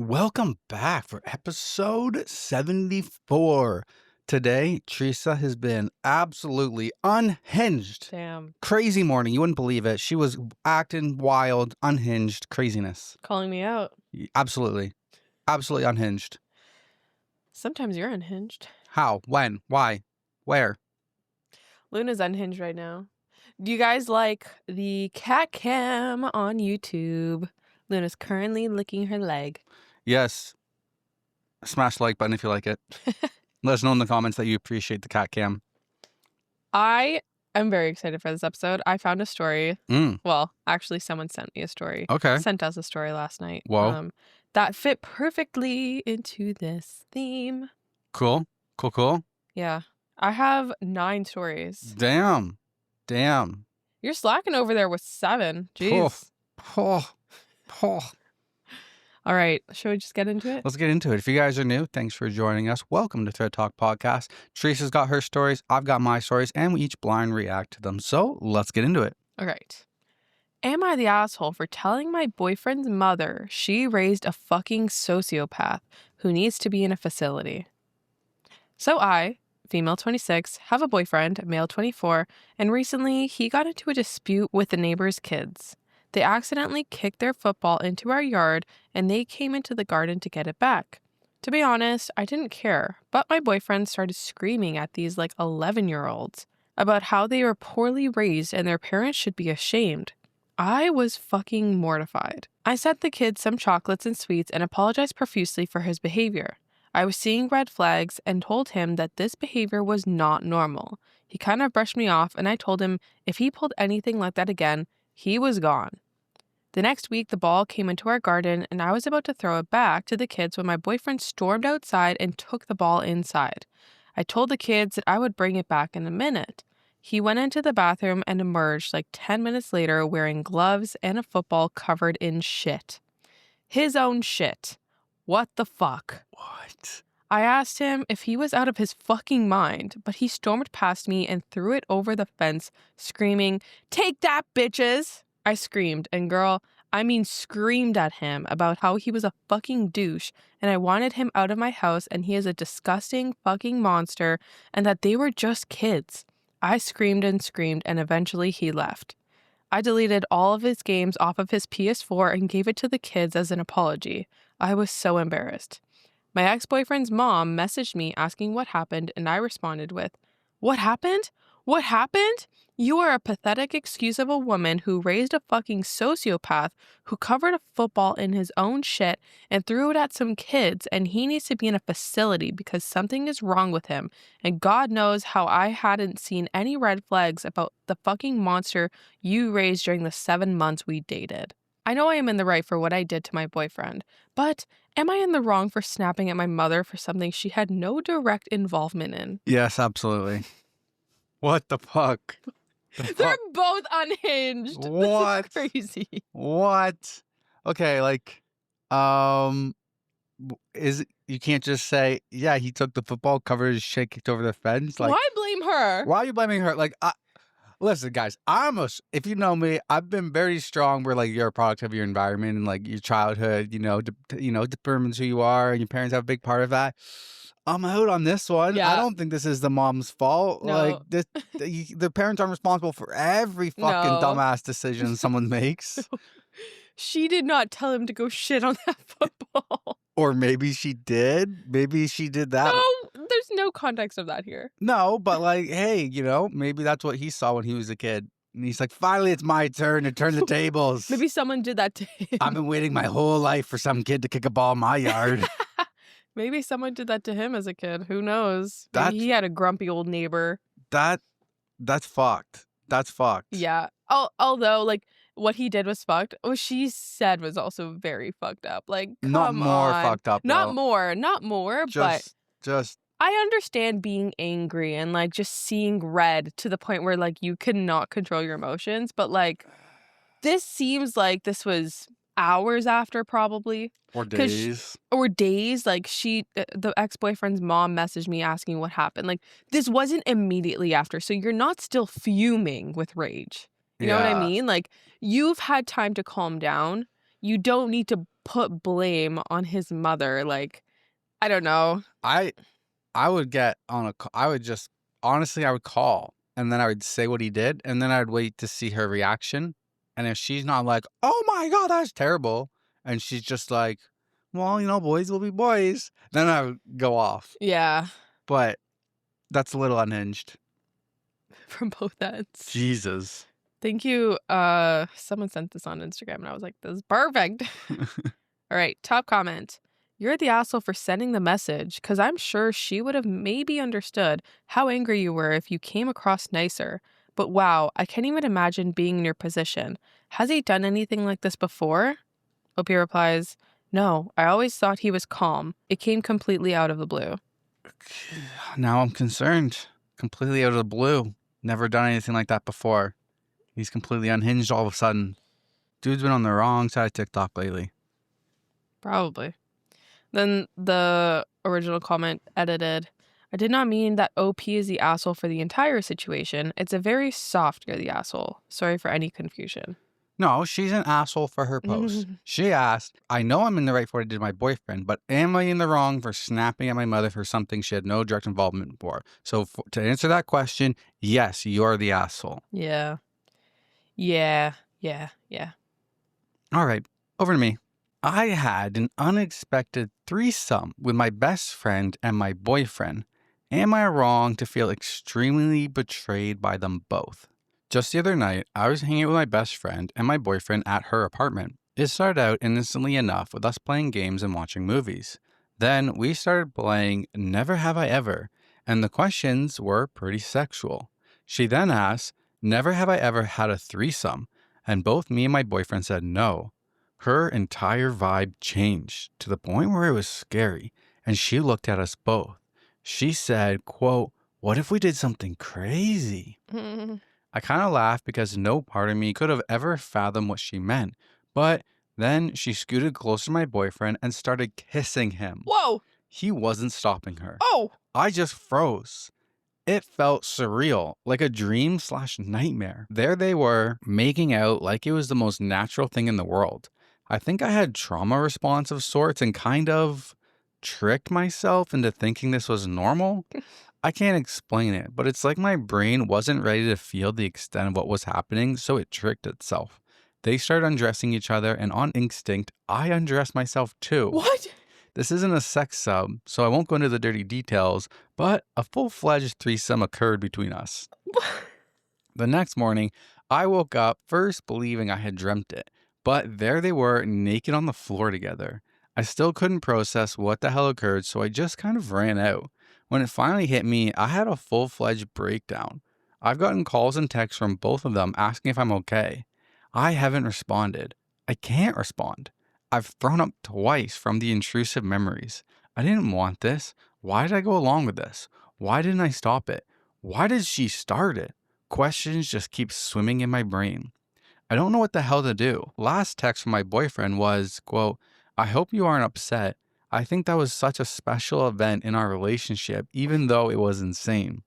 Welcome back for episode 74. Today, Teresa has been absolutely unhinged. Damn. Crazy morning. You wouldn't believe it. She was acting wild, unhinged craziness. Calling me out. Absolutely. Absolutely unhinged. Sometimes you're unhinged. How? When? Why? Where? Luna's unhinged right now. Do you guys like the cat cam on YouTube? Luna's currently licking her leg. Yes. Smash the like button if you like it. Let us know in the comments that you appreciate the cat cam. I am very excited for this episode. I found a story. Well, actually, someone sent me a story. Okay. Sent us a story last night. Whoa. That fit perfectly into this theme. Cool. Yeah. I have 9 stories. Damn. You're slacking over there with 7. Jeez. All right. Shall we just get into it? Let's get into it. If you guys are new, thanks for joining us. Welcome to ThreadTalk Podcast. Teresa's got her stories, I've got my stories, and we each blind react to them. So let's get into it. All right. Am I the asshole for telling my boyfriend's mother she raised a fucking sociopath who needs to be in a facility? So I, female 26, have a boyfriend, male 24, and recently he got into a dispute with the neighbor's kids. They accidentally kicked their football into our yard and they came into the garden to get it back. To be honest, I didn't care, but my boyfriend started screaming at these 11-year-olds about how they were poorly raised and their parents should be ashamed. I was fucking mortified. I sent the kid some chocolates and sweets and apologized profusely for his behavior. I was seeing red flags and told him that this behavior was not normal. He kind of brushed me off and I told him if he pulled anything like that again, he was gone. The next week, the ball came into our garden and I was about to throw it back to the kids when my boyfriend stormed outside and took the ball inside. I told the kids that I would bring it back in a minute. He went into the bathroom and emerged 10 minutes later wearing gloves and a football covered in shit. His own shit. What the fuck? What? I asked him if he was out of his fucking mind, but he stormed past me and threw it over the fence, screaming, "Take that, bitches!" I screamed, and girl, I mean screamed at him about how he was a fucking douche, and I wanted him out of my house, and he is a disgusting fucking monster, and that they were just kids. I screamed, and eventually he left. I deleted all of his games off of his PS4 and gave it to the kids as an apology. I was so embarrassed. My ex-boyfriend's mom messaged me asking what happened, and I responded with, "What happened? What happened? You are a pathetic excuse of a woman who raised a fucking sociopath who covered a football in his own shit and threw it at some kids, and he needs to be in a facility because something is wrong with him, and God knows how I hadn't seen any red flags about the fucking monster you raised during the 7 months we dated. I know I am in the right for what I did to my boyfriend, but am I in the wrong for snapping at my mother for something she had no direct involvement in?" Yes, absolutely. What the fuck? They're both unhinged. What? This is crazy. What? Okay, you can't just say, yeah, he took the football, covered his shit, kicked over the fence. Why blame her? Why are you blaming her? Listen, guys, if you know me, I've been very strong where you're a product of your environment and your childhood, determines who you are, and your parents have a big part of that. I'm out on this one. Yeah. I don't think this is the mom's fault. No. The parents aren't responsible for every fucking dumbass decision someone makes. She did not tell him to go shit on that football. Or maybe she did. Maybe she did that. No, there's no context of that here. No, but hey, maybe that's what he saw when he was a kid. And he's like, finally, it's my turn to turn the tables. Maybe someone did that to him. I've been waiting my whole life for some kid to kick a ball in my yard. Maybe someone did that to him as a kid. Who knows? Maybe he had a grumpy old neighbor. That's fucked. That's fucked. Yeah. Although, what he did was fucked. What she said was also very fucked up. Come not more on. fucked up. Not though. more, just I understand being angry and just seeing red to the point where you cannot control your emotions. But this seems like this was hours after, probably. Or days. The ex-boyfriend's mom messaged me asking what happened. This wasn't immediately after. So you're not still fuming with rage. You know what I mean? You've had time to calm down. You don't need to put blame on his mother. Like, I don't know. I would get on a I would just honestly I would call and then I would say what he did and then I'd wait to see her reaction. And if she's not like, "Oh my God, that's terrible," and she's just like, "Well, boys will be boys," then I would go off. Yeah. But that's a little unhinged. From both ends. Jesus. Thank you. Someone sent this on Instagram and I was like, this is perfect. All right, top comment. You're the asshole for sending the message because I'm sure she would have maybe understood how angry you were if you came across nicer. But wow, I can't even imagine being in your position. Has he done anything like this before? OP replies, no, I always thought he was calm. It came completely out of the blue. Now I'm concerned. Completely out of the blue. Never done anything like that before. He's completely unhinged all of a sudden. Dude's been on the wrong side of TikTok lately. Probably. Then the original comment edited, I did not mean that OP is the asshole for the entire situation. It's a very soft you're the asshole. Sorry for any confusion. No, she's an asshole for her post. She asked, I know I'm in the right for what I did to my boyfriend, but am I in the wrong for snapping at my mother for something she had no direct involvement for? So to answer that question, yes, you're the asshole. Yeah. All right, over to me. I had an unexpected threesome with my best friend and my boyfriend. Am I wrong to feel extremely betrayed by them both? Just the other night, I was hanging out with my best friend and my boyfriend at her apartment. It started out innocently enough with us playing games and watching movies. Then we started playing Never Have I Ever, and the questions were pretty sexual. She then asked, Never have I ever had a threesome? And both me and my boyfriend said no. Her entire vibe changed to the point where it was scary, and she looked at us both. She said, quote, what if we did something crazy? I kind of laughed because no part of me could have ever fathomed what she meant. But then she scooted closer to my boyfriend and started kissing him. Whoa! He wasn't stopping her. Oh! I just froze. It felt surreal, like a dream/nightmare. There they were, making out like it was the most natural thing in the world. I think I had trauma response of sorts and kind of tricked myself into thinking this was normal. I can't explain it, but it's like my brain wasn't ready to feel the extent of what was happening, so it tricked itself. They started undressing each other, and on instinct, I undressed myself too. What? This isn't a sex sub, so I won't go into the dirty details, but a full-fledged threesome occurred between us. The next morning, I woke up first believing I had dreamt it, but there they were naked on the floor together. I still couldn't process what the hell occurred, so I just kind of ran out. When it finally hit me, I had a full-fledged breakdown. I've gotten calls and texts from both of them asking if I'm okay. I haven't responded. I can't respond. I've thrown up twice from the intrusive memories. I didn't want this. Why did I go along with this? Why didn't I stop it? Why did she start it? Questions just keep swimming in my brain. I don't know what the hell to do. Last text from my boyfriend was, quote, I hope you aren't upset. I think that was such a special event in our relationship, even though it was insane.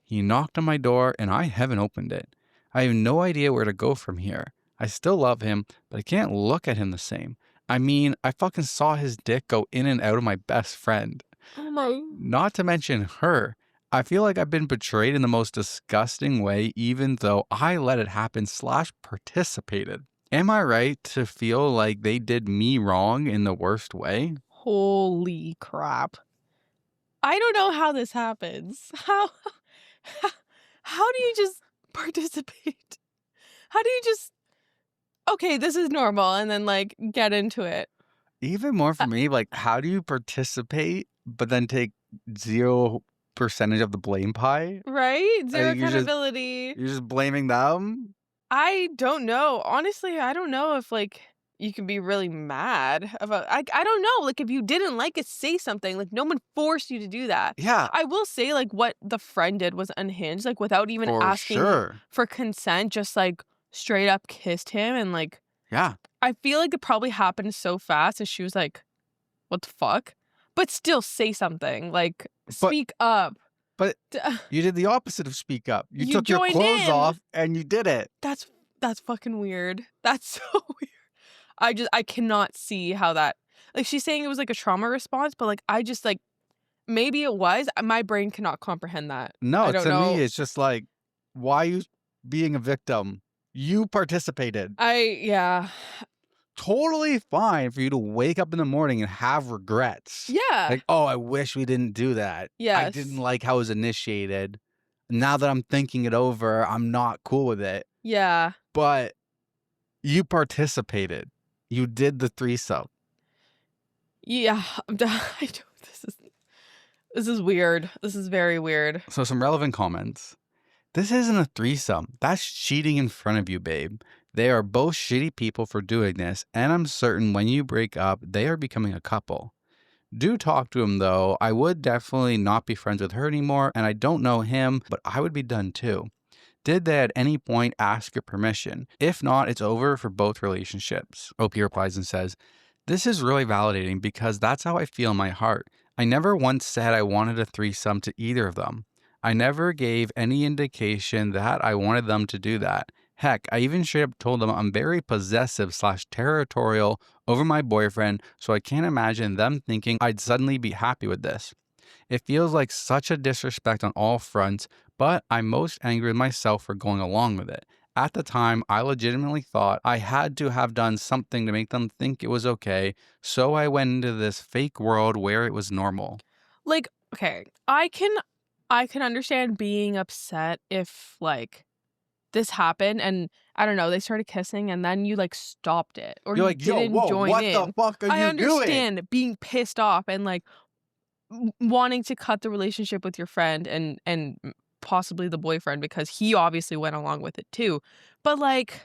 He knocked on my door and I haven't opened it. I have no idea where to go from here. I still love him, but I can't look at him the same. I mean, I fucking saw his dick go in and out of my best friend. Oh my. Not to mention her. I feel like I've been betrayed in the most disgusting way, even though I let it happen/participated. Am I right to feel like they did me wrong in the worst way? Holy crap. I don't know how this happens. How do you just participate? How do you just, okay, this is normal, and then like get into it? Even more for me, like, how do you participate but then take 0% of the blame pie? Right? Zero You're accountability. just blaming them? I don't know. Honestly, I don't know if like you can be really mad about I don't know. Like if you didn't like it, say something. Like no one forced you to do that. Yeah, I will say like what the friend did was unhinged, like without even for asking sure. for consent, just like straight up kissed him. And like Yeah. I feel like it probably happened so fast and she was like, what the fuck? But still say something. Like speak up. But you did the opposite of speak up. You You took your joined clothes in. off and you did it. That's fucking weird. That's so weird. I cannot see how that, like, she's saying it was like a trauma response, but like I just like maybe it was. My brain cannot comprehend that. I No, don't to me, know. it's just like, why are you being a victim? You participated. Yeah. Totally fine for you to wake up in the morning and have regrets. Yeah. Like, oh, I wish we didn't do that. I didn't Yes. like how it was initiated. Now that I'm thinking it over, I'm not cool with it. Yeah. But you participated. You did the threesome. Yeah. I don't, this is weird. This is very weird. So some relevant comments. This isn't a threesome. That's cheating in front of you, babe. They are both shitty people for doing this, and I'm certain when you break up, they are becoming a couple. Do talk to him, though. I would definitely not be friends with her anymore, and I don't know him, but I would be done too. Did they at any point ask your permission? If not, it's over for both relationships. OP replies and says, this is really validating because that's how I feel in my heart. I never once said I wanted a threesome to either of them. I never gave any indication that I wanted them to do that. Heck, I even straight up told them I'm very possessive/territorial over my boyfriend, so I can't imagine them thinking I'd suddenly be happy with this. It feels like such a disrespect on all fronts, but I'm most angry with myself for going along with it. At the time, I legitimately thought I had to have done something to make them think it was okay, so I went into this fake world where it was normal. Like, okay, I can understand being upset if like this happened and I don't know, they started kissing and then you like stopped it or You're you like, yo, didn't whoa, join what in. the fuck are I you doing? understand being pissed off and like wanting to cut the relationship with your friend and possibly the boyfriend because he obviously went along with it too. But like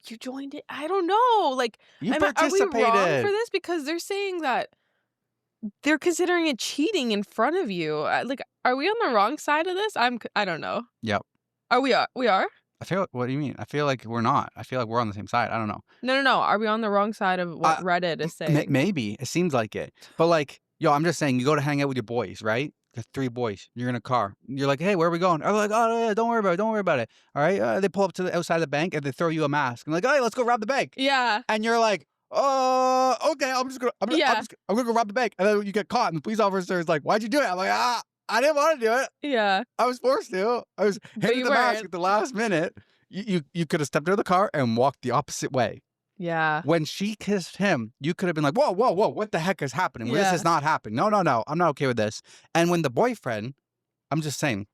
you joined it. I don't know. Like, You are we wrong for participated. this? Because they're saying that they're considering it cheating in front of you. Like, are we on the wrong side of this? I don't know. Yep. Are we? We are? I feel, what do you mean? I feel like we're not. I feel like we're on the same side. I don't know. No. Are we on the wrong side of what Reddit is saying? Maybe. It seems like it. But like, yo, I'm just saying, you go to hang out with your boys, right? The 3 boys. You're in a car. You're like, hey, where are we going? They're like, oh, yeah, don't worry about it. Don't worry about it. All right. They pull up to the outside of the bank and they throw you a mask. And like, hey, let's go rob the bank. Yeah. And you're like, okay, I'm gonna go rob the bank. And then you get caught, and the police officer is like, why'd you do it? I'm like, I didn't want to do it. Yeah. I was forced to. I was handed the mask at the last minute. You could have stepped out of the car and walked the opposite way. Yeah. When she kissed him, you could have been like, whoa, what the heck is happening? Yeah. This is not happening. No, I'm not okay with this. And when the boyfriend, I'm just saying,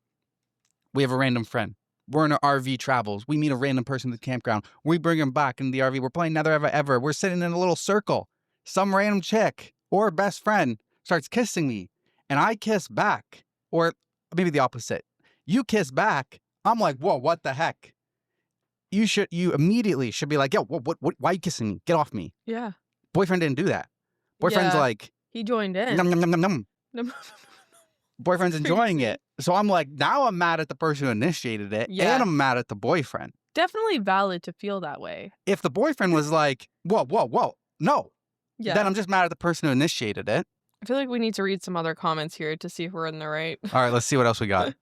we have a random friend. We're in our RV travels. We meet a random person at the campground. We bring him back in the RV. We're playing Never Ever Ever. We're sitting in a little circle. Some random chick or best friend starts kissing me, and I kiss back. Or maybe the opposite. You kiss back. I'm like, whoa, what the heck? You immediately should be like, yo, what, why are you kissing me? Get off me. Yeah. Boyfriend didn't do that. Boyfriend's like, he joined in. Nom, nom, nom, nom, nom. Boyfriend's enjoying it. So I'm like, now I'm mad at the person who initiated it, and I'm mad at the boyfriend. Definitely valid to feel that way. If the boyfriend was like, whoa, no, then I'm just mad at the person who initiated it. I feel like we need to read some other comments here to see if we're in the right. All right, let's see what else we got.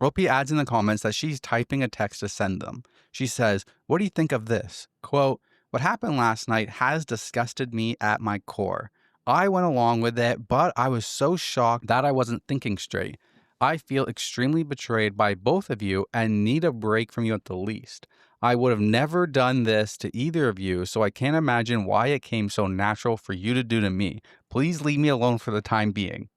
Ropey adds in the comments that she's typing a text to send them. She says, what do you think of this? Quote, what happened last night has disgusted me at my core. I went along with it, but I was so shocked that I wasn't thinking straight. I feel extremely betrayed by both of you and need a break from you at the least. I would have never done this to either of you, so I can't imagine why it came so natural for you to do to me. Please leave me alone for the time being.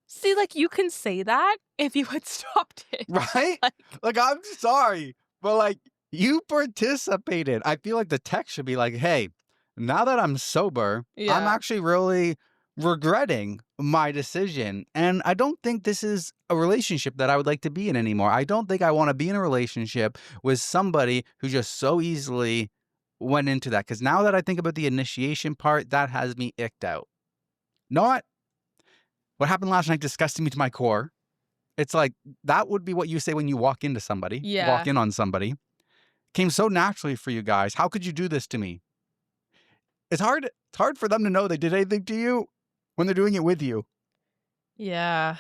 See, like, you can say that if you had stopped it. Right? Like, I'm sorry, but like, you participated. I feel like the text should be like, hey, now that I'm sober, I'm actually really regretting my decision. And I don't think this is a relationship that I would like to be in anymore. I don't think I want to be in a relationship with somebody who just so easily went into that. Because now that I think about the initiation part, that has me icked out. Not what happened last night disgusted me to my core. It's like, that would be what you say when you walk into somebody, walk in on somebody. Came so naturally for you guys. How could you do this to me? It's hard for them to know they did anything to you when they're doing it with you. Yeah.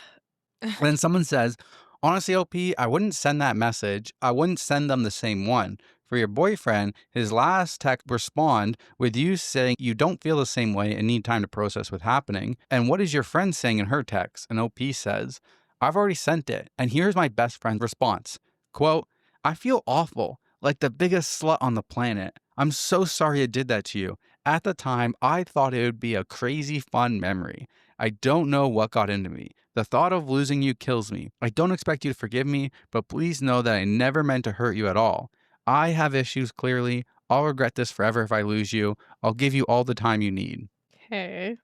When someone says, honestly, OP, I wouldn't send that message. I wouldn't send them the same one. For your boyfriend, his last text respond with you saying you don't feel the same way and need time to process what's happening. And what is your friend saying in her text? And OP says, I've already sent it. And here's my best friend's response. Quote, I feel awful, like the biggest slut on the planet. I'm so sorry I did that to you. At the time, I thought it would be a crazy fun memory. I don't know what got into me. The thought of losing you kills me. I don't expect you to forgive me, but please know that I never meant to hurt you at all. I have issues, clearly. I'll regret this forever if I lose you. I'll give you all the time you need. Okay.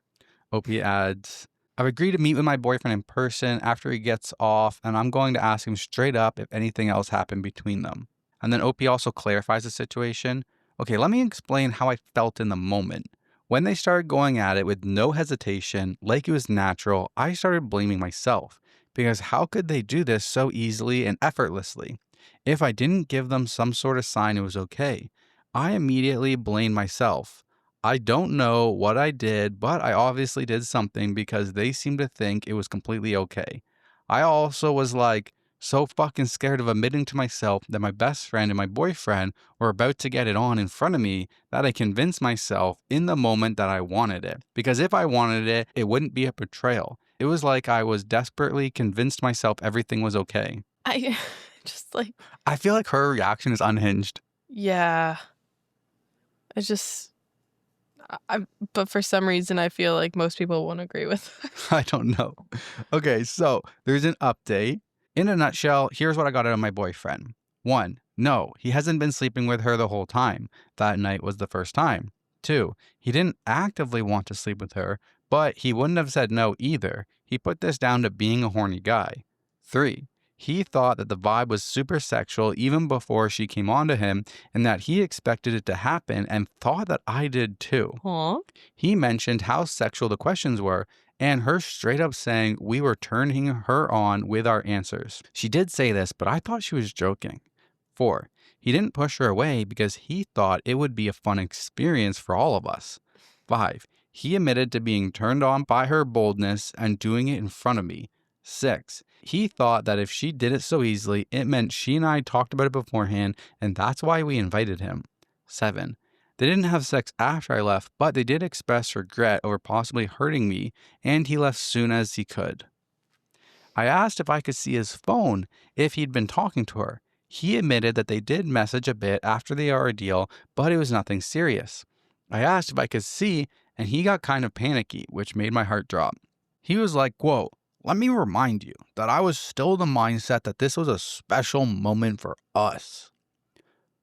Opie adds, I've agreed to meet with my boyfriend in person after he gets off, and I'm going to ask him straight up if anything else happened between them. And then Opie also clarifies the situation. Okay, let me explain how I felt in the moment. When they started going at it with no hesitation, like it was natural, I started blaming myself. Because how could they do this so easily and effortlessly? If I didn't give them some sort of sign it was okay, I immediately blamed myself. I don't know what I did, but I obviously did something because they seemed to think it was completely okay. I also was like, so fucking scared of admitting to myself that my best friend and my boyfriend were about to get it on in front of me that I convinced myself in the moment that I wanted it. Because if I wanted it, it wouldn't be a betrayal. It was like I was desperately convinced myself everything was okay. I just like, I feel like her reaction is unhinged. yeah. It's just, but for some reason, I feel like most people won't agree with her. I don't know. Okay, so there's an update. In a nutshell, here's what I got out of my boyfriend. 1. No, he hasn't been sleeping with her the whole time. That night was the first time. 2. He didn't actively want to sleep with her, but he wouldn't have said no either. He put this down to being a horny guy. 3. He thought that the vibe was super sexual even before she came on to him and that he expected it to happen and thought that I did too. Aw. He mentioned how sexual the questions were and her straight up saying we were turning her on with our answers. She did say this, but I thought she was joking. 4. He didn't push her away because he thought it would be a fun experience for all of us. 5. He admitted to being turned on by her boldness and doing it in front of me. 6. He thought that if she did it so easily, it meant she and I talked about it beforehand, and that's why we invited him. 7. They didn't have sex after I left, but they did express regret over possibly hurting me, and he left soon as he could. I asked if I could see his phone if he'd been talking to her. He admitted that they did message a bit after the ordeal, but it was nothing serious. I asked if I could see, and he got kind of panicky, which made my heart drop. He was like, quote, let me remind you that I was still the mindset that this was a special moment for us.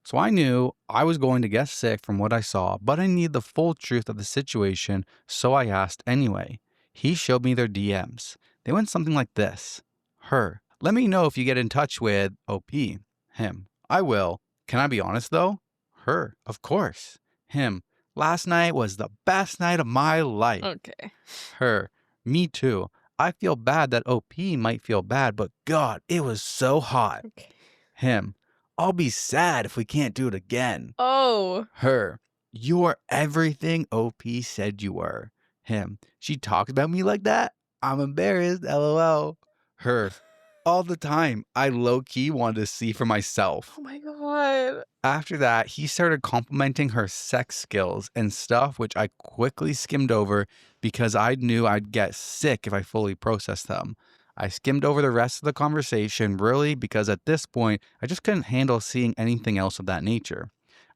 So I knew I was going to get sick from what I saw, but I needed the full truth of the situation, so I asked anyway. He showed me their DMs. They went something like this. Her, let me know if you get in touch with OP. Him, I will. Can I be honest though? Her, of course. Him, last night was the best night of my life. Okay. Her, me too. I feel bad that OP might feel bad, but God, it was so hot. Okay. Him, I'll be sad if we can't do it again. Oh. Her, you are everything OP said you were. Him, she talks about me like that? I'm embarrassed, LOL. Her, all the time. I low-key wanted to see for myself. Oh my God. After that, he started complimenting her sex skills and stuff, which I quickly skimmed over because I knew I'd get sick if I fully processed them. I skimmed over the rest of the conversation really because at this point, I just couldn't handle seeing anything else of that nature.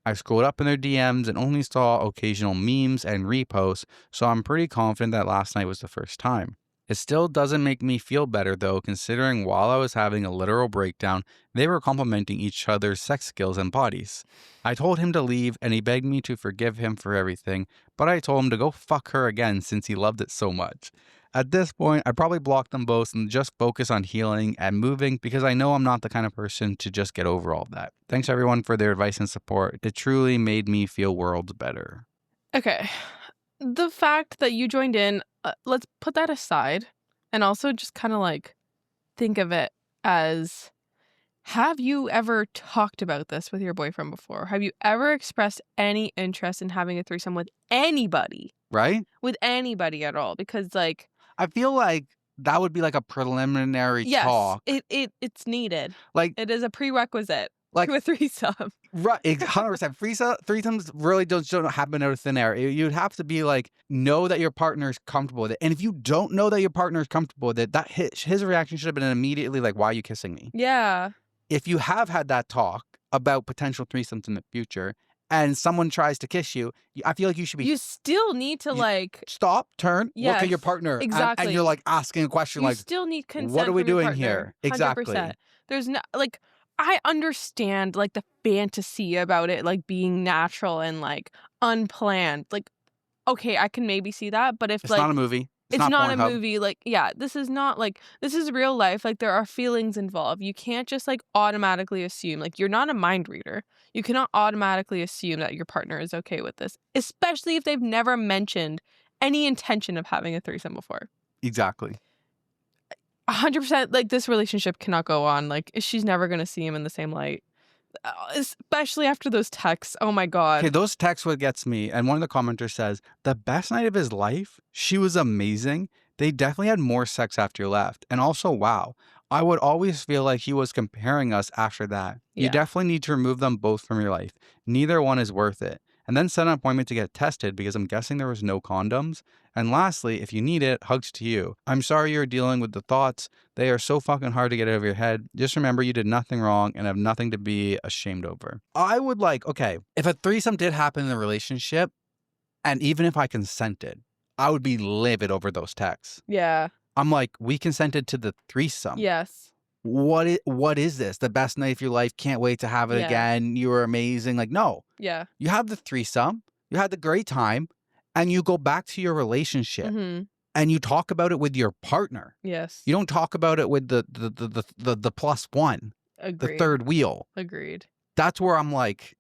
I scrolled up in their DMs and only saw occasional memes and reposts, so I'm pretty confident that last night was the first time. It still doesn't make me feel better though, considering while I was having a literal breakdown, they were complimenting each other's sex skills and bodies. I told him to leave and he begged me to forgive him for everything, but I told him to go fuck her again since he loved it so much. At this point, I probably blocked them both and just focus on healing and moving because I know I'm not the kind of person to just get over all that. Thanks everyone for their advice and support. It truly made me feel worlds better. Okay. The fact that you joined in, let's put that aside and also just kind of like think of it as, have you ever talked about this with your boyfriend before? Have you ever expressed any interest in having a threesome with anybody? Right? With anybody at all? Because like, I feel like that would be like a preliminary yes, talk. it's needed. Like, It is a prerequisite. Like, to a threesome. right, 100%. Threesomes really don't happen out of thin air. You'd have to be like, know that your partner's comfortable with it. And if you don't know that your partner's comfortable with it, his reaction should have been immediately like, why are you kissing me? Yeah. If you have had that talk about potential threesomes in the future and someone tries to kiss you, I feel like you should be You still need to like stop, turn, look at your yes, partner, and exactly. you're like asking a question You like, still need consent what are we from your doing partner. here? 100%. Exactly. There's no like I understand like the fantasy about it like being natural and like unplanned. Like okay, I can maybe see that, but if It's like not a movie. It's it's not not a Pornhub. movie, like yeah, this is not like this is real life. Like there are feelings involved. You can't just like automatically assume. Like you're not a mind reader. You cannot automatically assume that your partner is okay with this, especially if they've never mentioned any intention of having a threesome before. Exactly. 100% like this relationship cannot go on. Like she's never gonna see him in the same light. Especially after those texts. Oh my Okay, god. those texts what gets me. And one of the commenters says, the best night of his life, she was amazing. They definitely had more sex after you left. And also, wow, I would always feel like he was comparing us after that. You Yeah. definitely need to remove them both from your life. Neither one is worth it. And then set an appointment to get tested because I'm guessing there was no condoms. And lastly, if you need it, hugs to you. I'm sorry you're dealing with the thoughts. They are so fucking hard to get out of your head. Just remember you did nothing wrong and have nothing to be ashamed over. I would like, okay, if a threesome did happen in the relationship, and even if I consented, I would be livid over those texts. Yeah. I'm like, we consented to the threesome. Yes. What is this? The best night of your life. Can't wait to have it Yeah. again. You were amazing. Like, no. Yeah. You have the threesome. You had the great time. And you go back to your relationship. Mm-hmm. And you talk about it with your partner. Yes. You don't talk about it with the plus one. Agreed. The third wheel. Agreed. That's where I'm like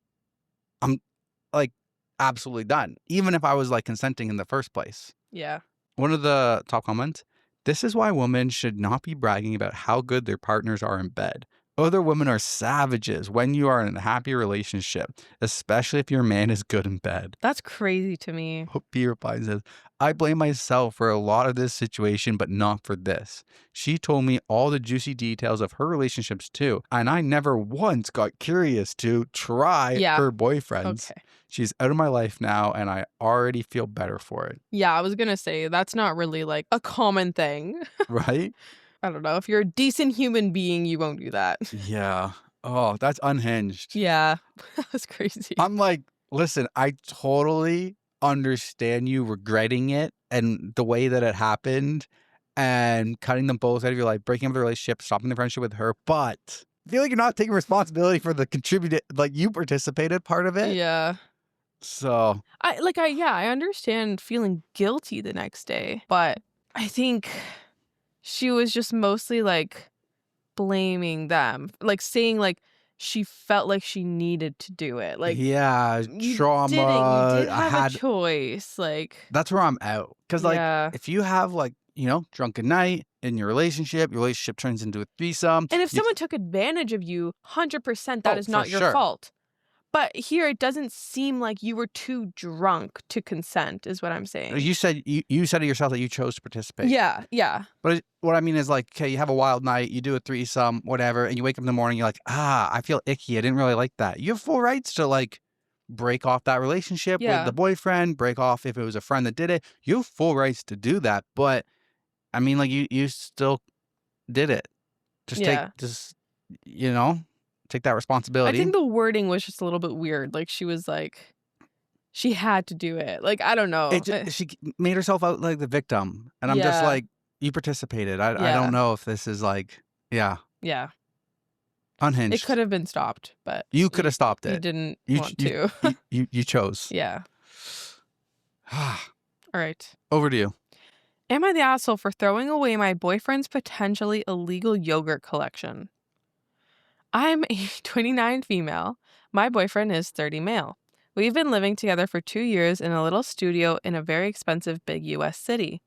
absolutely done. Even if I was like consenting in the first place. Yeah. One of the top comments, this is why women should not be bragging about how good their partners are in bed. Other women are savages when you are in a happy relationship, especially if your man is good in bed. That's crazy to me. P replies says, I blame myself for a lot of this situation, but not for this. She told me all the juicy details of her relationships too, and I never once got curious to try her boyfriends. Okay. She's out of my life now, and I already feel better for it. Yeah, I was gonna say that's not really like a common thing. Right? I don't know. If you're a decent human being, you won't do that. Yeah. Oh, that's unhinged. Yeah. That was crazy. I'm like, listen, I totally understand you regretting it and the way that it happened and cutting them both out of your life, breaking up the relationship, stopping the friendship with her. But I feel like you're not taking responsibility for the contributed, like you participated part of it. Yeah. So I understand feeling guilty the next day, but I think she was just mostly like blaming them, like saying like she felt like she needed to do it. Like yeah, you trauma. did have a choice. Like that's where I'm out. Because like if you have like, drunken night in your relationship turns into a threesome. And if someone took advantage of you, 100% that is not your sure. fault. But here it doesn't seem like you were too drunk to consent, is what I'm saying. You said you said it yourself that you chose to participate. Yeah, yeah. But what I mean is like, okay, you have a wild night, you do a threesome, whatever, and you wake up in the morning, you're like, I feel icky. I didn't really like that. You have full rights to like break off that relationship with the boyfriend, break off if it was a friend that did it. You have full rights to do that. But I mean, like you still did it. Just take that responsibility. I think the wording was just a little bit weird. Like she was like, she had to do it. Like, I don't know. She made herself out like the victim. And I'm just like, you participated. I don't know if this is like, yeah. Unhinged. It could have been stopped, but you could have stopped it. You didn't want to. You chose. Yeah. All right. Over to you. Am I the asshole for throwing away my boyfriend's potentially illegal yogurt collection? I'm a 29 female. My boyfriend is 30 male. We've been living together for 2 years in a little studio in a very expensive big US city.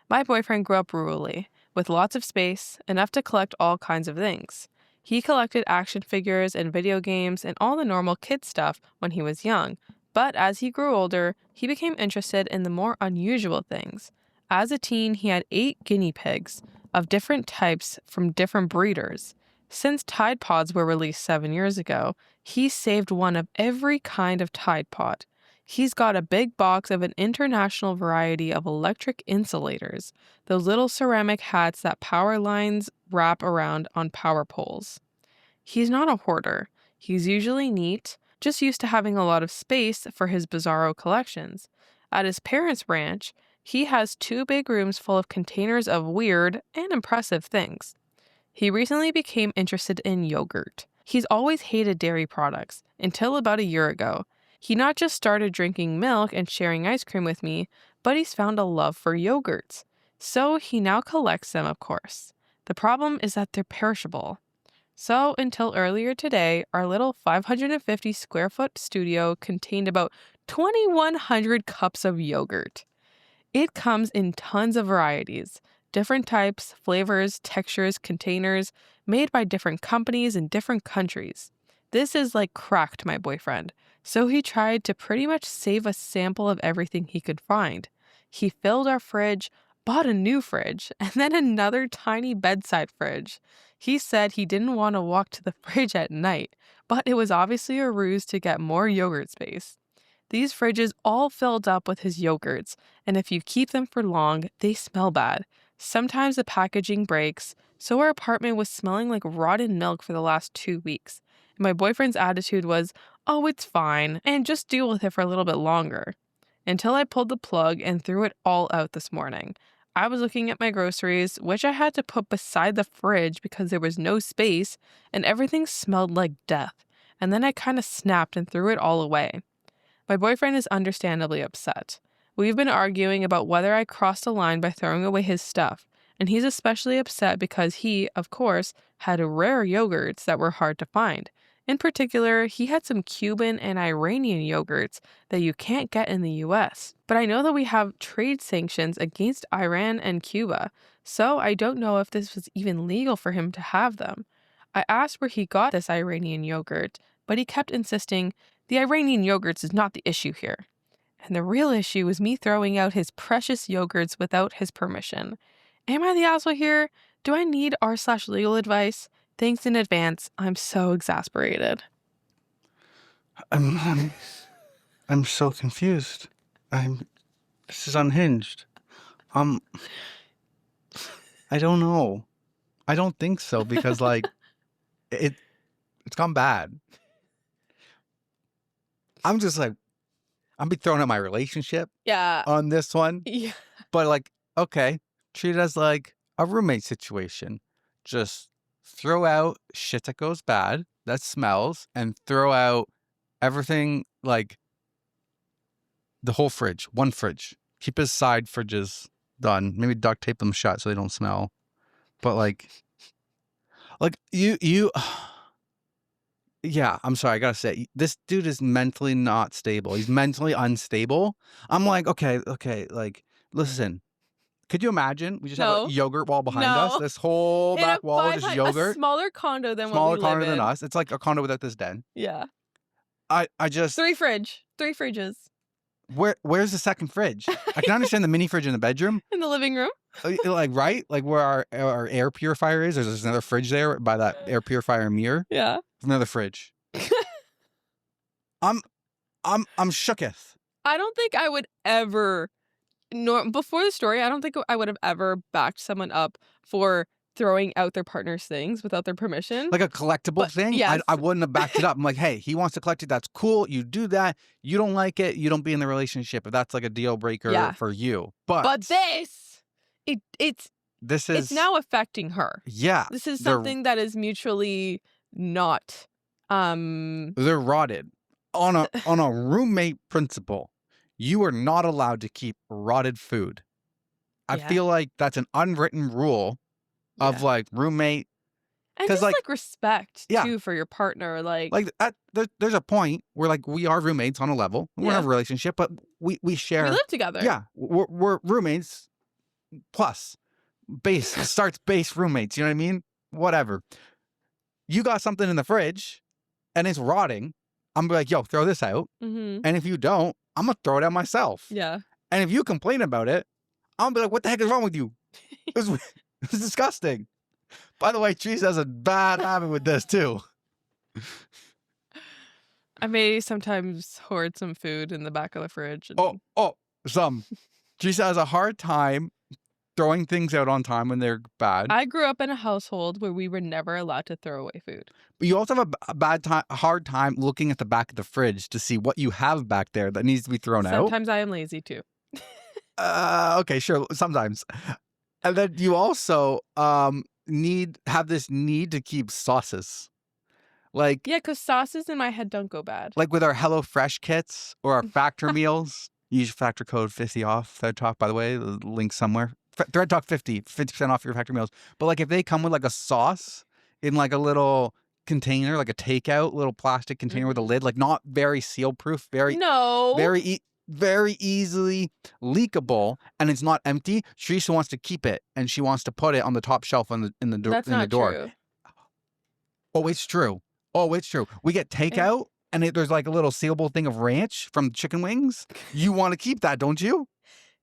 My boyfriend grew up rurally, with lots of space, enough to collect all kinds of things. He collected action figures and video games and all the normal kid stuff when he was young, but as he grew older, he became interested in the more unusual things. As a teen, he had 8 guinea pigs of different types from different breeders. Since Tide Pods were released 7 years ago, he saved one of every kind of Tide Pod. He's got a big box of an international variety of electric insulators, those little ceramic hats that power lines wrap around on power poles. He's not a hoarder. He's usually neat, just used to having a lot of space for his bizarro collections. At his parents' ranch, he has 2 big rooms full of containers of weird and impressive things. He recently became interested in yogurt. He's always hated dairy products, until about a year ago. He not just started drinking milk and sharing ice cream with me, but he's found a love for yogurts. So he now collects them, of course. The problem is that they're perishable. So until earlier today, our little 550 square foot studio contained about 2,100 cups of yogurt. It comes in tons of varieties, different types, flavors, textures, containers, made by different companies in different countries. This is like crack to my boyfriend, so he tried to pretty much save a sample of everything he could find. He filled our fridge, bought a new fridge, and then another tiny bedside fridge. He said he didn't want to walk to the fridge at night, but it was obviously a ruse to get more yogurt space. These fridges all filled up with his yogurts, and if you keep them for long, they smell bad. Sometimes the packaging breaks, so our apartment was smelling like rotten milk for the last 2 weeks. And my boyfriend's attitude was, oh, it's fine, and just deal with it for a little bit longer. Until I pulled the plug and threw it all out this morning. I was looking at my groceries, which I had to put beside the fridge because there was no space, and everything smelled like death. And then I kind of snapped and threw it all away. My boyfriend is understandably upset. We've been arguing about whether I crossed a line by throwing away his stuff, and he's especially upset because he, of course, had rare yogurts that were hard to find. In particular, he had some Cuban and Iranian yogurts that you can't get in the US. But I know that we have trade sanctions against Iran and Cuba, so I don't know if this was even legal for him to have them. I asked where he got this Iranian yogurt, but he kept insisting, the Iranian yogurts is not the issue here. And the real issue was me throwing out his precious yogurts without his permission. Am I the asshole here? Do I need r/legal advice? Thanks in advance. I'm so exasperated. I'm so confused. This is unhinged. I don't know. I don't think so because like it's gone bad. I'm just like, I'm be throwing out my relationship Yeah. on this one. Yeah. But like, okay, treat it as like a roommate situation. Just throw out shit that goes bad, that smells, and throw out everything, like the whole fridge, one fridge. Keep his side fridges done. Maybe duct tape them shut so they don't smell. But like you yeah, I'm sorry, I gotta say, this dude is mentally not stable. He's mentally unstable. I'm like, okay, like, listen, could you imagine? We just have No. a yogurt wall behind us. No. This whole In a back wall is just 500 yogurt. A smaller condo than Smaller what we live condo than in. us. It's like a condo without this den. Yeah. I just 3 fridges. where's the second fridge? I can understand the mini fridge in the bedroom. In the living room. Like right? Like where our air purifier is. There's another fridge there by that air purifier mirror. Yeah. Another fridge. I'm shooketh. I don't think I would ever, before the story, I don't think I would have ever backed someone up for throwing out their partner's things without their permission. Like a collectible thing? Yes. I wouldn't have backed it up. I'm like, hey, he wants to collect it. That's cool. You do that. You don't like it. You don't be in the relationship if that's like a deal breaker for you. But this, it's now affecting her. Yeah. This is something that is mutually not. They're rotted. On a roommate principle, you are not allowed to keep rotted food. I feel like that's an unwritten rule of like roommate. And just like respect too for your partner. Like there's a point where like we are roommates on a level. We're in a relationship, but we share. We live together. Yeah. We're roommates plus starts base roommates. You know what I mean? Whatever. You got something in the fridge and it's rotting. I'm gonna be like, yo, throw this out. Mm-hmm. And if you don't, I'm gonna throw it out myself. Yeah. And if you complain about it, I'm gonna be like, what the heck is wrong with you? It's disgusting. By the way, Teresa has a bad habit with this too. I may sometimes hoard some food in the back of the fridge. And... Teresa has a hard time throwing things out on time when they're bad. I grew up in a household where we were never allowed to throw away food. But you also have a hard time looking at the back of the fridge to see what you have back there that needs to be thrown out. Sometimes I am lazy too. Okay, sure. Sometimes. And then you also have this need to keep sauces. Like, yeah, because sauces in my head don't go bad. Like with our HelloFresh kits or our Factor meals. Use Factor code 50 off ThreadTalk, by the way. The link somewhere. ThreadTalk 50% off your Factor meals. But like if they come with like a sauce in like a little container, like a takeout little plastic container with a lid, like not very seal proof, very easily leakable, and it's not empty. Teresa wants to keep it, and she wants to put it on the top shelf in the door. That's not true. Oh, it's true. We get takeout, and there's like a little sealable thing of ranch from chicken wings. You want to keep that, don't you?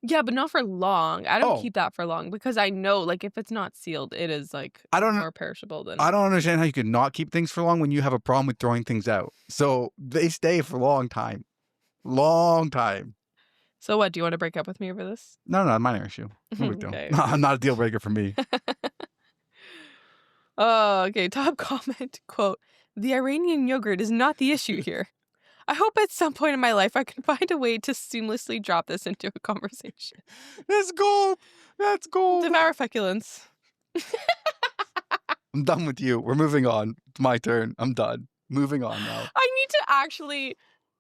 Yeah, but not for long. I don't keep that for long because I know, like, if it's not sealed, it is like more perishable than. I don't understand how you could not keep things for long when you have a problem with throwing things out. So they stay for a long time. Long time. So what? Do you want to break up with me over this? No, minor issue. No big deal. Okay. Not a deal breaker for me. Oh, okay. Top comment, quote, "The Iranian yogurt is not the issue here. I hope at some point in my life I can find a way to seamlessly drop this into a conversation." That's gold. Devour feculence. I'm done with you. We're moving on. It's my turn. I'm done. Moving on now. I need to actually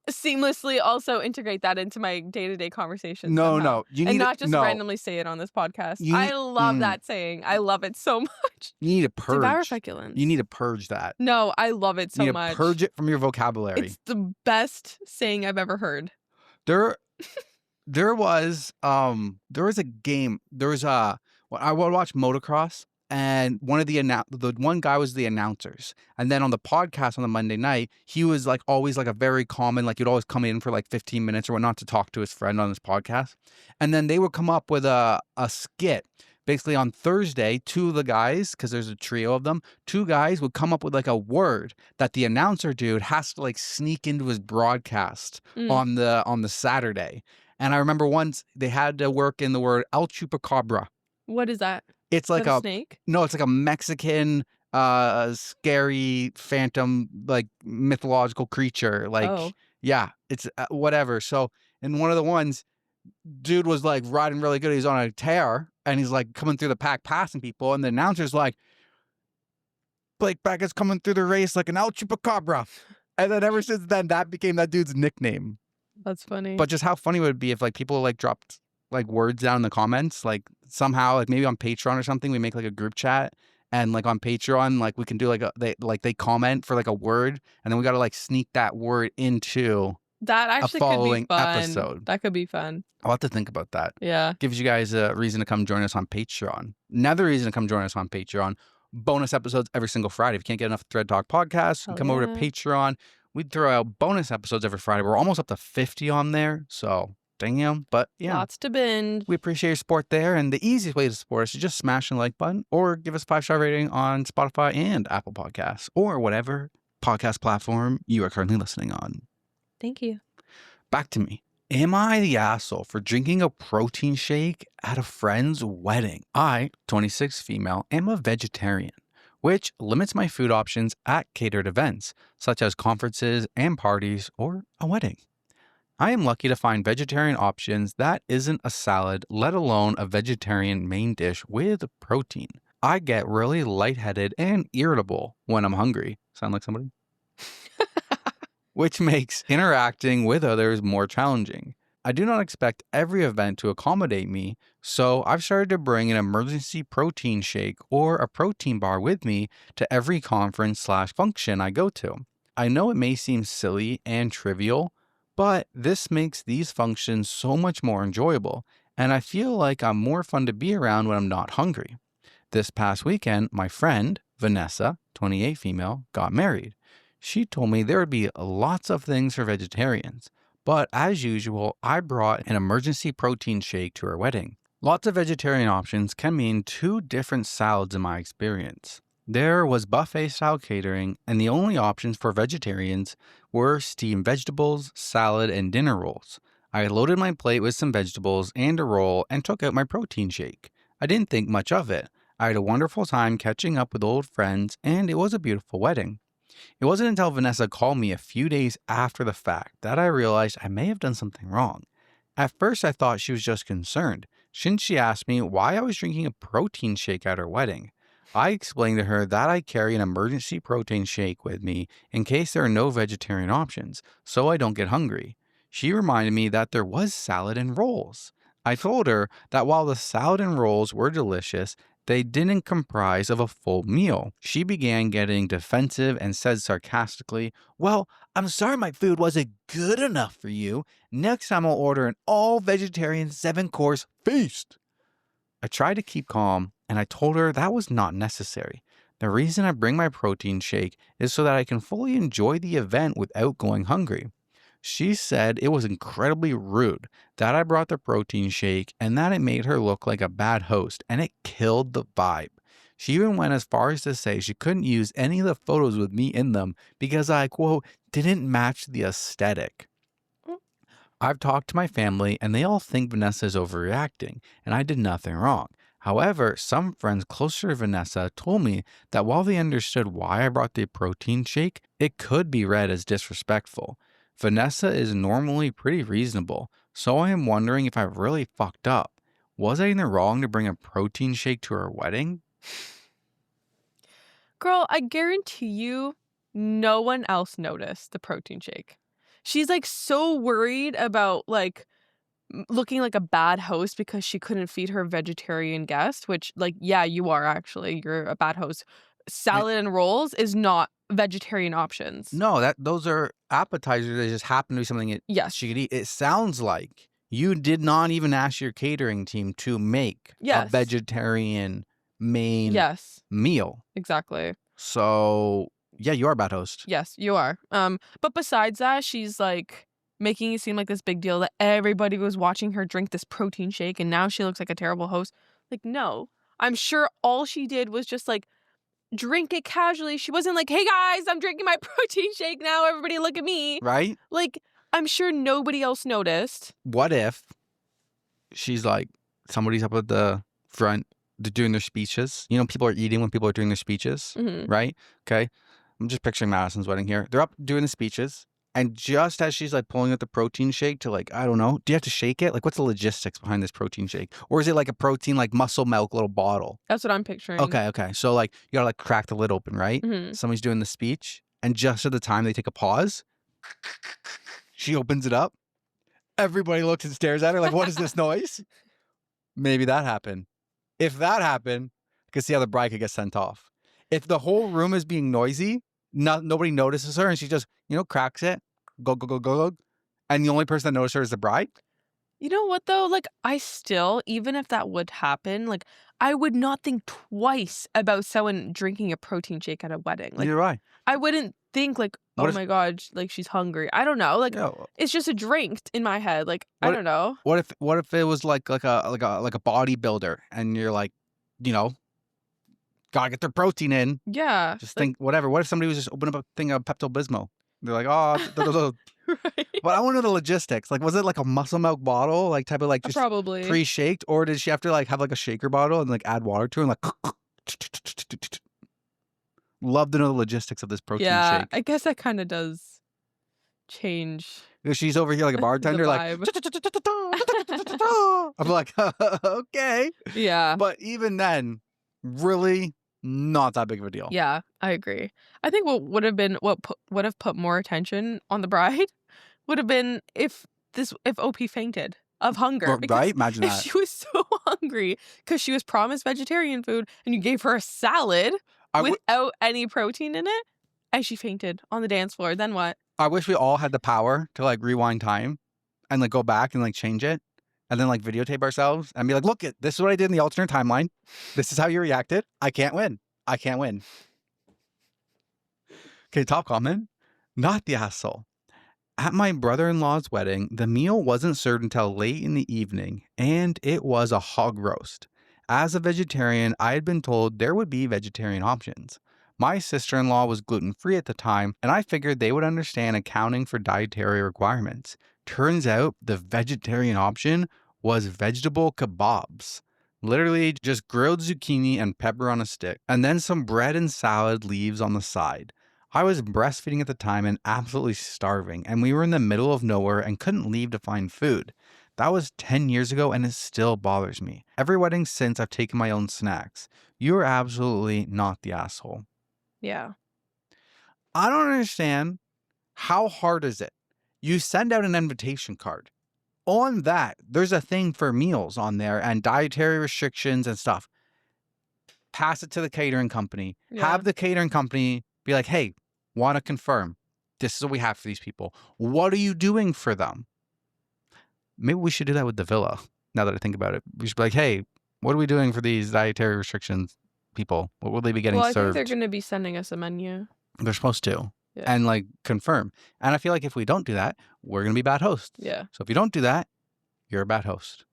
seamlessly also integrate that into my day-to-day conversation. No. Not just randomly say it on this podcast. I love that saying. I love it so much. You need to purge. Devour feculence. You need to purge that. No, I love it so much. You need to purge it from your vocabulary. It's the best saying I've ever heard. There was a game. I would watch motocross, and the one guy was the announcers, and then on the podcast on the Monday night, he was like always like a very common, like he'd always come in for like 15 minutes or whatnot to talk to his friend on his podcast, and then they would come up with a skit. Basically on Thursday, two of the guys, because there's a trio of them, two guys would come up with like a word that the announcer dude has to like sneak into his broadcast on the Saturday. And I remember once they had to work in the word El Chupacabra. What is that? It's like a snake? No, it's like a Mexican scary phantom, like mythological creature. Like, yeah, it's whatever. So in one of the ones, dude was like riding really good. He's on a tear and he's like coming through the pack, passing people. And the announcer's like, Blake Beckett's coming through the race like an El Chupacabra. And then ever since then, that became that dude's nickname. That's funny. But just how funny would it be if like people like dropped like words down in the comments, like somehow, like maybe on Patreon or something, we make like a group chat, and like on Patreon, like we can do like they comment for like a word, and then we got to like sneak that word into that actually a following could be fun. episode. That could be fun. I'll have to think about that. Yeah. Gives you guys a reason to come join us on Patreon. Another reason to come join us on Patreon. Bonus episodes every single Friday. If you can't get enough Thread Talk podcasts, come over to Patreon. We throw out bonus episodes every Friday. We're almost up to 50 on there, so damn. But yeah, lots to binge. We appreciate your support there, and the easiest way to support us is just smash the like button or give us a 5-star rating on Spotify and Apple Podcasts or whatever podcast platform you are currently listening on. Thank you. Back to me. Am I the asshole for drinking a protein shake at a friend's wedding? I, 26 female, am a vegetarian, which limits my food options at catered events, such as conferences and parties or a wedding. I am lucky to find vegetarian options that isn't a salad, let alone a vegetarian main dish with protein. I get really lightheaded and irritable when I'm hungry. Sound like somebody? Which makes interacting with others more challenging. I do not expect every event to accommodate me, so I've started to bring an emergency protein shake or a protein bar with me to every conference/function I go to. I know it may seem silly and trivial, but this makes these functions so much more enjoyable, and I feel like I'm more fun to be around when I'm not hungry. This past weekend, my friend, Vanessa, 28 female, got married. She told me there would be lots of things for vegetarians, but as usual, I brought an emergency protein shake to her wedding. Lots of vegetarian options can mean two different salads in my experience. There was buffet style catering, and the only options for vegetarians were steamed vegetables, salad, and dinner rolls. I loaded my plate with some vegetables and a roll and took out my protein shake. I didn't think much of it. I had a wonderful time catching up with old friends, and it was a beautiful wedding. It wasn't until Vanessa called me a few days after the fact that I realized I may have done something wrong. At first, I thought she was just concerned. Since she asked me why I was drinking a protein shake at her wedding, I explained to her that I carry an emergency protein shake with me in case there are no vegetarian options, so I don't get hungry. She reminded me that there was salad and rolls. I told her that while the salad and rolls were delicious, they didn't comprise of a full meal. She began getting defensive and said sarcastically, "Well, I'm sorry my food wasn't good enough for you. Next time I'll order an all-vegetarian 7-course feast." I tried to keep calm, and I told her that was not necessary. The reason I bring my protein shake is so that I can fully enjoy the event without going hungry. She said it was incredibly rude that I brought the protein shake and that it made her look like a bad host, and it killed the vibe. She even went as far as to say she couldn't use any of the photos with me in them because I, quote, didn't match the aesthetic. I've talked to my family and they all think Vanessa is overreacting, and I did nothing wrong. However, some friends closer to Vanessa told me that while they understood why I brought the protein shake, it could be read as disrespectful. Vanessa is normally pretty reasonable, so I am wondering if I really fucked up. Was I in the wrong to bring a protein shake to her wedding? Girl, I guarantee you no one else noticed the protein shake. She's like so worried about like looking like a bad host because she couldn't feed her vegetarian guest, which like, yeah, you are actually. You're a bad host. Salad and rolls is not vegetarian options. No, those are appetizers that just happen to be something that Yes. she could eat. It sounds like you did not even ask your catering team to make a Yes. vegetarian main Yes, meal. exactly. So, yeah, you are a bad host. Yes, you are. But besides that, she's like making it seem like this big deal that everybody was watching her drink this protein shake and now she looks like a terrible host. Like, no. I'm sure all she did was just like drink it casually. She wasn't like, "Hey guys, I'm drinking my protein shake now. Everybody look at me." Right? Like, I'm sure nobody else noticed. What if she's like, somebody's up at the front, they're doing their speeches. You know, people are eating when people are doing their speeches, right? Okay. I'm just picturing Madison's wedding here. They're up doing the speeches. And just as she's like pulling out the protein shake to like, I don't know, do you have to shake it? Like, what's the logistics behind this protein shake? Or is it like a protein, like muscle milk little bottle? That's what I'm picturing. Okay. So like, you gotta like crack the lid open, right? Somebody's doing the speech. And just at the time they take a pause, she opens it up. Everybody looks and stares at her like, what is this noise? Maybe that happened. If that happened, I could see how the bride could get sent off. If the whole room is being noisy, nobody notices her and she just, cracks it, go, and the only person that notices her is the bride. You know what though? Like, I still, even if that would happen, like, I would not think twice about someone drinking a protein shake at a wedding. Like, Neither do I. I wouldn't think like, oh my God, like she's hungry. I don't know. Like, it's just a drink in my head. Like, I don't know. What if it was like a bodybuilder and you're like, gotta get their protein in. Yeah. Just think whatever. What if somebody was just opening up a thing of Pepto-Bismol? They're like, oh, right. But I want to know the logistics. Like, was it like a muscle milk bottle, like type of like just probably pre-shaked, or did she have to like have like a shaker bottle and like add water to it and like? Love to know the logistics of this protein shake. I guess that kind of does change. She's over here like a bartender, like I'm like, okay, yeah. But even then, really not that big of a deal. Yeah, I agree. I think what would have put more attention on the bride would have been if OP fainted of hunger. Right? Imagine that. She was so hungry because she was promised vegetarian food and you gave her a salad without any protein in it and she fainted on the dance floor. Then what? I wish we all had the power to like rewind time and like go back and like change it and then like videotape ourselves and be like, look, this is what I did in the alternate timeline. This is how you reacted. I can't win. Okay, top comment. Not the asshole. At my brother-in-law's wedding, the meal wasn't served until late in the evening, and it was a hog roast. As a vegetarian, I had been told there would be vegetarian options. My sister-in-law was gluten-free at the time, and I figured they would understand accounting for dietary requirements. Turns out the vegetarian option was vegetable kebabs. Literally just grilled zucchini and pepper on a stick, and then some bread and salad leaves on the side. I was breastfeeding at the time and absolutely starving, and we were in the middle of nowhere and couldn't leave to find food. That was 10 years ago and it still bothers me. Every wedding since, I've taken my own snacks. You're absolutely not the asshole. Yeah. I don't understand. How hard is it? You send out an invitation card. On that, there's a thing for meals on there and dietary restrictions and stuff. Pass it to the catering company. Yeah. Have the catering company be like, hey, want to confirm. This is what we have for these people. What are you doing for them? Maybe we should do that with the villa. Now that I think about it, we should be like, hey, what are we doing for these dietary restrictions people? What will they be getting Well, I think served? they're going to be sending us a menu. They're supposed to. Yeah. And like confirm. And I feel like if we don't do that, we're going to be bad hosts. Yeah. So if you don't do that, you're a bad host.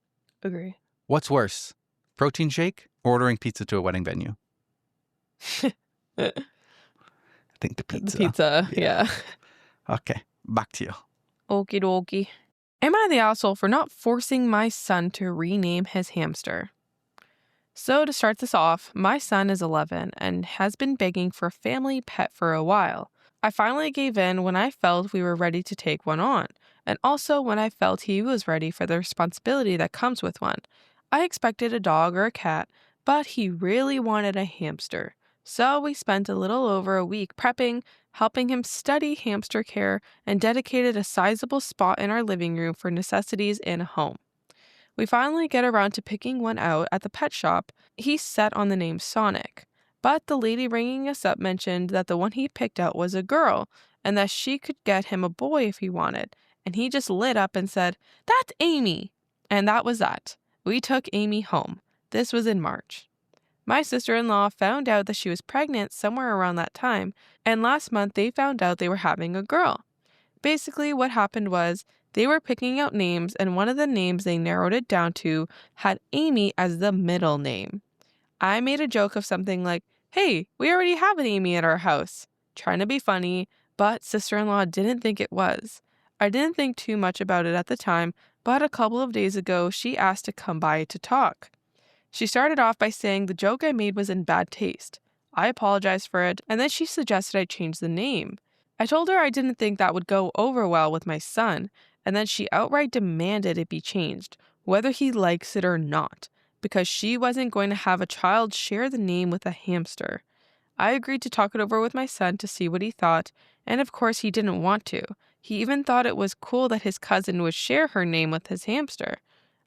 Agree. What's worse? Protein shake or ordering pizza to a wedding venue? I think the pizza. The pizza, yeah. Okay, back to you. Okie dokie. Am I the asshole for not forcing my son to rename his hamster? So to start this off, my son is 11 and has been begging for a family pet for a while. I finally gave in when I felt we were ready to take one on, and also when I felt he was ready for the responsibility that comes with one. I expected a dog or a cat, but he really wanted a hamster. So we spent a little over a week prepping, helping him study hamster care, and dedicated a sizable spot in our living room for necessities in a home. We finally get around to picking one out at the pet shop. He's set on the name Sonic, but the lady ringing us up mentioned that the one he picked out was a girl and that she could get him a boy if he wanted, and he just lit up and said, "That's Amy!" And that was that. We took Amy home. This was in March. My sister-in-law found out that she was pregnant somewhere around that time, and last month they found out they were having a girl. Basically, what happened was they were picking out names, and one of the names they narrowed it down to had Amy as the middle name. I made a joke of something like, "Hey, we already have an Amy at our house," trying to be funny, but sister-in-law didn't think it was. I didn't think too much about it at the time, but a couple of days ago, she asked to come by to talk. She started off by saying the joke I made was in bad taste. I apologized for it, and then she suggested I change the name. I told her I didn't think that would go over well with my son, and then she outright demanded it be changed, whether he likes it or not, because she wasn't going to have a child share the name with a hamster. I agreed to talk it over with my son to see what he thought, and of course he didn't want to. He even thought it was cool that his cousin would share her name with his hamster.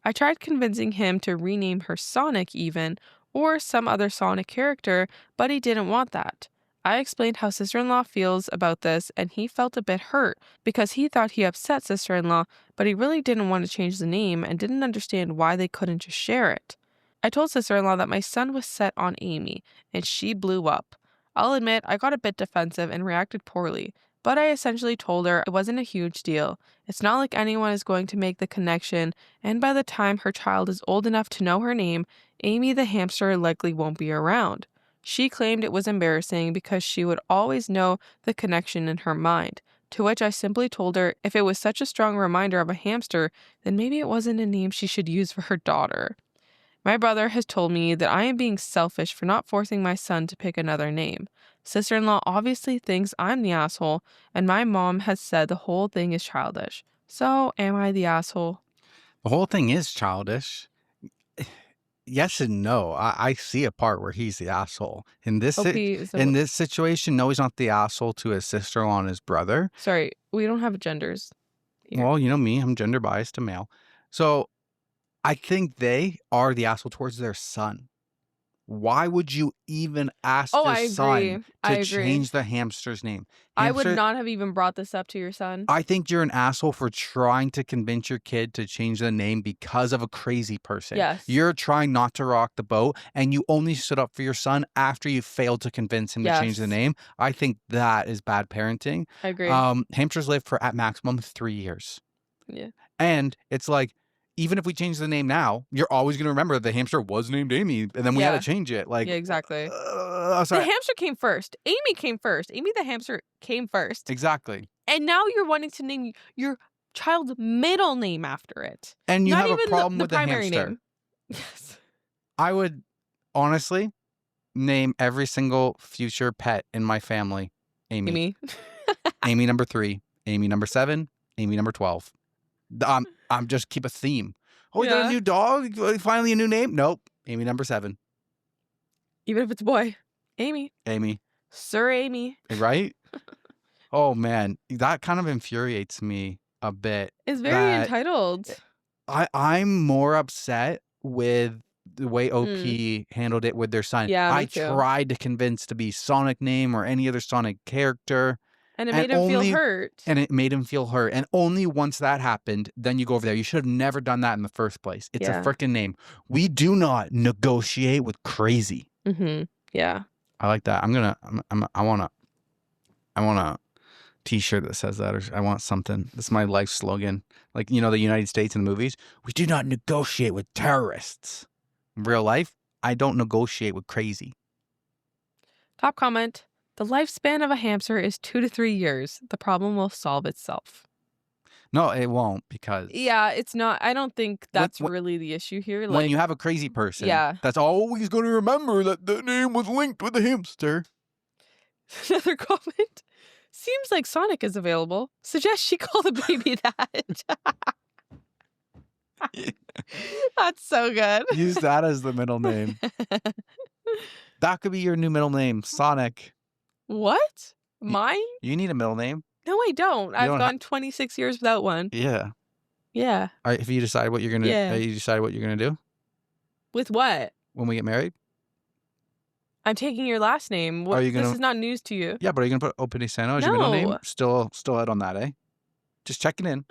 I tried convincing him to rename her Sonic even, or some other Sonic character, but he didn't want that. I explained how sister-in-law feels about this, and he felt a bit hurt because he thought he upset sister-in-law, but he really didn't want to change the name and didn't understand why they couldn't just share it. I told sister-in-law that my son was set on Amy, and she blew up. I'll admit I got a bit defensive and reacted poorly, but I essentially told her it wasn't a huge deal. It's not like anyone is going to make the connection, and by the time her child is old enough to know her name, Amy the hamster likely won't be around. She claimed it was embarrassing because she would always know the connection in her mind, to which I simply told her if it was such a strong reminder of a hamster, then maybe it wasn't a name she should use for her daughter. My brother has told me that I am being selfish for not forcing my son to pick another name. Sister-in-law obviously thinks I'm the asshole, and my mom has said the whole thing is childish. So, am I the asshole? The whole thing is childish. Yes and no. I see a part where he's the asshole. In this situation, no, he's not the asshole to his sister-in-law and his brother. Sorry, we don't have genders here. Well, you know me, I'm gender biased to male. So I think they are the asshole towards their son. Why would you even ask Oh, your I son agree. I to agree. change the hamster's name? I would Hamster, not have even brought this up to your son. I think you're an asshole for trying to convince your kid to change the name because of a crazy person. Yes. You're trying not to rock the boat, and you only stood up for your son after you failed to convince him to change the Yes. name. I think that is bad parenting. I agree. Hamsters live for at maximum 3 years. Yeah. And it's like, even if we change the name now, you're always going to remember the hamster was named Amy, and then we had Yeah. to change it. Like, Yeah, exactly. The The hamster came first. Amy came first. Amy the hamster came first. Exactly. And now you're wanting to name your child's middle name after it. And you Not have a even problem the with the primary hamster. name. Yes. I would honestly name every single future pet in my family Amy. Amy. Amy number 3, Amy number 7, Amy number 12. I'm just keep a theme. Oh, you got Yeah. a new dog? Finally a new name? Nope. Amy number 7. Even if it's a boy. Amy. Amy. Sir Amy. Right? Oh, man. That kind of infuriates me a bit. Is very that entitled. I'm more upset with the way OP handled it with their son. Yeah, me I too. tried to convince to be Sonic name or any other Sonic character. And it And made him only- feel hurt. And it made him feel hurt. And only once that happened, then you go over there. You should have never done that in the first place. It's Yeah. a freaking name. We do not negotiate with crazy. Mm-hmm. Yeah. I like that. I want a t-shirt that says that, or I want something. That's my life slogan. Like, you know, the United States in the movies, we do not negotiate with terrorists. In real life, I don't negotiate with crazy. Top comment. The lifespan of a hamster is 2 to 3 years. The problem will solve itself. No, it won't, because Yeah, it's not. I don't think that's when- really the issue here. when Like, you have a crazy person, Yeah. that's always going to remember that the name was linked with the hamster. another comment. Seems like Sonic is available. Suggest she call the baby that. That's so good. Use that as the middle name. That could be your new middle name, Sonic. What? Mine? You need a middle name? No, I don't. I've don't gone 26 years without one. Yeah. Yeah. All right, if you decide what you're gonna, Yeah. you decide what you're gonna do With what? when we get married. I'm taking your last name. Are you This gonna- is not news to you. Yeah, but are you gonna put Openisano as your middle name? No. Still out on that, eh? Just checking in.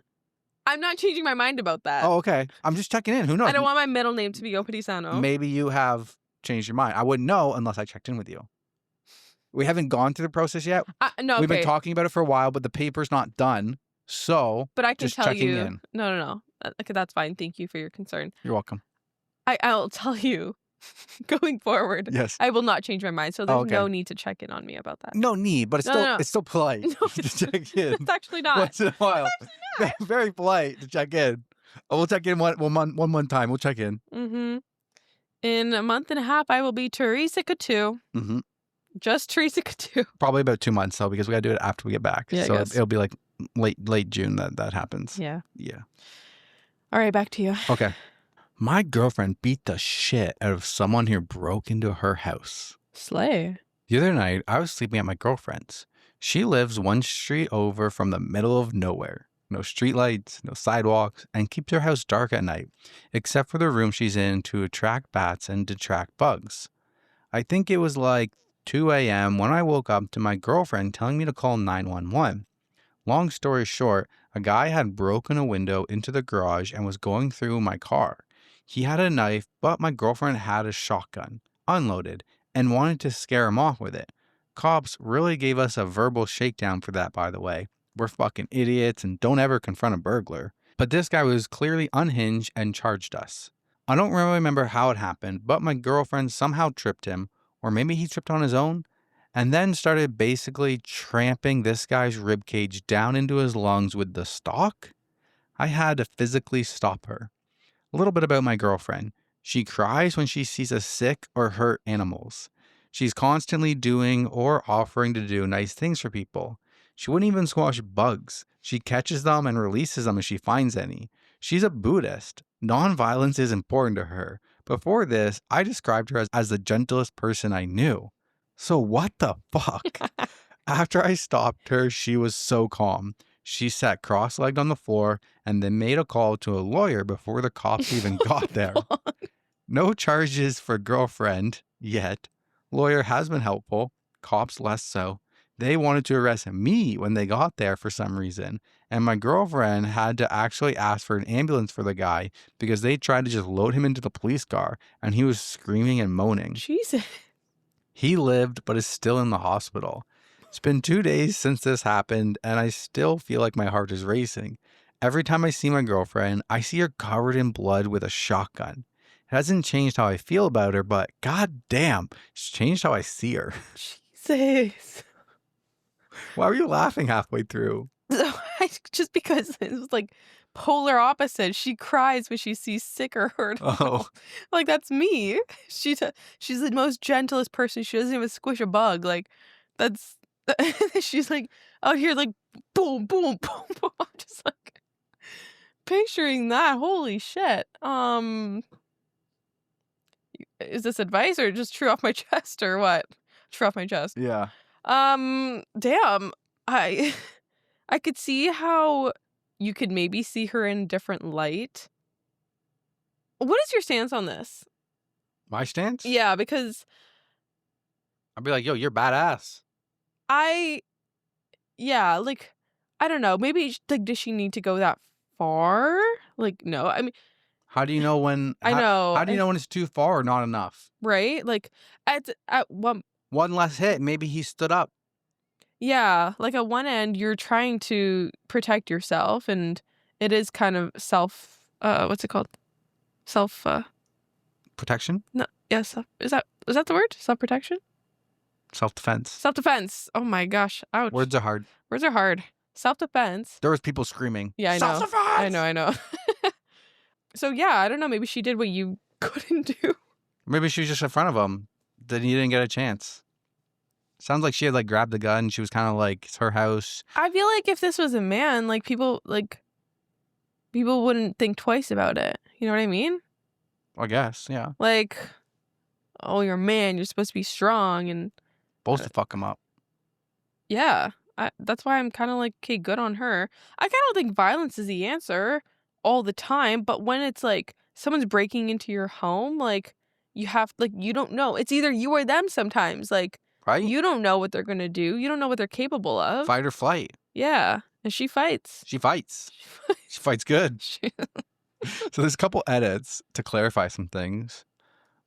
I'm not changing my mind about that. Oh, okay. I'm just checking in. Who knows? I don't want my middle name to be Openisano. Maybe you have changed your mind. I wouldn't know unless I checked in with you. We haven't gone through the process yet. No, We've okay. been talking about it for a while, but the paper's not done. So But I can just tell checking you. in. No. Okay, that's fine. Thank you for your concern. You're welcome. I'll tell you going forward. Yes. I will not change my mind. So there's okay. no need to check in on me about that. No need, but it's No, still no. it's still polite No, to it's, check in it's actually not. once in a while. Very polite to check in. We'll check in one time. We'll check in. Mm-hmm. In a month and a half, I will be Teresa Katu. Mm-hmm. Just Teresa Katu. Probably about 2 months though, because we gotta do it after we get back. Yeah, I so guess. it'll be like late June that happens. Yeah. Yeah. All right, back to you. Okay. My girlfriend beat the shit out of someone who broke into her house. Slay. The other night, I was sleeping at my girlfriend's. She lives one street over from the middle of nowhere. No streetlights, no sidewalks, and keeps her house dark at night, except for the room she's in to attract bats and detract bugs. I think it was like 2 a.m. when I woke up to my girlfriend telling me to call 911. Long story short, a guy had broken a window into the garage and was going through my car. He had a knife, but my girlfriend had a shotgun, unloaded, and wanted to scare him off with it. Cops really gave us a verbal shakedown for that, by the way. We're fucking idiots and don't ever confront a burglar. But this guy was clearly unhinged and charged us. I don't really remember how it happened, but my girlfriend somehow tripped him, or maybe he tripped on his own, and then started basically tramping this guy's ribcage down into his lungs with the stock. I had to physically stop her. A little bit about my girlfriend. She cries when she sees a sick or hurt animals. She's constantly doing or offering to do nice things for people. She wouldn't even squash bugs. She catches them and releases them if she finds any. She's a Buddhist. Nonviolence is important to her. Before this, I described her as the gentlest person I knew. So what the fuck? After I stopped her, she was so calm. She sat cross-legged on the floor and then made a call to a lawyer before the cops even got there. No charges for girlfriend. Yet, lawyer has been helpful, cops less so. They wanted to arrest me when they got there for some reason, and my girlfriend had to actually ask for an ambulance for the guy because they tried to just load him into the police car and he was screaming and moaning. Jesus. He lived but is still in the hospital. It's been 2 days since this happened, and I still feel like my heart is racing. Every time I see my girlfriend, I see her covered in blood with a shotgun. It hasn't changed how I feel about her, but god damn, it's changed how I see her. Jesus. Why were you laughing halfway through? Just because it was like polar opposite. She cries when she sees sick or hurt. Oh, Like, that's me. She's the most gentlest person. She doesn't even squish a bug. Like, that's she's like out here like boom, boom, boom, boom. I'm just like picturing that. Holy shit. Is this advice or just true off my chest or what? True off my chest. yeah. Damn. I I could see how you could maybe see her in a different light. What is your stance on this? My stance? Yeah, because I'd be like, yo, you're badass. yeah, like, I don't know. Maybe like, does she need to go that far? Like, no. I mean, How do you know when I know, how do you know when it's too far or not enough? right? Like, at one, One less hit, maybe he stood up. yeah, like at one end, you're trying to protect yourself, and it is kind of what's it called? Self, Protection? no, yes, is that the word? Self protection? Self-defense. Self defense. Oh my gosh, ouch. Words are hard. Words are hard. Self defense. There was people screaming. Yeah, I know. Self-defense! I know. So yeah, I don't know. Maybe she did what you couldn't do. Maybe she was just in front of him. Then he didn't get a chance. Sounds like she had like grabbed the gun. She was kind of like, it's her house. I feel like if this was a man, like people wouldn't think twice about it. You know what I mean? I guess, yeah. Like, oh, you're a man. You're supposed to be strong, and Supposed to fuck him up. yeah, that's why I'm kind of like, okay, good on her. I kind of think violence is the answer all the time, but when it's like someone's breaking into your home, like you don't know. It's either you or them sometimes. Like, Right? you don't know what they're gonna do. You don't know what they're capable of. Fight or flight. Yeah, and she fights. She fights. She fights good. So there's a couple edits to clarify some things.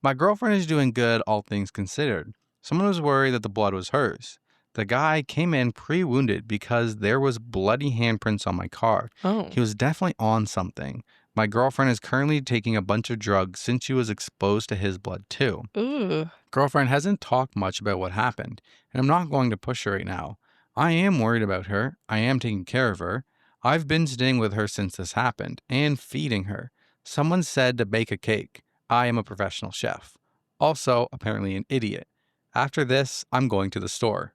My girlfriend is doing good, all things considered. Someone was worried that the blood was hers. The guy came in pre-wounded because there was bloody handprints on my car. Oh. He was definitely on something. My girlfriend is currently taking a bunch of drugs since she was exposed to his blood too. Ooh. Girlfriend hasn't talked much about what happened, and I'm not going to push her right now. I am worried about her. I am taking care of her. I've been staying with her since this happened and feeding her. Someone said to bake a cake. I am a professional chef. Also, apparently an idiot. After this, I'm going to the store.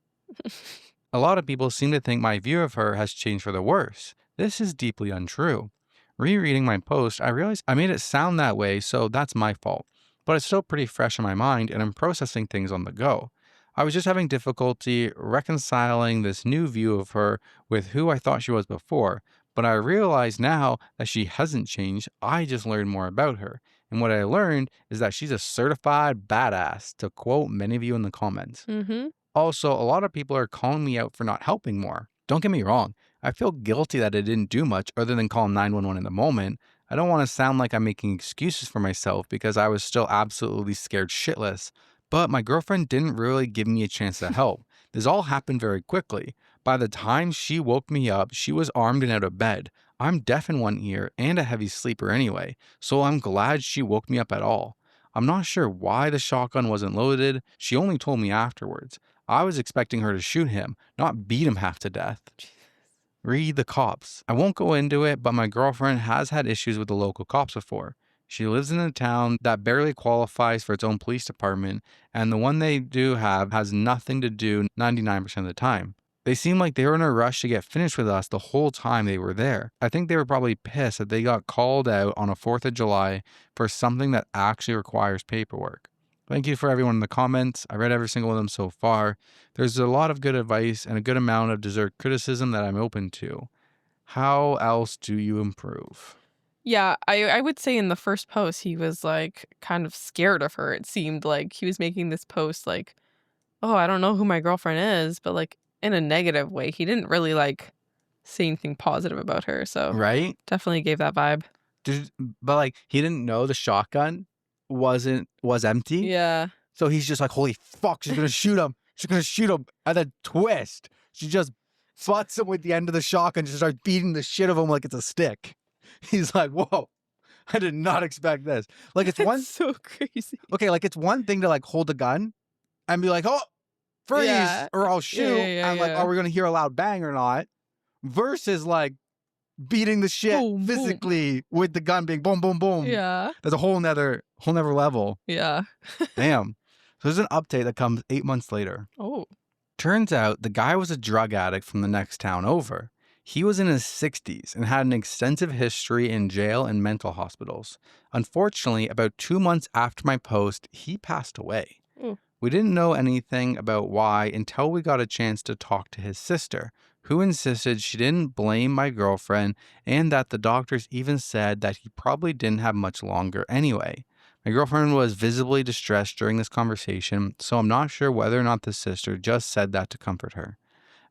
A lot of people seem to think my view of her has changed for the worse. This is deeply untrue. Rereading my post, I realized I made it sound that way, so that's my fault. But it's still pretty fresh in my mind, and I'm processing things on the go. I was just having difficulty reconciling this new view of her with who I thought she was before, but I realize now that she hasn't changed. I just learned more about her. And what I learned is that she's a certified badass, to quote many of you in the comments. Mm-hmm. Also, a lot of people are calling me out for not helping more. Don't get me wrong. I feel guilty that I didn't do much other than call 911 in the moment. I don't want to sound like I'm making excuses for myself because I was still absolutely scared shitless. But my girlfriend didn't really give me a chance to help. This all happened very quickly. By the time she woke me up, she was armed and out of bed. I'm deaf in one ear and a heavy sleeper anyway, so I'm glad she woke me up at all. I'm not sure why the shotgun wasn't loaded. She only told me afterwards. I was expecting her to shoot him, not beat him half to death. Read the cops. I won't go into it, but my girlfriend has had issues with the local cops before. She lives in a town that barely qualifies for its own police department, and the one they do have has nothing to do 99% of the time. They seem like they were in a rush to get finished with us the whole time they were there. I think they were probably pissed that they got called out on a 4th of July for something that actually requires paperwork. Thank you for everyone in the comments. I read every single one of them so far. There's a lot of good advice and a good amount of deserved criticism that I'm open to. How else do you improve? Yeah, I would say in the first post, he was, like, kind of scared of her. It seemed like he was making this post like, "Oh, I don't know who my girlfriend is," but, like, in a negative way. He didn't really, like, say anything positive about her, so right? definitely gave that vibe. Did, but like he didn't know the shotgun was empty. Yeah. So he's just like, holy fuck, she's gonna shoot him. She's gonna shoot him. And then twist. She just butts him with the end of the shotgun, just starts beating the shit of him like it's a stick. He's like, whoa, I did not expect this. Like it's It's one so crazy. okay, like it's one thing to like hold a gun and be like, oh, freeze, Yeah. or I'll Yeah, yeah, shoot. yeah, And like, yeah. are we gonna hear a loud bang or not? Versus like beating the shit Boom, boom. physically with the gun being boom, boom, boom. Yeah. That's a whole nother level. Yeah. Damn. So there's an update that comes 8 months later. Oh. Turns out the guy was a drug addict from the next town over. He was in his 60s and had an extensive history in jail and mental hospitals. Unfortunately, about 2 months after my post, he passed away. Ooh. We didn't know anything about why until we got a chance to talk to his sister, who insisted she didn't blame my girlfriend and that the doctors even said that he probably didn't have much longer anyway. My girlfriend was visibly distressed during this conversation, so I'm not sure whether or not the sister just said that to comfort her.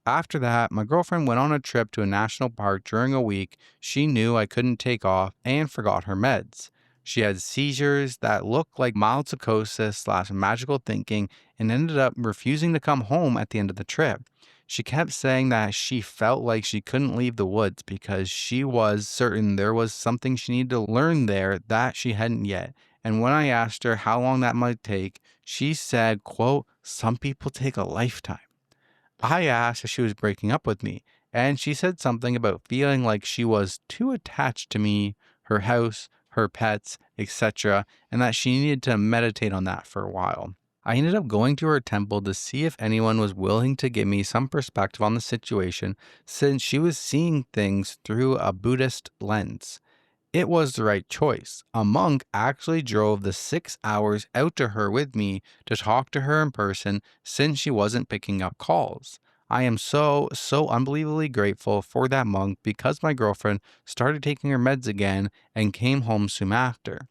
After that, my girlfriend went on a trip to a national park during a week she knew I couldn't take off and forgot her meds. She had seizures that looked like mild psychosis / magical thinking and ended up refusing to come home at the end of the trip. She kept saying that she felt like she couldn't leave the woods because she was certain there was something she needed to learn there that she hadn't yet. And when I asked her how long that might take, she said, quote, some people take a lifetime. I asked if she was breaking up with me, and she said something about feeling like she was too attached to me, her house, her pets, etc., and that she needed to meditate on that for a while. I ended up going to her temple to see if anyone was willing to give me some perspective on the situation, since she was seeing things through a Buddhist lens. It was the right choice. A monk actually drove the 6 hours out to her with me to talk to her in person since she wasn't picking up calls. I am so unbelievably grateful for that monk because my girlfriend started taking her meds again and came home soon after.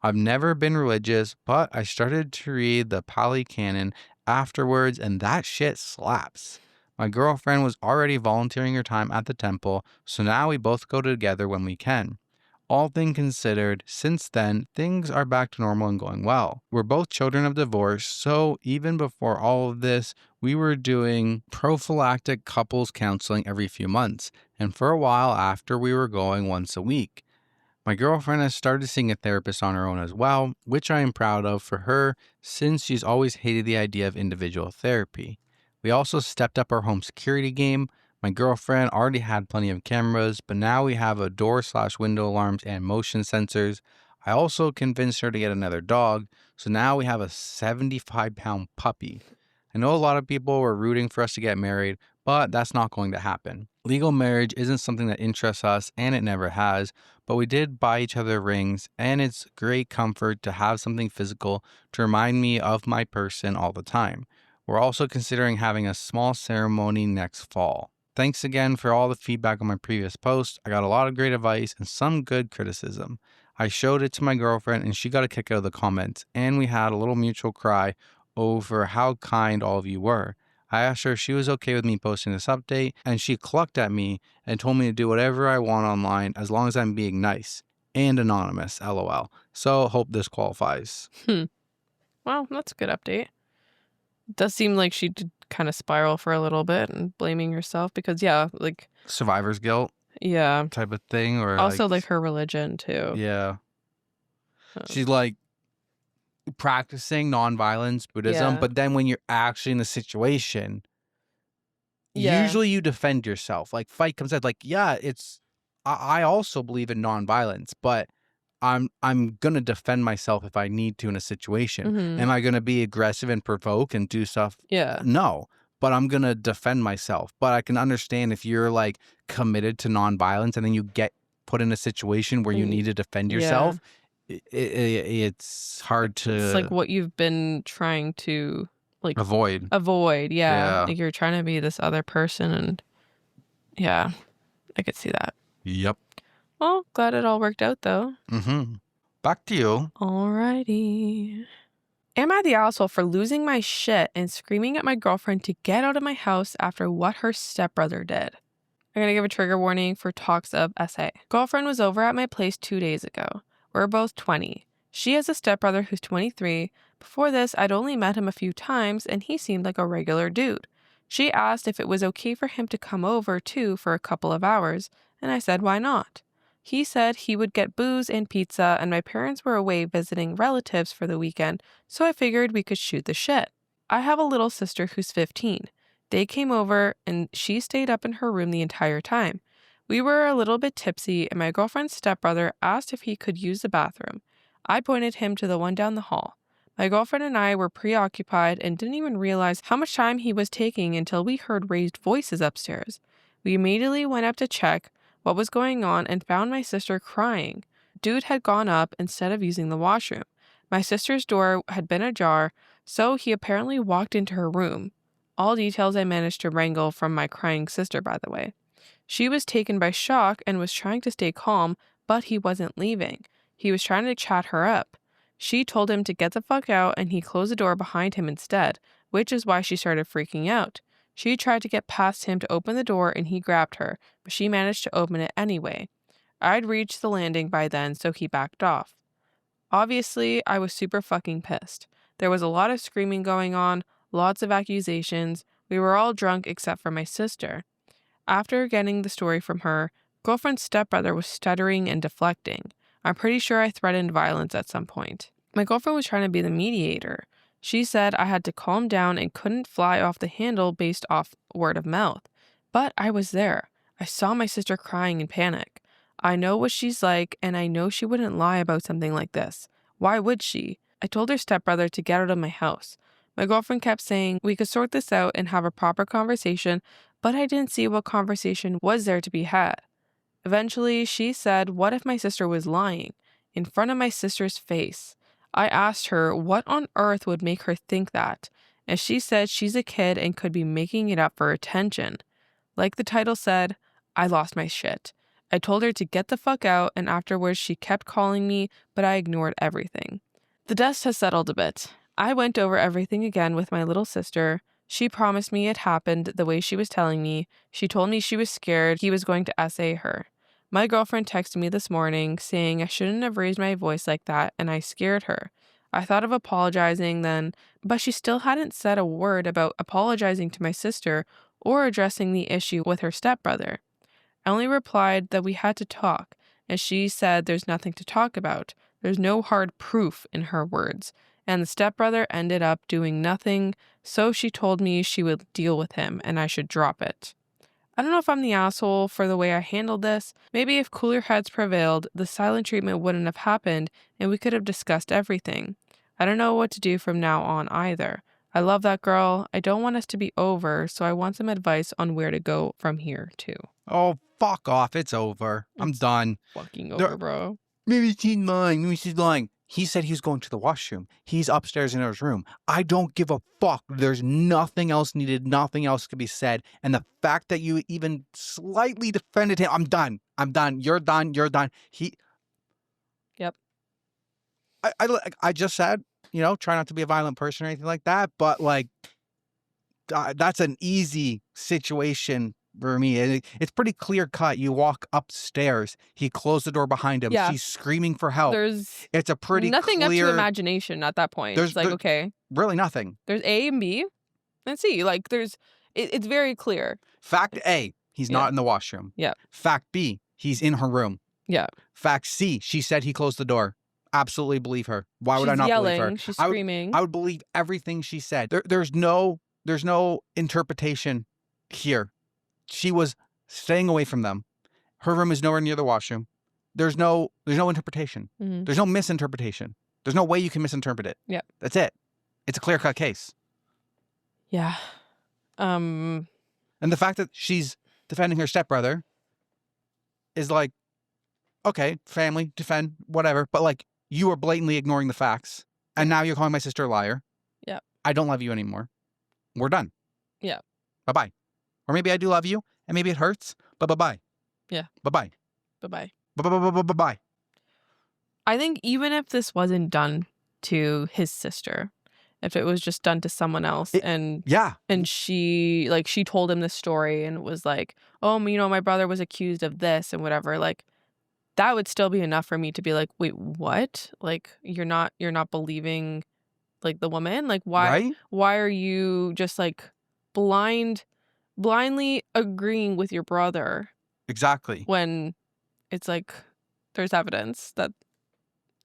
I've never been religious, but I started to read the Pali Canon afterwards and that shit slaps. My girlfriend was already volunteering her time at the temple, so now we both go together when we can. All things considered, since then, things are back to normal and going well. We're both children of divorce, so even before all of this, we were doing prophylactic couples counseling every few months, and for a while after, we were going once a week. My girlfriend has started seeing a therapist on her own as well, which I am proud of for her since she's always hated the idea of individual therapy. We also stepped up our home security game. My girlfriend already had plenty of cameras, but now we have a door / window alarms and motion sensors. I also convinced her to get another dog, so now we have a 75-pound puppy. I know a lot of people were rooting for us to get married, but that's not going to happen. Legal marriage isn't something that interests us, and it never has, but we did buy each other rings, and it's great comfort to have something physical to remind me of my person all the time. We're also considering having a small ceremony next fall. Thanks again for all the feedback on my previous post. I got a lot of great advice and some good criticism. I showed it to my girlfriend and she got a kick out of the comments, and we had a little mutual cry over how kind all of you were. I asked her if she was okay with me posting this update, and she clucked at me and told me to do whatever I want online as long as I'm being nice and anonymous, lol. So hope this qualifies. Well, that's a good update. It does seem like she did kind of spiral for a little bit and blaming herself because, yeah, like, Survivor's guilt yeah. type of thing, or Also, like her religion, too. yeah. Oh. She's like practicing nonviolence Buddhism, Yeah. but then when you're actually in a situation, Yeah. usually you defend yourself. Like fight comes out, like, yeah, it's I also believe in nonviolence, but I'm gonna defend myself if I need to in a situation. Mhm. Am I gonna be aggressive and provoke and do stuff? Yeah. No. But I'm gonna defend myself. But I can understand if you're like committed to nonviolence and then you get put in a situation where you need to defend yourself. It's hard to. It's like what you've been trying to like avoid. Yeah. Like you're trying to be this other person, and yeah, I could see that. Yep. Well, glad it all worked out, though. Mm-hmm. Back to you. Alrighty. Am I the asshole for losing my shit and screaming at my girlfriend to get out of my house after what her stepbrother did? I'm gonna give a trigger warning for talks of SA. Girlfriend was over at my place 2 days ago. We're both 20. She has a stepbrother who's 23. Before this, I'd only met him a few times and he seemed like a regular dude. She asked if it was okay for him to come over too for a couple of hours, and I said why not. He said he would get booze and pizza, and my parents were away visiting relatives for the weekend, so I figured we could shoot the shit. I have a little sister who's 15. They came over and she stayed up in her room the entire time. We were a little bit tipsy and my girlfriend's stepbrother asked if he could use the bathroom. I pointed him to the one down the hall. My girlfriend and I were preoccupied and didn't even realize how much time he was taking until we heard raised voices upstairs. We immediately went up to check what was going on and found my sister crying. Dude had gone up instead of using the washroom. My sister's door had been ajar, so he apparently walked into her room. All details I managed to wrangle from my crying sister, by the way. She was taken by shock and was trying to stay calm, but he wasn't leaving. He was trying to chat her up. She told him to get the fuck out and he closed the door behind him instead, which is why she started freaking out. She tried to get past him to open the door and he grabbed her, but she managed to open it anyway. I'd reached the landing by then, so he backed off. Obviously, I was super fucking pissed. There was a lot of screaming going on, lots of accusations. We were all drunk except for my sister. After getting the story from her, girlfriend's stepbrother was stuttering and deflecting. I'm pretty sure I threatened violence at some point. My girlfriend was trying to be the mediator. She said I had to calm down and couldn't fly off the handle based off word of mouth. But I was there. I saw my sister crying in panic. I know what she's like, and I know she wouldn't lie about something like this. Why would she? I told her stepbrother to get out of my house. My girlfriend kept saying we could sort this out and have a proper conversation, but I didn't see what conversation was there to be had. Eventually, she said, what if my sister was lying? In front of my sister's face. I asked her what on earth would make her think that, and she said she's a kid and could be making it up for attention. Like the title said, I lost my shit. I told her to get the fuck out, and afterwards she kept calling me, but I ignored everything. The dust has settled a bit. I went over everything again with my little sister. She promised me it happened the way she was telling me. She told me she was scared he was going to SA her. My girlfriend texted me this morning saying I shouldn't have raised my voice like that, and I scared her. I thought of apologizing then, but she still hadn't said a word about apologizing to my sister or addressing the issue with her stepbrother. I only replied that we had to talk, and she said there's nothing to talk about. There's no hard proof, in her words, and the stepbrother ended up doing nothing, so she told me she would deal with him and I should drop it. I don't know if I'm the asshole for the way I handled this. Maybe if cooler heads prevailed, the silent treatment wouldn't have happened and we could have discussed everything. I don't know what to do from now on either. I love that girl. I don't want us to be over, so I want some advice on where to go from here, too. Oh, fuck off. It's over. I'm It's done. Fucking over, bro. Maybe she's lying. Maybe she's lying. He said he was going to the washroom. He's upstairs in his room. I don't give a fuck. There's nothing else needed. Nothing else could be said. And the fact that you even slightly defended him, I'm done. I'm done. You're done. You're done. Yep. I just said, try not to be a violent person or anything like that. But that's an easy situation for me. It's pretty clear cut. You walk upstairs. He closed the door behind him. Yeah. She's screaming for help. There's It's a pretty nothing clear, up to imagination at that point. There's- It's like, there- okay, really nothing. there's A and B and C. Like, it's very clear. Fact A, he's Yeah. not in the washroom. Yeah. Fact B, he's in her room. Yeah. Fact C, she said he closed the door. Absolutely believe her. Why would I She's not yelling, believe her? she's I would- screaming. I would believe everything she said. There's no interpretation here. She was staying away from them. Her room is nowhere near the washroom. There's no interpretation. Mhm. There's no misinterpretation. There's no way you can misinterpret it. Yep. That's it. It's a clear-cut case. Yeah. And the fact that she's defending her stepbrother is like, okay, family, defend, whatever. But you are blatantly ignoring the facts. And now you're calling my sister a liar. Yep. I don't love you anymore. We're done. Yeah. Bye-bye. Or maybe I do love you and maybe it hurts, but bye-bye. Yeah. Bye-bye. Bye-bye. Bye. I think even if this wasn't done to his sister, if it was just done to someone else and she told him this story and was like, oh, my brother was accused of this and whatever, like that would still be enough for me to be like, wait, what? Like you're not believing like the woman? Like Right? why are you just like blindly agreeing with your brother Exactly. when it's like there's evidence that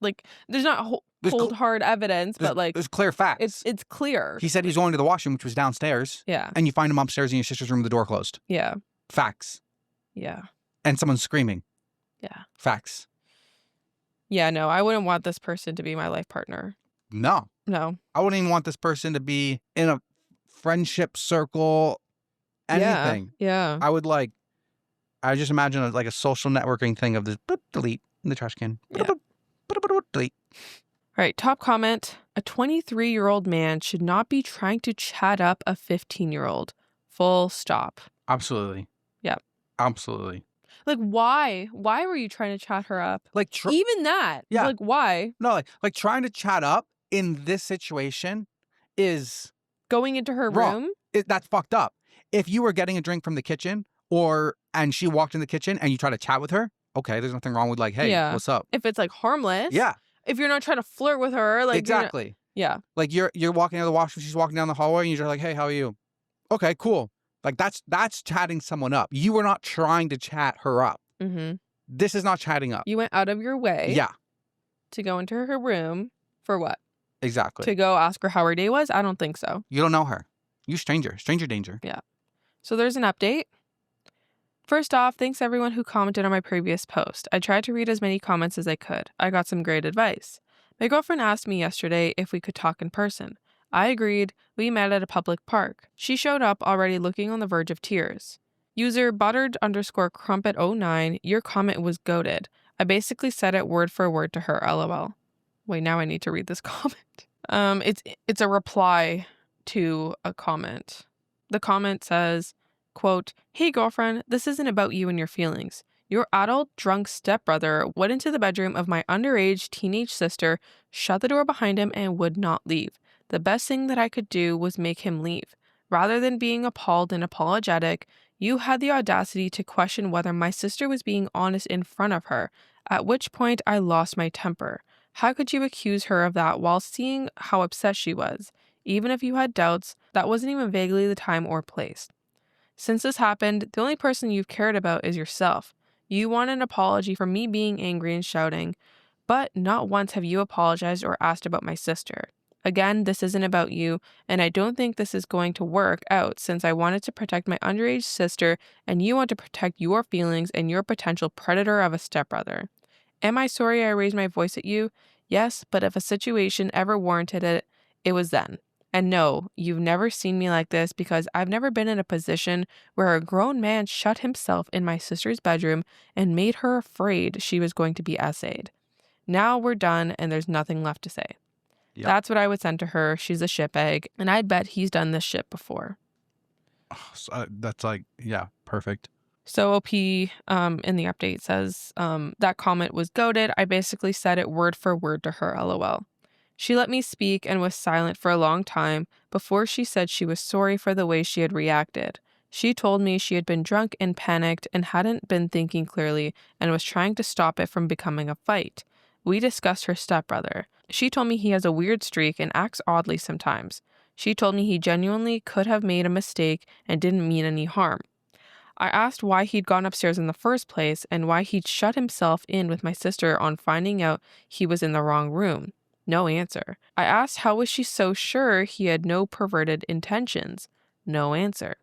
like there's not cold hard evidence, but like there's clear facts. It's clear. He said he was going to the washroom, which was downstairs. Yeah. And you find him upstairs in your sister's room with the door closed. Yeah. Facts. Yeah. And someone's screaming. Yeah. Facts. Yeah, no, I wouldn't want this person to be my life partner. No. I wouldn't even want this person to be in a friendship circle, anything. Yeah. I just imagine a social networking thing of this boop, delete in the trash can. Yeah. Boop, boop, boop, boop, delete. All right, top comment. A 23-year-old man should not be trying to chat up a 15-year-old. Full stop. Absolutely. Yeah. Absolutely. Like, why? Why were you trying to chat her up? Like, even that. Yeah. Like, why? No, like trying to chat up in this situation is going into her wrong. room. That's fucked up. If you were getting a drink from the kitchen and she walked in the kitchen and you try to chat with her, okay, there's nothing wrong with like, hey, what's up? If it's like harmless. Yeah. If you're not trying to flirt with her, like exactly. Yeah. Like you're walking out of the washroom, she's walking down the hallway, and you're just like, hey, how are you? Okay, cool. Like that's chatting someone up. You were not trying to chat her up. Mm-hmm. This is not chatting up. You went out of your way. Yeah. To go into her room for what? Exactly. To go ask her how her day was? I don't think so. You don't know her. You stranger danger. Yeah. So there's an update. First off, thanks everyone who commented on my previous post. I tried to read as many comments as I could. I got some great advice. My girlfriend asked me yesterday if we could talk in person. I agreed. We met at a public park. She showed up already looking on the verge of tears. User buttered_crumpet09, your comment was goated. I basically said it word for word to her, lol. Wait, now I need to read this comment. It's a reply to a comment. The comment says, quote, hey girlfriend, this isn't about you and your feelings. Your adult drunk stepbrother went into the bedroom of my underage teenage sister, shut the door behind him, and would not leave. The best thing that I could do was make him leave. Rather than being appalled and apologetic, you had the audacity to question whether my sister was being honest in front of her, at which point I lost my temper. How could you accuse her of that while seeing how upset she was? Even if you had doubts, that wasn't even vaguely the time or place. Since this happened, the only person you've cared about is yourself. You want an apology for me being angry and shouting, but not once have you apologized or asked about my sister. Again, this isn't about you, and I don't think this is going to work out since I wanted to protect my underage sister and you want to protect your feelings and your potential predator of a stepbrother. Am I sorry I raised my voice at you? Yes, but if a situation ever warranted it, it was then. And no, you've never seen me like this because I've never been in a position where a grown man shut himself in my sister's bedroom and made her afraid she was going to be essayed. Now we're done and there's nothing left to say. Yep. That's what I would send to her. She's a ship egg, and I'd bet he's done this shit before. So that's like, yeah, perfect. So OP in the update says, that comment was goated. I basically said it word for word to her, lol. She let me speak and was silent for a long time before she said she was sorry for the way she had reacted. She told me she had been drunk and panicked and hadn't been thinking clearly and was trying to stop it from becoming a fight. We discussed her stepbrother. She told me he has a weird streak and acts oddly sometimes. She told me he genuinely could have made a mistake and didn't mean any harm. I asked why he'd gone upstairs in the first place and why he'd shut himself in with my sister on finding out he was in the wrong room. No answer. I asked how was she so sure he had no perverted intentions. No answer.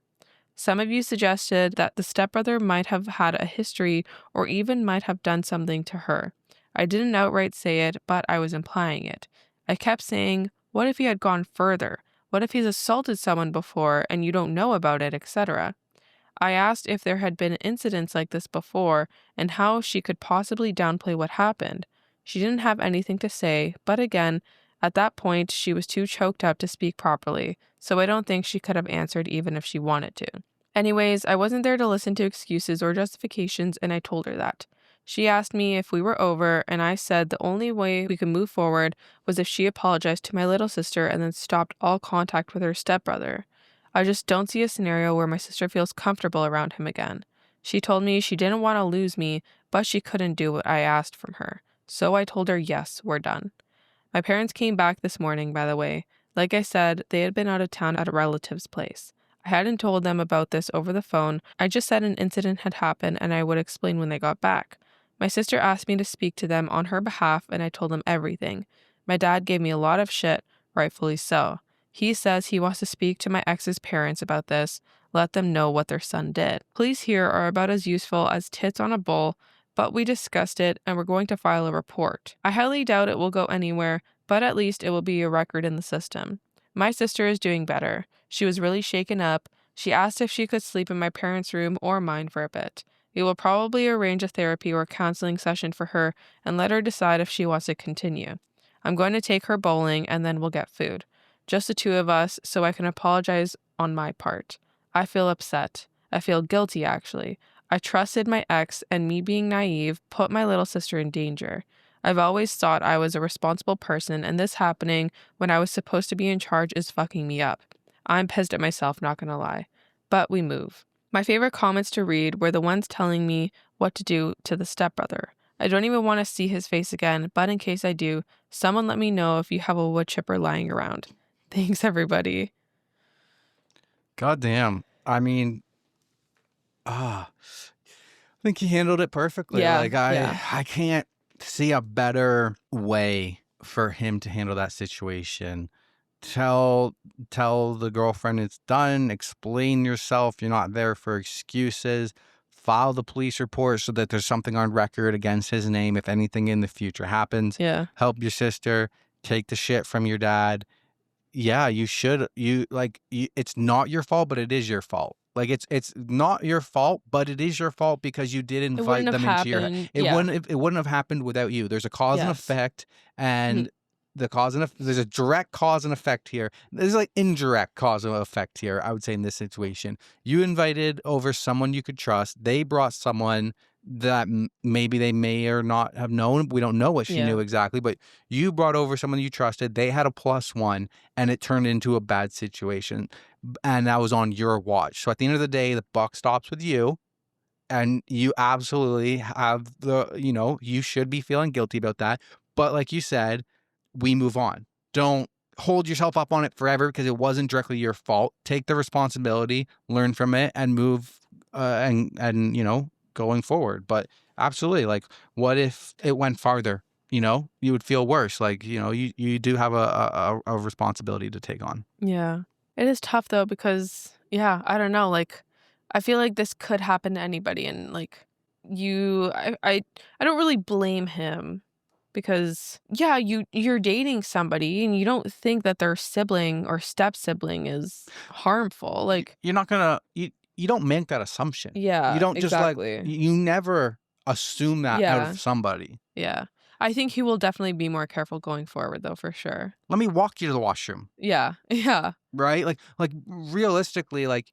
Some of you suggested that the stepbrother might have had a history or even might have done something to her. I didn't outright say it, but I was implying it. I kept saying, what if he had gone further? What if he's assaulted someone before and you don't know about it, etc.? I asked if there had been incidents like this before and how she could possibly downplay what happened. She didn't have anything to say, but again, at that point, she was too choked up to speak properly, so I don't think she could have answered even if she wanted to. Anyways, I wasn't there to listen to excuses or justifications, and I told her that. She asked me if we were over, and I said the only way we could move forward was if she apologized to my little sister and then stopped all contact with her stepbrother. I just don't see a scenario where my sister feels comfortable around him again. She told me she didn't want to lose me, but she couldn't do what I asked from her. So I told her, yes, we're done. My parents came back this morning, by the way. Like I said, they had been out of town at a relative's place. I hadn't told them about this over the phone. I just said an incident had happened and I would explain when they got back. My sister asked me to speak to them on her behalf and I told them everything. My dad gave me a lot of shit, rightfully so. He says he wants to speak to my ex's parents about this, let them know what their son did. Police here are about as useful as tits on a bull, but we discussed it and we're going to file a report. I highly doubt it will go anywhere, but at least it will be a record in the system. My sister is doing better. She was really shaken up. She asked if she could sleep in my parents' room or mine for a bit. We will probably arrange a therapy or counseling session for her and let her decide if she wants to continue. I'm going to take her bowling and then we'll get food. Just the two of us, so I can apologize on my part. I feel upset. I feel guilty, actually. I trusted my ex, and me being naive put my little sister in danger. I've always thought I was a responsible person, and this happening when I was supposed to be in charge is fucking me up. I'm pissed at myself, not gonna lie. But we move. My favorite comments to read were the ones telling me what to do to the stepbrother. I don't even want to see his face again, but in case I do, someone let me know if you have a wood chipper lying around. Thanks, everybody. God damn. I mean, I think he handled it perfectly. Yeah, Like yeah. I can't see a better way for him to handle that situation. Tell the girlfriend it's done, explain yourself, you're not there for excuses. File the police report so that there's something on record against his name if anything in the future happens. Yeah. Help your sister, take the shit from your dad. Yeah, you should. It's not your fault, but it is your fault. Like it's not your fault, but it is your fault because you did It wouldn't invite have them into your. happened. Yeah. It wouldn't have happened without you. There's a cause and Yes. effect, and there's a direct cause and effect here. There's like indirect cause and effect here. I would say in this situation, you invited over someone you could trust. They brought someone that maybe they may or not have known. We don't know what she knew exactly, but you brought over someone you trusted. They had a +1 and it turned into a bad situation. And that was on your watch. So at the end of the day, the buck stops with you. And you absolutely have you should be feeling guilty about that. But like you said, we move on. Don't hold yourself up on it forever because it wasn't directly your fault. Take the responsibility, learn from it, and move and going forward. But absolutely, like, what if it went farther? You would feel worse. Like, you do have a responsibility to take on. Yeah. It is tough though because I don't know, like I feel like this could happen to anybody and like I don't really blame him because you're dating somebody and you don't think that their sibling or step sibling is harmful. Like You're not gonna you don't make that assumption. yeah, You don't just exactly. you never assume that out Yeah. of somebody. Yeah. I think he will definitely be more careful going forward though, for sure. Let me walk you to the washroom, Yeah. Yeah. right? Like realistically, like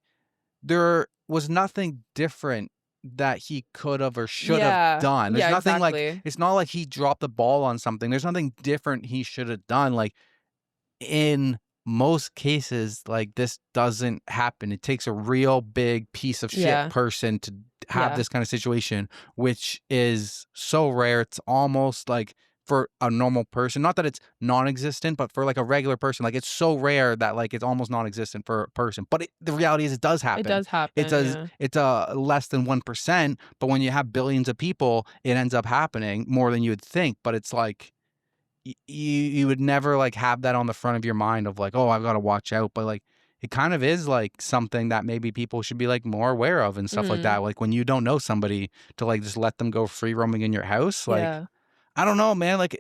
there was nothing different that he could have or should have done. There's Yeah, nothing exactly. like it's not like he dropped the ball on something. There's nothing different he should have done. Like in most cases, like this doesn't happen. It takes a real big piece of shit person to have this kind of situation, which is so rare. It's almost like for a normal person, not that it's non-existent, but for like a regular person, like it's so rare that like it's almost non-existent for a person. But the reality is it does happen. It does happen. It does. Yeah. It's less than 1%, but when you have billions of people, it ends up happening more than you would think. But it's like you would never like have that on the front of your mind of like, oh, I've got to watch out. But like it kind of is like something that maybe people should be like more aware of and stuff like that. Like when you don't know somebody, to like just let them go free roaming in your house. Like I don't know, man. Like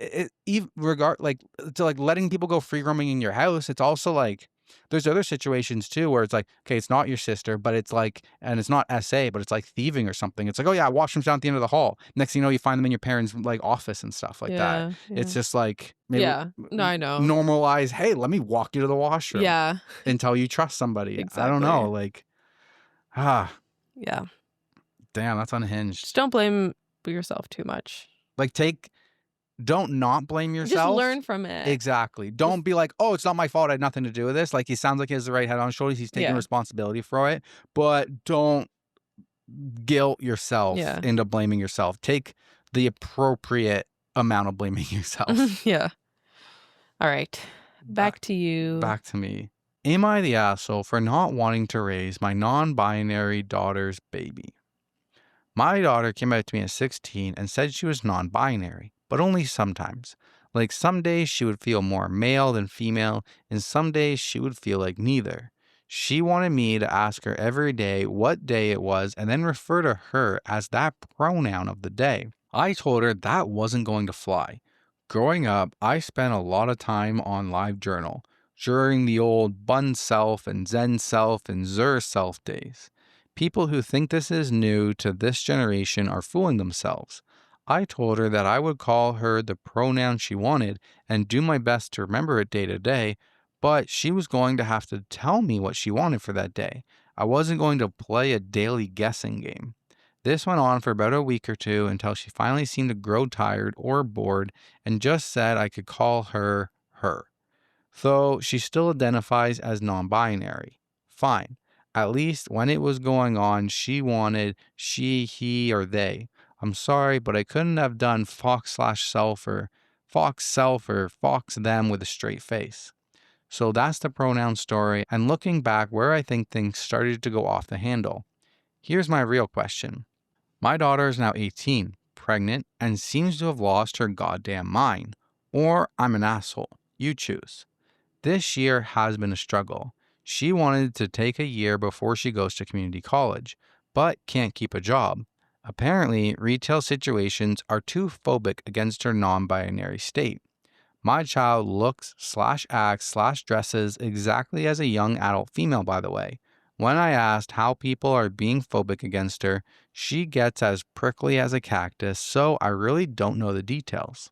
to like letting people go free roaming in your house. It's also like there's other situations too where it's like, okay, it's not your sister, but it's like, and it's not SA, but it's like thieving or something. It's like, oh yeah, washrooms down at the end of the hall. Next thing you know, you find them in your parents' like office and stuff like that. It's just like maybe No, I know. normalize. Hey, let me walk you to the washroom. Yeah. Until you trust somebody. Exactly. I don't know. Like, Yeah. damn, that's unhinged. Just don't blame yourself too much. Like, don't not blame Just yourself. learn from it. Exactly. Don't be like, oh, it's not my fault. I had nothing to do with this. Like, he sounds like he has the right head on his shoulders. He's taking Yeah. responsibility for it. But don't guilt yourself Yeah. into blaming yourself. Take the appropriate amount of blaming yourself. Yeah. All right. Back to you. Back to me. Am I the asshole for not wanting to raise my non-binary daughter's baby? My daughter came out to me at 16 and said she was non-binary, but only sometimes. Like some days she would feel more male than female, and some days she would feel like neither. She wanted me to ask her every day what day it was and then refer to her as that pronoun of the day. I told her that wasn't going to fly. Growing up, I spent a lot of time on LiveJournal during the old Bun Self and Zen Self and Zur Self days. People who think this is new to this generation are fooling themselves. I told her that I would call her the pronoun she wanted and do my best to remember it day to day, but she was going to have to tell me what she wanted for that day. I wasn't going to play a daily guessing game. This went on for about a week or two until she finally seemed to grow tired or bored and just said I could call her her. Though she still identifies as non-binary. Fine. At least when it was going on, she wanted she, he, or they. I'm sorry, but I couldn't have done fox/self or fox self or fox them with a straight face. So that's the pronoun story, and looking back where I think things started to go off the handle. Here's my real question. My daughter is now 18, pregnant, and seems to have lost her goddamn mind. Or I'm an asshole. You choose. This year has been a struggle. She wanted to take a year before she goes to community college, but can't keep a job. Apparently, retail situations are too phobic against her non-binary state. My child looks/acts/dresses exactly as a young adult female, by the way. When I asked how people are being phobic against her, she gets as prickly as a cactus, so I really don't know the details.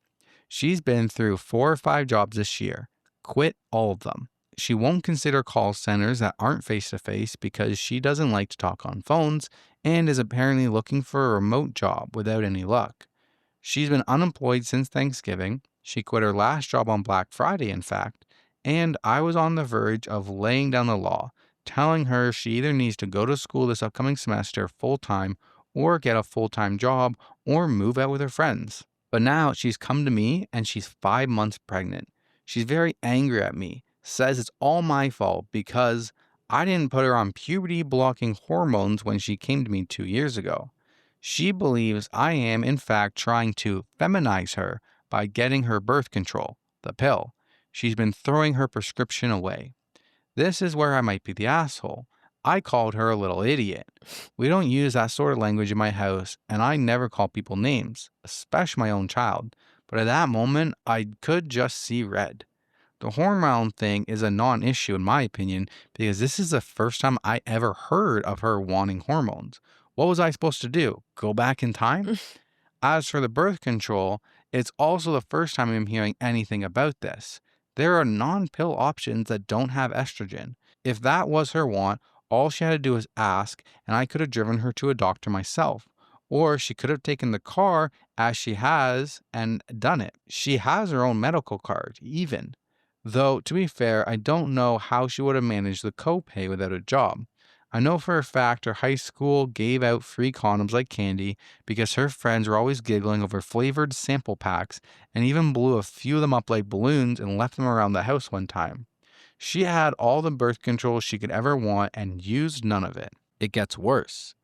She's been through 4 or 5 jobs this year. Quit all of them. She won't consider call centers that aren't face-to-face because she doesn't like to talk on phones and is apparently looking for a remote job without any luck. She's been unemployed since Thanksgiving. She quit her last job on Black Friday, in fact, and I was on the verge of laying down the law, telling her she either needs to go to school this upcoming semester full-time or get a full-time job or move out with her friends. But now she's come to me and she's 5 months pregnant. She's very angry at me, says it's all my fault because I didn't put her on puberty-blocking hormones when she came to me 2 years ago. She believes I am, in fact, trying to feminize her by getting her birth control, the pill. She's been throwing her prescription away. This is where I might be the asshole. I called her a little idiot. We don't use that sort of language in my house, and I never call people names, especially my own child. But at that moment, I could just see red. The hormone thing is a non-issue in my opinion because this is the first time I ever heard of her wanting hormones. What was I supposed to do? Go back in time? As for the birth control, it's also the first time I'm hearing anything about this. There are non-pill options that don't have estrogen. If that was her want, all she had to do was ask, and I could have driven her to a doctor myself. Or she could have taken the car, as she has, and done it. She has her own medical card, even. Though, to be fair, I don't know how she would have managed the copay without a job. I know for a fact her high school gave out free condoms like candy because her friends were always giggling over flavored sample packs and even blew a few of them up like balloons and left them around the house one time. She had all the birth control she could ever want and used none of it. It gets worse.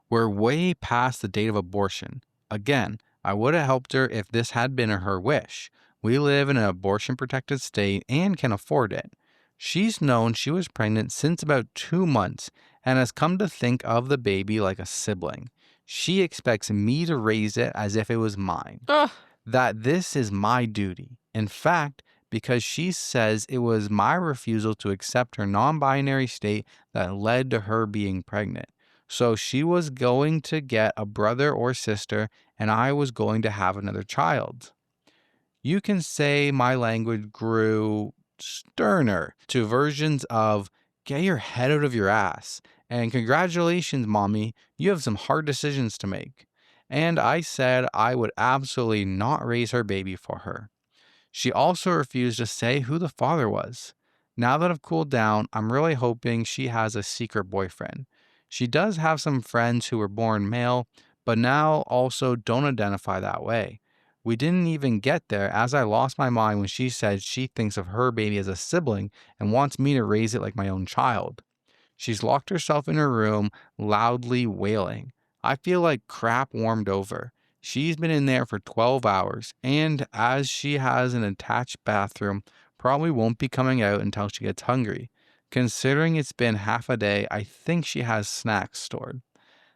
We're way past the date of abortion. Again, I would have helped her if this had been her wish. We live in an abortion-protected state and can afford it. She's known she was pregnant since about 2 months and has come to think of the baby like a sibling. She expects me to raise it as if it was mine. Ugh. That this is my duty. In fact, because she says it was my refusal to accept her non-binary state that led to her being pregnant. So she was going to get a brother or sister, and I was going to have another child. You can say my language grew sterner to versions of, get your head out of your ass, and congratulations, mommy, you have some hard decisions to make. and I said I would absolutely not raise her baby for her. She also refused to say who the father was. Now that I've cooled down, I'm really hoping she has a secret boyfriend. She does have some friends who were born male, but now also don't identify that way. We didn't even get there as I lost my mind when she said she thinks of her baby as a sibling and wants me to raise it like my own child. She's locked herself in her room, loudly wailing. I feel like crap warmed over. She's been in there for 12 hours, and as she has an attached bathroom, probably won't be coming out until she gets hungry. Considering it's been half a day, I think she has snacks stored.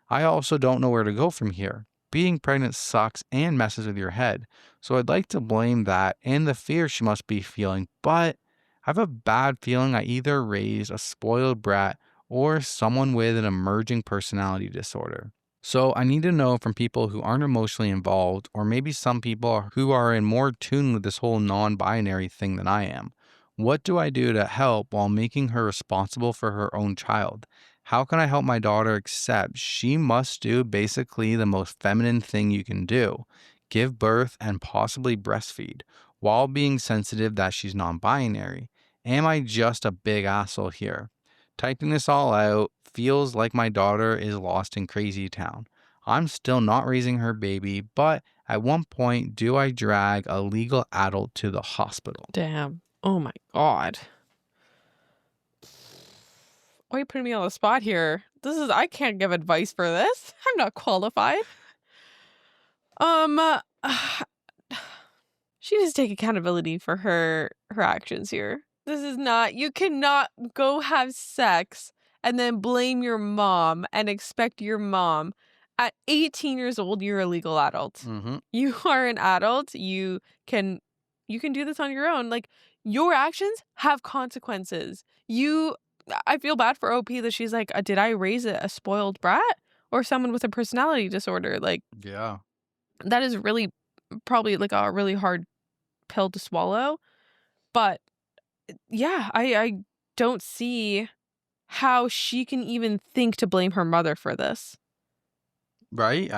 I also don't know where to go from here. Being pregnant sucks and messes with your head, so I'd like to blame that and the fear she must be feeling, but I have a bad feeling I either raised a spoiled brat or someone with an emerging personality disorder. So I need to know from people who aren't emotionally involved, or maybe some people who are in more tune with this whole non-binary thing than I am. What do I do to help while making her responsible for her own child? How can I help my daughter accept she must do basically the most feminine thing you can do, give birth and possibly breastfeed, while being sensitive that she's non-binary? Am I just a big asshole here? Typing this all out feels like my daughter is lost in crazy town. I'm still not raising her baby, but at one point, do I drag a legal adult to the hospital? Damn. Oh my God. Why are you putting me on the spot here? I can't give advice for this. I'm not qualified. She needs to take accountability for her actions here. This is not, you cannot go have sex and then blame your mom and expect your mom. At 18 years old, you're a legal adult. Mm-hmm. You are an adult. You can do this on your own. Like, your actions have consequences. I feel bad for OP that she's like, did I raise a spoiled brat or someone with a personality disorder? Like, Yeah. that is really probably like a really hard pill to swallow. But yeah, I don't see how she can even think to blame her mother for this. Right?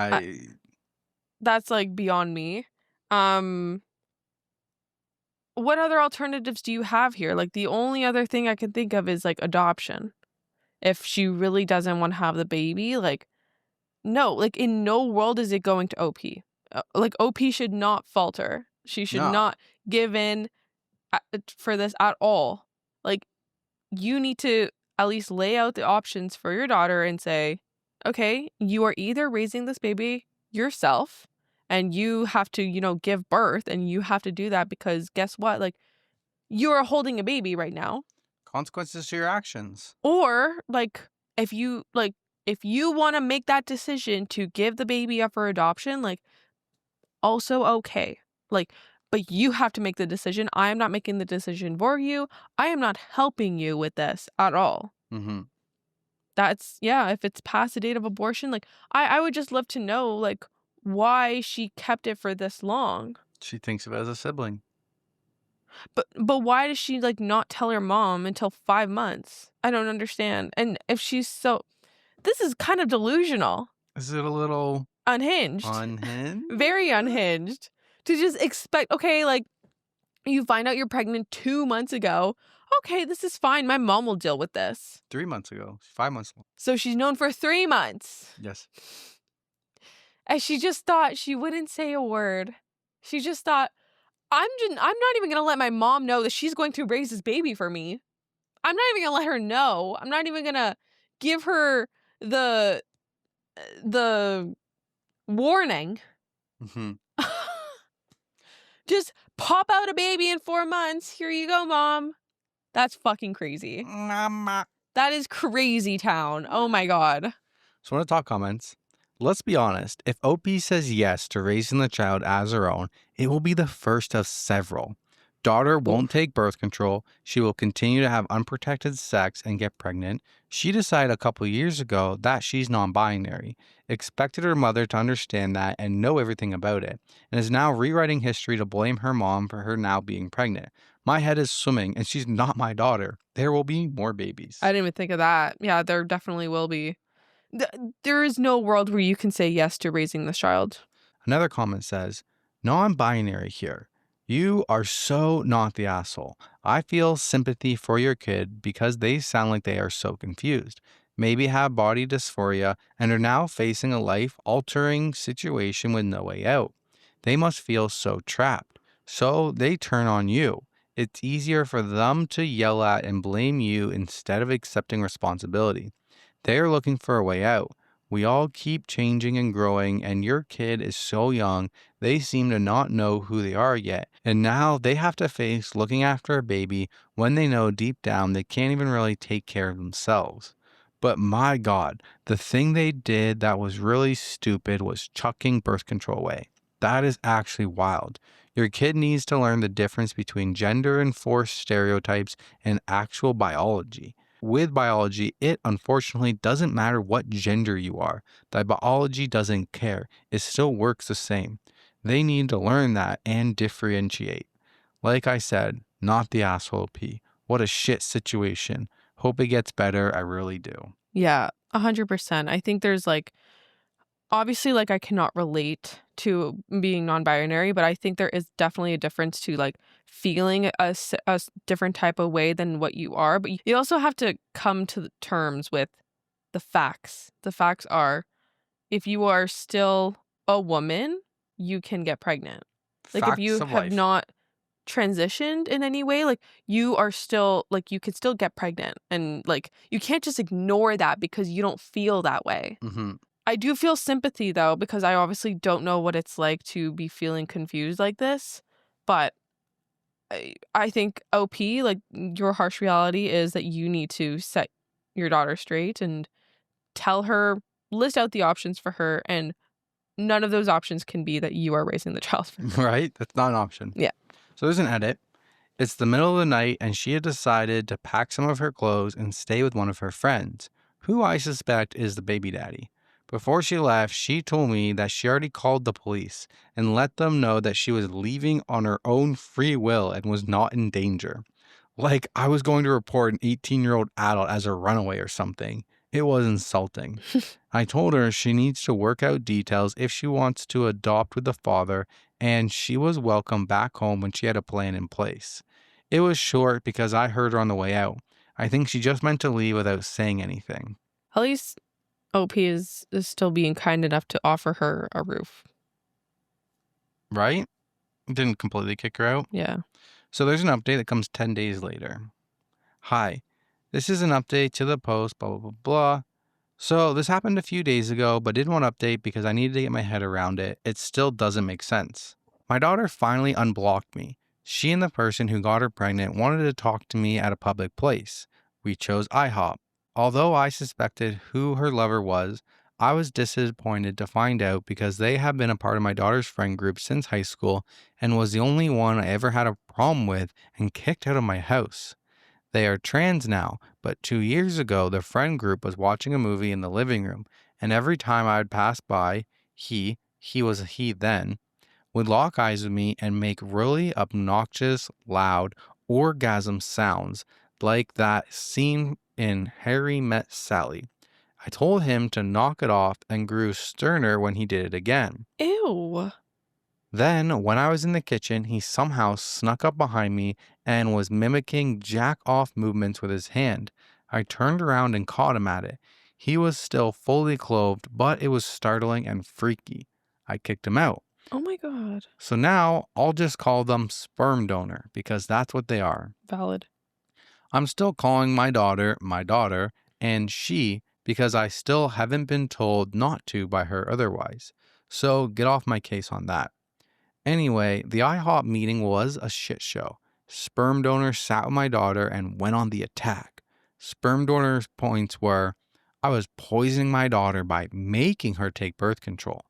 That's like beyond me. What other alternatives do you have here? Like, the only other thing I can think of is like adoption. If she really doesn't want to have the baby, like, no, like in no world is it going to OP. Like, OP should not falter. She should No. not give in for this at all. Like, you need to at least lay out the options for your daughter and say, okay, you are either raising this baby yourself and you have to, give birth, and you have to do that because guess what? Like, you're holding a baby right now. Consequences to your actions. Or if you want to make that decision to give the baby up for adoption, like, also okay. Like, but you have to make the decision. I am not making the decision for you. I am not helping you with this at all. Mm-hmm. If it's past the date of abortion, like, I would just love to know, like, why she kept it for this long. She thinks of it as a sibling. But why does she, like, not tell her mom until 5 months? I don't understand. And if she's this is kind of delusional. Is it a little Unhinged. unhinged? Very unhinged. To just expect, okay, like, you find out you're pregnant 2 months ago. Okay, this is fine. My mom will deal with this. 3 months ago. 5 months ago. So she's known for 3 months. Yes. And she just thought she wouldn't say a word. She just thought, I'm not even going to let my mom know that she's going to raise this baby for me. I'm not even going to let her know. I'm not even going to give her the warning. Mm-hmm. Just pop out a baby in 4 months. Here you go, mom. That's fucking crazy. Mama. That is crazy town. Oh my God. So I want to talk comments. Let's be honest. If OP says yes to raising the child as her own, it will be the first of several. Daughter won't take birth control. She will continue to have unprotected sex and get pregnant. She decided a couple years ago that she's non-binary, expected her mother to understand that and know everything about it, and is now rewriting history to blame her mom for her now being pregnant. My head is swimming, and she's not my daughter. There will be more babies. I didn't even think of that. Yeah, there definitely will be. There is no world where you can say yes to raising this child. Another comment says, non-binary here. You are so not the asshole. I feel sympathy for your kid because they sound like they are so confused. Maybe have body dysphoria and are now facing a life-altering situation with no way out. They must feel so trapped. So they turn on you. It's easier for them to yell at and blame you instead of accepting responsibility. They are looking for a way out. We all keep changing and growing, and your kid is so young, they seem to not know who they are yet. And now they have to face looking after a baby when they know deep down they can't even really take care of themselves. But my God, the thing they did that was really stupid was chucking birth control away. That is actually wild. Your kid needs to learn the difference between gender enforced stereotypes and actual biology. With biology, it unfortunately doesn't matter what gender you are. The biology doesn't care. It still works the same. They need to learn that and differentiate. Like I said, not the asshole P. What a shit situation. Hope it gets better. I really do. Yeah, 100%. I think there's obviously I cannot relate to being non-binary, but I think there is definitely a difference to feeling a different type of way than what you are. But you also have to come to terms with the facts. The facts are, if you are still a woman, you can get pregnant. If you Facts of have life. not transitioned in any way, you are still you could still get pregnant, and you can't just ignore that because you don't feel that way. Mm-hmm. I do feel sympathy though, because I obviously don't know what it's like to be feeling confused like this. But I think OP, your harsh reality is that you need to set your daughter straight and tell her, list out the options for her, and none of those options can be that you are raising the child for her. Right? That's not an option. Yeah. So there's an edit. It's the middle of the night, and she had decided to pack some of her clothes and stay with one of her friends, who I suspect is the baby daddy. Before she left, she told me that she already called the police and let them know that she was leaving on her own free will and was not in danger. Like I was going to report an 18-year-old adult as a runaway or something. It was insulting. I told her she needs to work out details if she wants to adopt with the father, and she was welcome back home when she had a plan in place. It was short because I heard her on the way out. I think she just meant to leave without saying anything. At least OP is still being kind enough to offer her a roof. Right? Didn't completely kick her out. Yeah. So there's an update that comes 10 days later. Hi, this is an update to the post, blah, blah, blah, blah. So this happened a few days ago, but didn't want to update because I needed to get my head around it. It still doesn't make sense. My daughter finally unblocked me. She and the person who got her pregnant wanted to talk to me at a public place. We chose IHOP. Although I suspected who her lover was, I was disappointed to find out because they have been a part of my daughter's friend group since high school and was the only one I ever had a problem with and kicked out of my house. They are trans now, but 2 years ago, the friend group was watching a movie in the living room, and every time I would pass by, he was a he then, would lock eyes with me and make really obnoxious, loud, orgasm sounds like that scene in Harry Met Sally. I told him to knock it off and grew sterner when he did it again. Ew. Then, when I was in the kitchen, he somehow snuck up behind me and was mimicking jack-off movements with his hand. I turned around and caught him at it. He was still fully clothed, but it was startling and freaky. I kicked him out. Oh my God. So now, I'll just call them sperm donor, because that's what they are. Valid. I'm still calling my daughter, and she, because I still haven't been told not to by her otherwise. So get off my case on that. Anyway, the IHOP meeting was a shit show. Sperm donor sat with my daughter and went on the attack. Sperm donor's points were, I was poisoning my daughter by making her take birth control.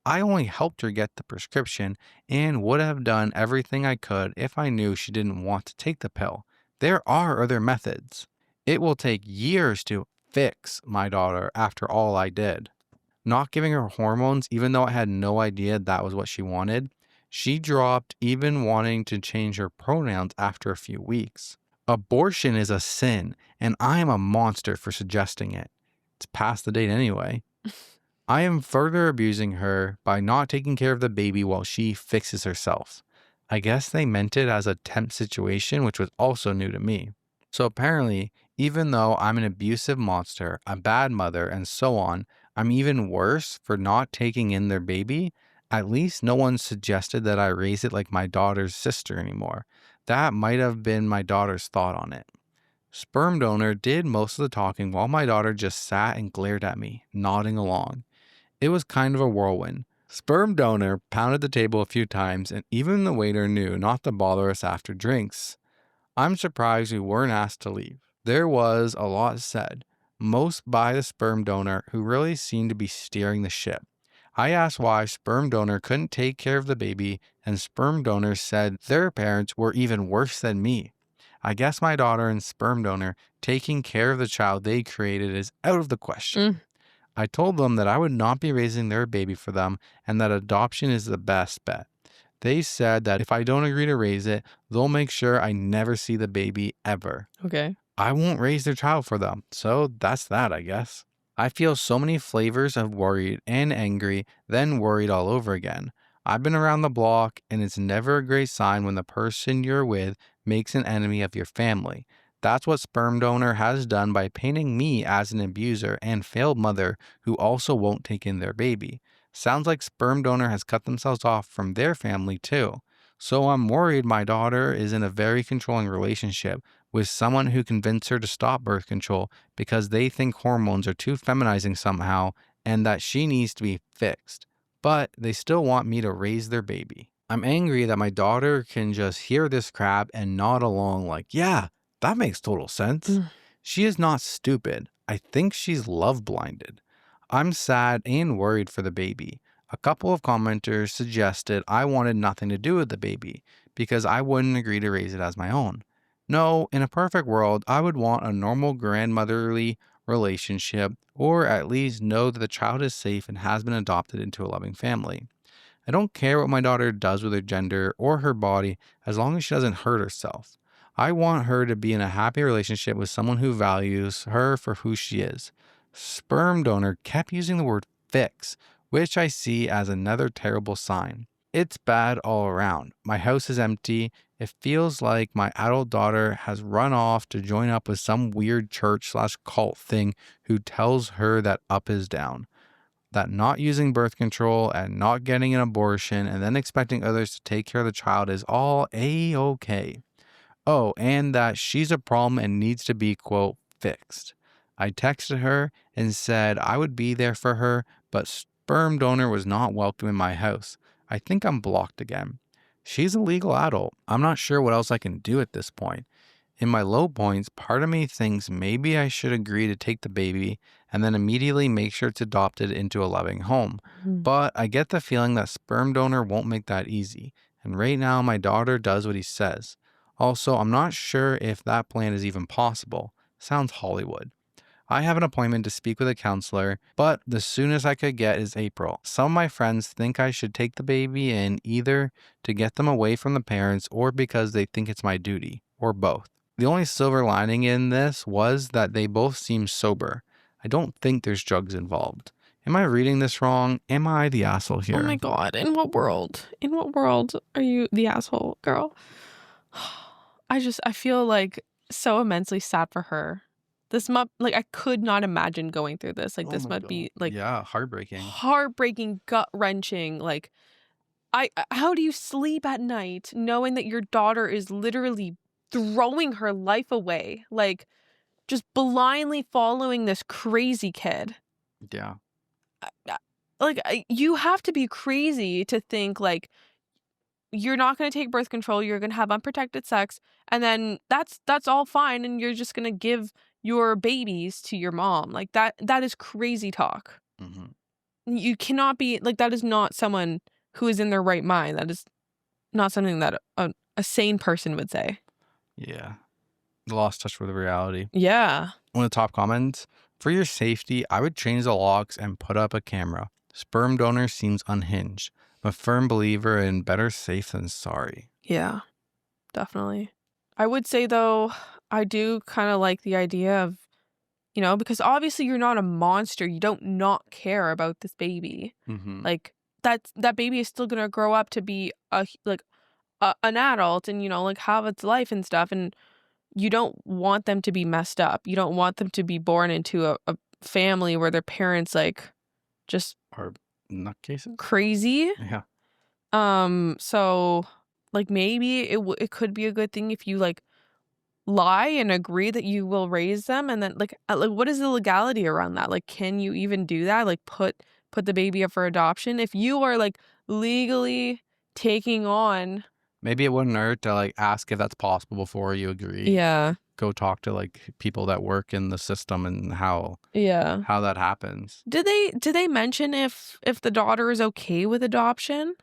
I only helped her get the prescription and would have done everything I could if I knew she didn't want to take the pill. There are other methods. It will take years to fix my daughter after all I did. Not giving her hormones, even though I had no idea that was what she wanted. She dropped even wanting to change her pronouns after a few weeks. Abortion is a sin, and I am a monster for suggesting it. It's past the date anyway. I am further abusing her by not taking care of the baby while she fixes herself. I guess they meant it as a temp situation, which was also new to me. So apparently, even though I'm an abusive monster, a bad mother, and so on, I'm even worse for not taking in their baby. At least no one suggested that I raise it like my daughter's sister anymore. That might have been my daughter's thought on it. Sperm donor did most of the talking while my daughter just sat and glared at me, nodding along. It was kind of a whirlwind. Sperm donor pounded the table a few times, and even the waiter knew not to bother us after drinks. I'm surprised we weren't asked to leave. There was a lot said, most by the sperm donor who really seemed to be steering the ship. I asked why sperm donor couldn't take care of the baby, and sperm donor said their parents were even worse than me. I guess my daughter and sperm donor taking care of the child they created is out of the question. I told them that I would not be raising their baby for them and that adoption is the best bet. They said that if I don't agree to raise it, they'll make sure I never see the baby ever. Okay. I won't raise their child for them, so that's that, I guess. I feel so many flavors of worried and angry, then worried all over again. I've been around the block, and it's never a great sign when the person you're with makes an enemy of your family. That's what sperm donor has done by painting me as an abuser and failed mother who also won't take in their baby. Sounds like sperm donor has cut themselves off from their family too. So I'm worried my daughter is in a very controlling relationship with someone who convinced her to stop birth control because they think hormones are too feminizing somehow and that she needs to be fixed. But they still want me to raise their baby. I'm angry that my daughter can just hear this crap and nod along like, yeah, that makes total sense. She is not stupid. I think she's love blinded. I'm sad and worried for the baby. A couple of commenters suggested I wanted nothing to do with the baby because I wouldn't agree to raise it as my own. No, in a perfect world, I would want a normal grandmotherly relationship or at least know that the child is safe and has been adopted into a loving family. I don't care what my daughter does with her gender or her body as long as she doesn't hurt herself. I want her to be in a happy relationship with someone who values her for who she is. Sperm donor kept using the word fix, which I see as another terrible sign. It's bad all around. My house is empty. It feels like my adult daughter has run off to join up with some weird church/cult thing who tells her that up is down. That not using birth control and not getting an abortion and then expecting others to take care of the child is all A-okay. Oh, and that she's a problem and needs to be, quote, fixed. I texted her and said I would be there for her, but sperm donor was not welcome in my house. I think I'm blocked again. She's a legal adult. I'm not sure what else I can do at this point. In my low points, part of me thinks maybe I should agree to take the baby and then immediately make sure it's adopted into a loving home. But I get the feeling that sperm donor won't make that easy. And right now, my daughter does what he says. Also, I'm not sure if that plan is even possible. Sounds Hollywood. I have an appointment to speak with a counselor, but the soonest I could get is April. Some of my friends think I should take the baby in either to get them away from the parents or because they think it's my duty, or both. The only silver lining in this was that they both seem sober. I don't think there's drugs involved. Am I reading this wrong? Am I the asshole here? Oh my God. In what world? In what world are you the asshole, girl? I feel like so immensely sad for her. This must, like, I could not imagine going through this. Like, this might be like Yeah, heartbreaking. heartbreaking, gut wrenching. Like, how do you sleep at night knowing that your daughter is literally throwing her life away? Like, just blindly following this crazy kid. Yeah. You have to be crazy to think like you're not going to take birth control, you're going to have unprotected sex, and then that's all fine, and you're just going to give your babies to your mom. Like that is crazy talk. You cannot be like, that is not someone who is in their right mind. That is not something that a sane person would say. Yeah. Lost touch with reality. Yeah. One of the top comments, for your safety, I would change the locks and put up a camera. Sperm donor seems unhinged. I'm a firm believer in better safe than sorry. Yeah, definitely. I would say though, I do kind of like the idea of, you know, because obviously you're not a monster. You don't not care about this baby. Mm-hmm. Like that baby is still gonna grow up to be an adult and, you know, like have its life and stuff. And you don't want them to be messed up. You don't want them to be born into a family where their parents like just Or nutcases? crazy. Yeah. So like maybe it could be a good thing if you like lie and agree that you will raise them, and then like what is the legality around that? Like, can you even do that? Like put the baby up for adoption if you are like legally taking on. Maybe it wouldn't hurt to like ask if that's possible before you agree. Yeah. Go talk to like people that work in the system and how Yeah. that happens. Did they mention if the daughter is okay with adoption?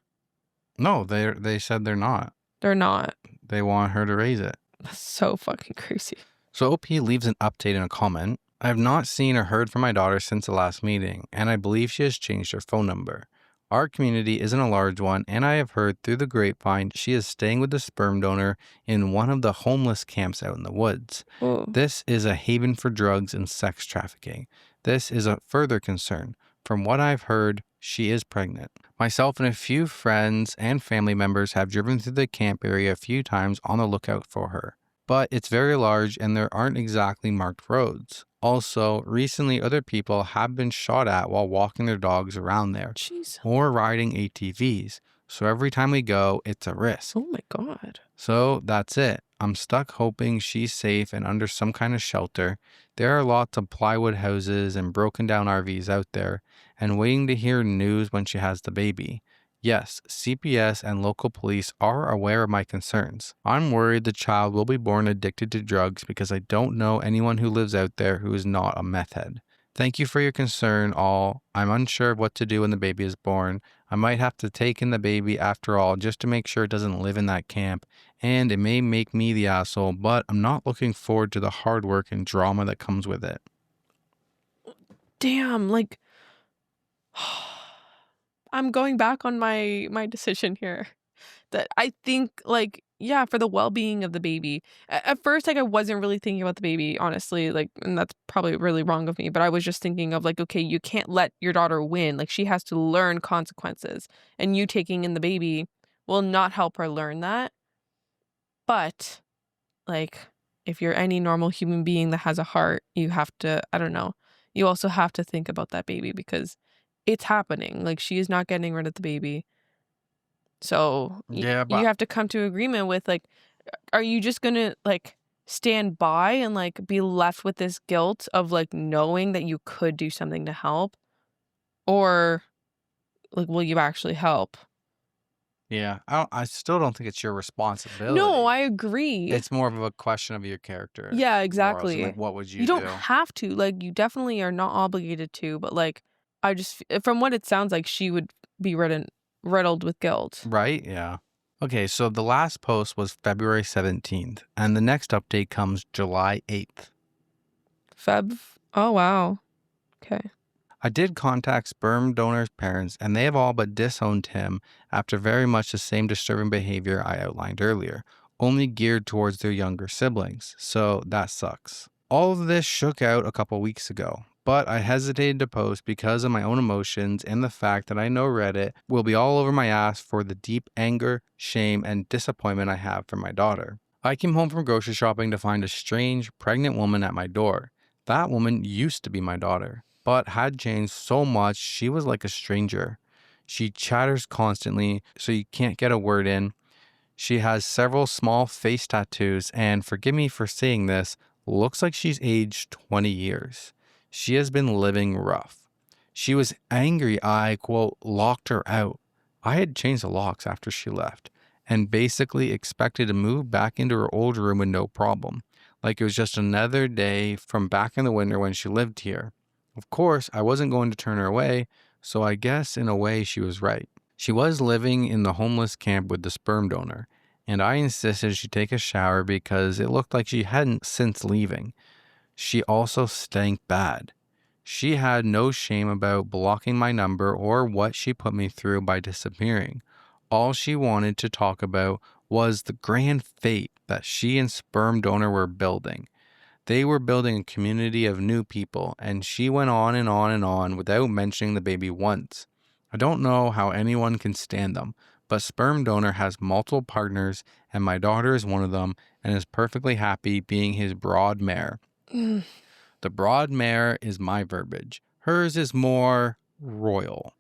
No, they said they're not. They're not. They want her to raise it. That's so fucking crazy. So OP leaves an update in a comment. I have not seen or heard from my daughter since the last meeting, and I believe she has changed her phone number. Our community isn't a large one, and I have heard through the grapevine she is staying with the sperm donor in one of the homeless camps out in the woods. Ooh. This is a haven for drugs and sex trafficking. This is a further concern. From what I've heard, she is pregnant. Myself and a few friends and family members have driven through the camp area a few times on the lookout for her. But it's very large and there aren't exactly marked roads. Also, recently other people have been shot at while walking their dogs around there. Jeez. Or riding ATVs. So every time we go, it's a risk. Oh my God. So that's it. I'm stuck hoping she's safe and under some kind of shelter. There are lots of plywood houses and broken down RVs out there, and waiting to hear news when she has the baby. Yes, CPS and local police are aware of my concerns. I'm worried the child will be born addicted to drugs because I don't know anyone who lives out there who is not a meth head. Thank you for your concern, all. I'm unsure of what to do when the baby is born. I might have to take in the baby after all just to make sure it doesn't live in that camp, and it may make me the asshole, but I'm not looking forward to the hard work and drama that comes with it. Damn, like I'm going back on my decision here. That I think like, yeah, for the well-being of the baby. At first, like I wasn't really thinking about the baby, honestly, like, and that's probably really wrong of me, but I was just thinking of like, okay, you can't let your daughter win. Like she has to learn consequences, and you taking in the baby will not help her learn that. But like if you're any normal human being that has a heart, you have to, I don't know, you also have to think about that baby because it's happening. Like she is not getting rid of the baby. So Yeah, you have to come to agreement with like, are you just gonna like stand by and like be left with this guilt of like knowing that you could do something to help, or like will you actually help? Yeah, I still don't think it's your responsibility. No, I agree. It's more of a question of your character. Yeah, morals, and, exactly. like, what would you You don't do? have to. Like you definitely are not obligated to, but like I just from what it sounds like she would be riddled with guilt. Right? Yeah. Okay, so the last post was February 17th, and the next update comes July 8th. Oh wow. Okay. I did contact sperm donor's parents, and they have all but disowned him after very much the same disturbing behavior I outlined earlier, only geared towards their younger siblings, so that sucks. All of this shook out a couple weeks ago, but I hesitated to post because of my own emotions and the fact that I know Reddit will be all over my ass for the deep anger, shame, and disappointment I have for my daughter. I came home from grocery shopping to find a strange, pregnant woman at my door. That woman used to be my daughter, but had changed so much she was like a stranger. She chatters constantly, so you can't get a word in. She has several small face tattoos, and forgive me for saying this, looks like she's aged 20 years. She has been living rough. She was angry I, quote, locked her out. I had changed the locks after she left, and basically expected to move back into her old room with no problem, like it was just another day from back in the winter when she lived here. Of course, I wasn't going to turn her away, so I guess in a way she was right. She was living in the homeless camp with the sperm donor, and I insisted she take a shower because it looked like she hadn't since leaving. She also stank bad. She had no shame about blocking my number or what she put me through by disappearing. All she wanted to talk about was the grand fate that she and sperm donor were building. They were building a community of new people, and she went on and on and on without mentioning the baby once. I don't know how anyone can stand them, but sperm donor has multiple partners, and my daughter is one of them and is perfectly happy being his broad mare. Mm. The broad mare is my verbiage. Hers is more royal.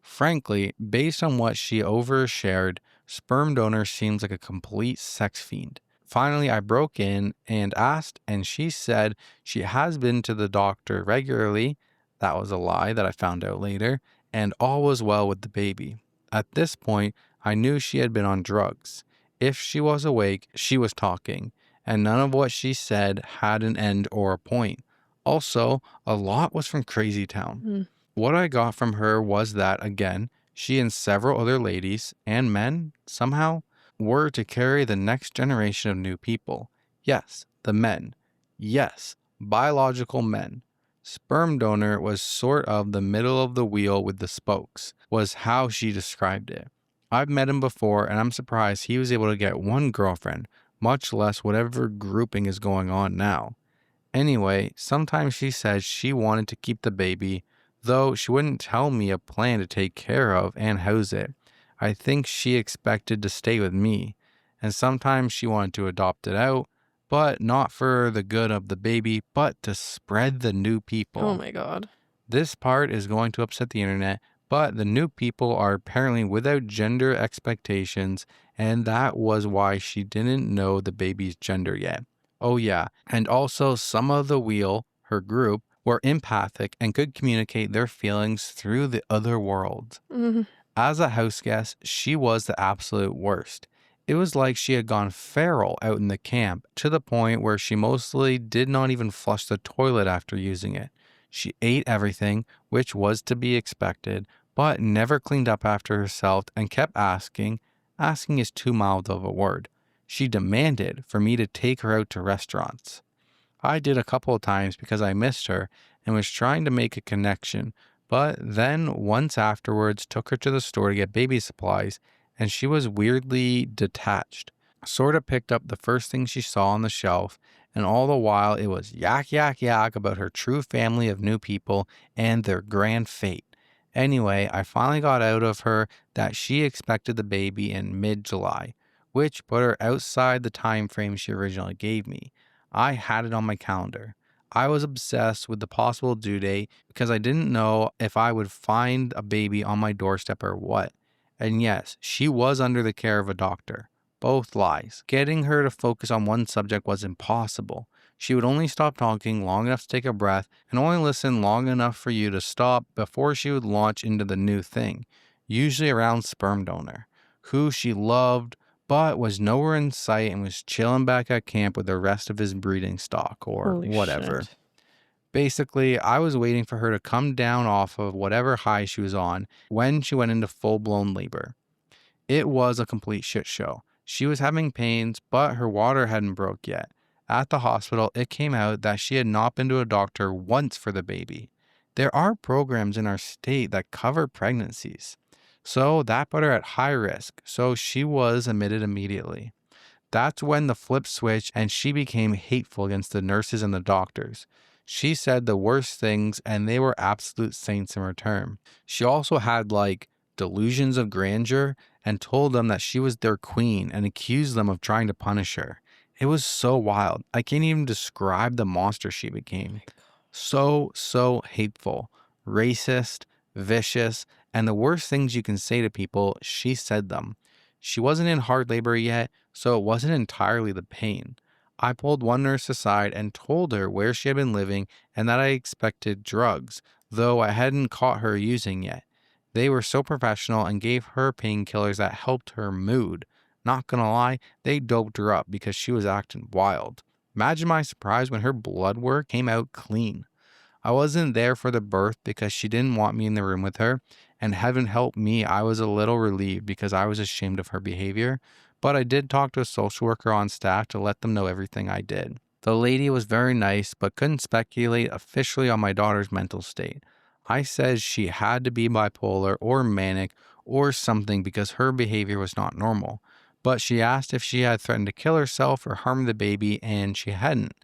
Frankly, based on what she overshared, sperm donor seems like a complete sex fiend. Finally, I broke in and asked, and she said she has been to the doctor regularly. That was a lie that I found out later, and all was well with the baby. At this point, I knew she had been on drugs. If she was awake, she was talking, and none of what she said had an end or a point. Also, a lot was from Crazy Town. Mm. What I got from her was that, again, she and several other ladies and men, somehow, were to carry the next generation of new people. Yes, the men. Yes, biological men. Sperm donor was sort of the middle of the wheel with the spokes, was how she described it. I've met him before, and I'm surprised he was able to get one girlfriend, much less whatever grouping is going on now. Anyway, sometimes she said she wanted to keep the baby, though she wouldn't tell me a plan to take care of and house it. I think she expected to stay with me, and sometimes she wanted to adopt it out, but not for the good of the baby, but to spread the new people. Oh my God. This part is going to upset the internet, but the new people are apparently without gender expectations, and that was why she didn't know the baby's gender yet. Oh yeah, and also some of the wheel, her group, were empathic and could communicate their feelings through the other world. Mm. As a house guest, she was the absolute worst. It was like she had gone feral out in the camp, to the point where she mostly did not even flush the toilet after using it. She ate everything, which was to be expected, but never cleaned up after herself and kept asking. Asking is too mild of a word. She demanded for me to take her out to restaurants. I did a couple of times because I missed her and was trying to make a connection, but then once afterwards took her to the store to get baby supplies, and she was weirdly detached. Sort of picked up the first thing she saw on the shelf, and all the while it was yak yak yak about her true family of new people and their grand fate. Anyway, I finally got out of her that she expected the baby in mid-July, which put her outside the time frame she originally gave me. I had it on my calendar. I was obsessed with the possible due date because I didn't know if I would find a baby on my doorstep or what. And yes, she was under the care of a doctor. Both lies. Getting her to focus on one subject was impossible. She would only stop talking long enough to take a breath and only listen long enough for you to stop before she would launch into the new thing, usually around sperm donor, who she loved but was nowhere in sight and was chilling back at camp with the rest of his breeding stock or Holy whatever. shit. Basically, I was waiting for her to come down off of whatever high she was on when she went into full-blown labor. It was a complete shit show. She was having pains, but her water hadn't broke yet. At the hospital, it came out that she had not been to a doctor once for the baby. There are programs in our state that cover pregnancies. So that put her at high risk, so she was admitted immediately. That's when the flip switched and she became hateful against the nurses and the doctors. She said the worst things and they were absolute saints in return. She also had delusions of grandeur and told them that she was their queen and accused them of trying to punish her. It was so wild. I can't even describe the monster she became. So hateful, racist, vicious, and the worst things you can say to people, she said them. She wasn't in hard labor yet, so it wasn't entirely the pain. I pulled one nurse aside and told her where she had been living and that I expected drugs, though I hadn't caught her using yet. They were so professional and gave her painkillers that helped her mood. Not gonna lie, they doped her up because she was acting wild. Imagine my surprise when her blood work came out clean. I wasn't there for the birth because she didn't want me in the room with her, and heaven help me, I was a little relieved because I was ashamed of her behavior, but I did talk to a social worker on staff to let them know everything I did. The lady was very nice, but couldn't speculate officially on my daughter's mental state. I said she had to be bipolar or manic or something because her behavior was not normal, but she asked if she had threatened to kill herself or harm the baby, and she hadn't.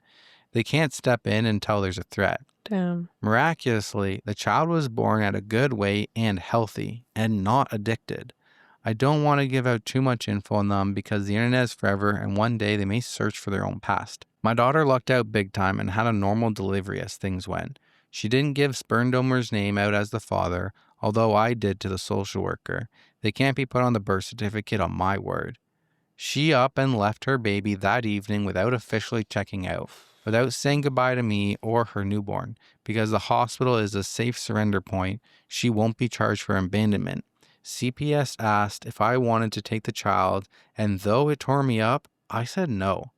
They can't step in until there's a threat. Damn. Miraculously, the child was born at a good weight and healthy and not addicted. I don't want to give out too much info on them because the internet is forever and one day they may search for their own past. My daughter lucked out big time and had a normal delivery as things went. She didn't give sperm donor's name out as the father, although I did to the social worker. They can't be put on the birth certificate on my word. She up and left her baby that evening without officially checking out, without saying goodbye to me or her newborn. Because the hospital is a safe surrender point, she won't be charged for abandonment. CPS asked if I wanted to take the child, and though it tore me up, I said no.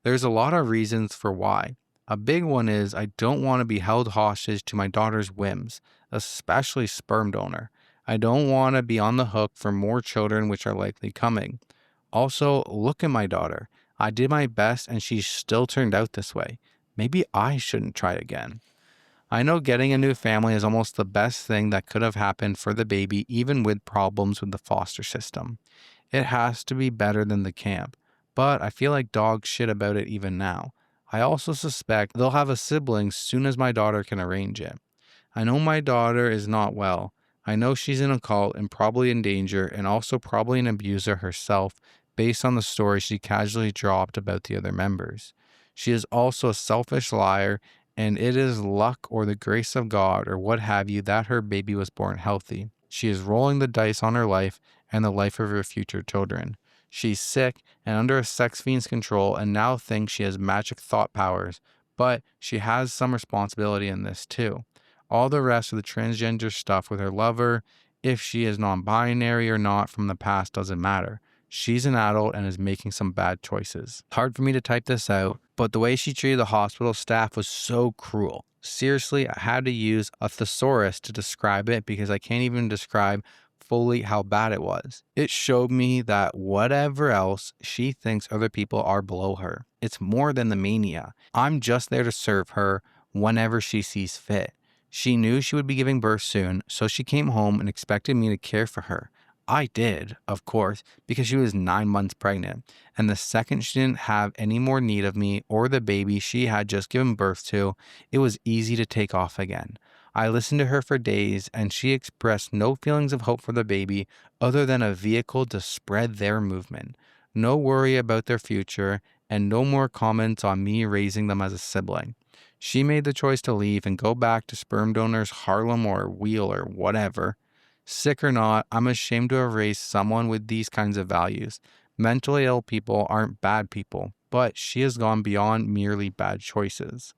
There's a lot of reasons for why. A big one is I don't want to be held hostage to my daughter's whims, especially sperm donor. I don't want to be on the hook for more children which are likely coming. Also, look at my daughter. I did my best and she still turned out this way. Maybe I shouldn't try again. I know getting a new family is almost the best thing that could have happened for the baby, even with problems with the foster system. It has to be better than the camp, but I feel like dog shit about it even now. I also suspect they'll have a sibling soon as my daughter can arrange it. I know my daughter is not well. I know she's in a cult and probably in danger and also probably an abuser herself based on the story she casually dropped about the other members. She is also a selfish liar and it is luck or the grace of God or what have you that her baby was born healthy. She is rolling the dice on her life and the life of her future children. She's sick and under a sex fiend's control and now thinks she has magic thought powers, but she has some responsibility in this too. All the rest of the transgender stuff with her lover, if she is non-binary or not from the past doesn't matter. She's an adult and is making some bad choices. Hard for me to type this out, but the way she treated the hospital staff was so cruel. Seriously, I had to use a thesaurus to describe it because I can't even describe fully how bad it was. It showed me that whatever else, she thinks other people are below her. It's more than the mania. I'm just there to serve her whenever she sees fit. She knew she would be giving birth soon, so she came home and expected me to care for her. I did, of course, because she was 9 months pregnant, and the second she didn't have any more need of me or the baby she had just given birth to, it was easy to take off again. I listened to her for days, and she expressed no feelings of hope for the baby other than a vehicle to spread their movement. No worry about their future, and no more comments on me raising them as a sibling. She made the choice to leave and go back to sperm donors Harlem or Wheel or whatever. Sick or not, I'm ashamed to have raised someone with these kinds of values. Mentally ill people aren't bad people, but she has gone beyond merely bad choices.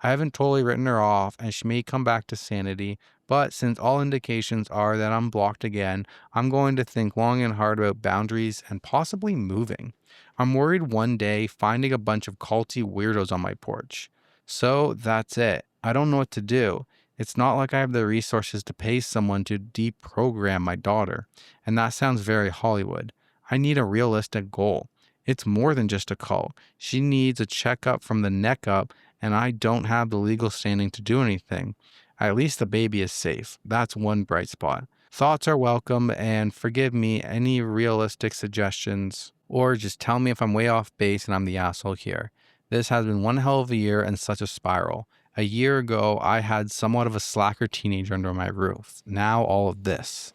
I haven't totally written her off and she may come back to sanity, but since all indications are that I'm blocked again, I'm going to think long and hard about boundaries and possibly moving. I'm worried one day finding a bunch of culty weirdos on my porch. So that's it. I don't know what to do. It's not like I have the resources to pay someone to deprogram my daughter, and that sounds very Hollywood. I need a realistic goal. It's more than just a cult. She needs a checkup from the neck up, and I don't have the legal standing to do anything. At least the baby is safe. That's one bright spot. Thoughts are welcome, and forgive me any realistic suggestions, or just tell me if I'm way off base and I'm the asshole here. This has been one hell of a year and such a spiral. A year ago, I had somewhat of a slacker teenager under my roof. Now all of this.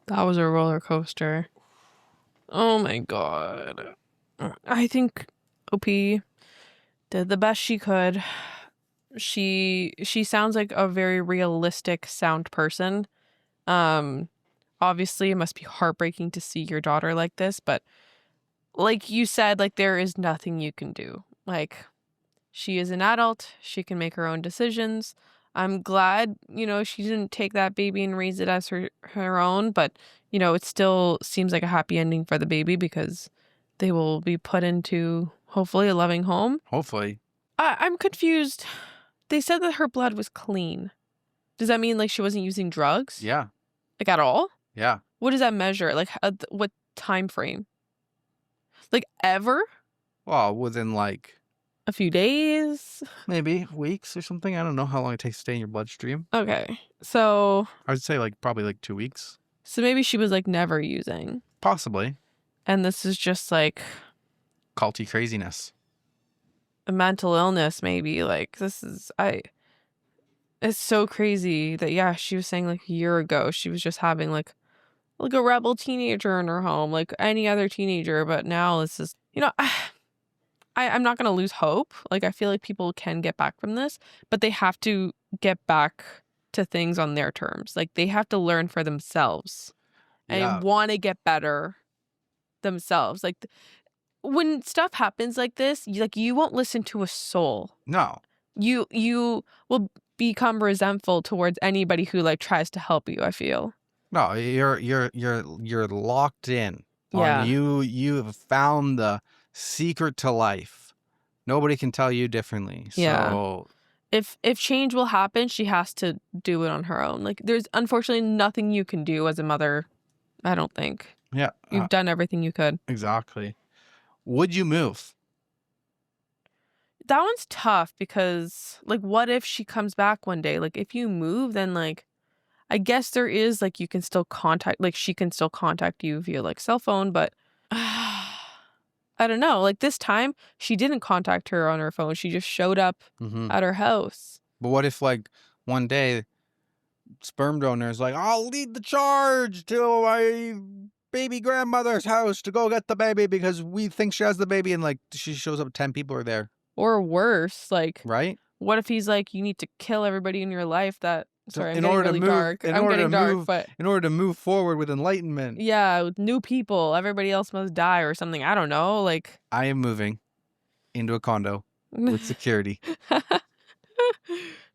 That was a roller coaster. Oh my god. I think OP did the best she could. She sounds like a very realistic, sound person. Obviously it must be heartbreaking to see your daughter like this, but like you said, like there is nothing you can do. Like she is an adult, she can make her own decisions. I'm glad, she didn't take that baby and raise it as her own, but it still seems like a happy ending for the baby because they will be put into hopefully a loving home. Hopefully. I'm confused. They said that her blood was clean. Does that mean like she wasn't using drugs? Yeah. Like at all? Yeah. What does that measure? Like what time frame? Like ever? Well, within like a few days? Maybe weeks or something. I don't know how long it takes to stay in your bloodstream. Okay. So I would say like probably like 2 weeks. So maybe she was like never using. Possibly. And this is just like culty craziness. a mental illness, maybe. Like, it's so crazy that, yeah, she was saying like a year ago she was just having like a rebel teenager in her home, like any other teenager. But now this is, I'm not going to lose hope. Like, I feel like people can get back from this, but they have to get back to things on their terms. Like, they have to learn for themselves and want to get better themselves. Like, when stuff happens like this, you won't listen to a soul. No. You will become resentful towards anybody who like tries to help you, I feel. No, you're locked in. Yeah. You've found the secret to life. Nobody can tell you differently. Yeah. So if change will happen, she has to do it on her own. Like, there's unfortunately nothing you can do as a mother, I don't think. Yeah. You've done everything you could. Exactly. Would you move? That one's tough because, like, what if she comes back one day? Like, if you move, then, like, I guess there is, like, you can still contact, like, she can still contact you via, like, cell phone, but I don't know. Like, this time, she didn't contact her on her phone. She just showed up at her house. But what if, like, one day, sperm donor's like, I'll lead the charge to my baby grandmother's house to go get the baby because we think she has the baby, and, like, she shows up, 10 people are there. Or worse, like, right? What if he's like, you need to kill everybody in your life that... Sorry, I'm in getting order really to move, dark. in I'm order getting to dark, move, but... in order to move forward with enlightenment. Yeah, with new people. Everybody else must die or something. I don't know, like... I am moving into a condo with security.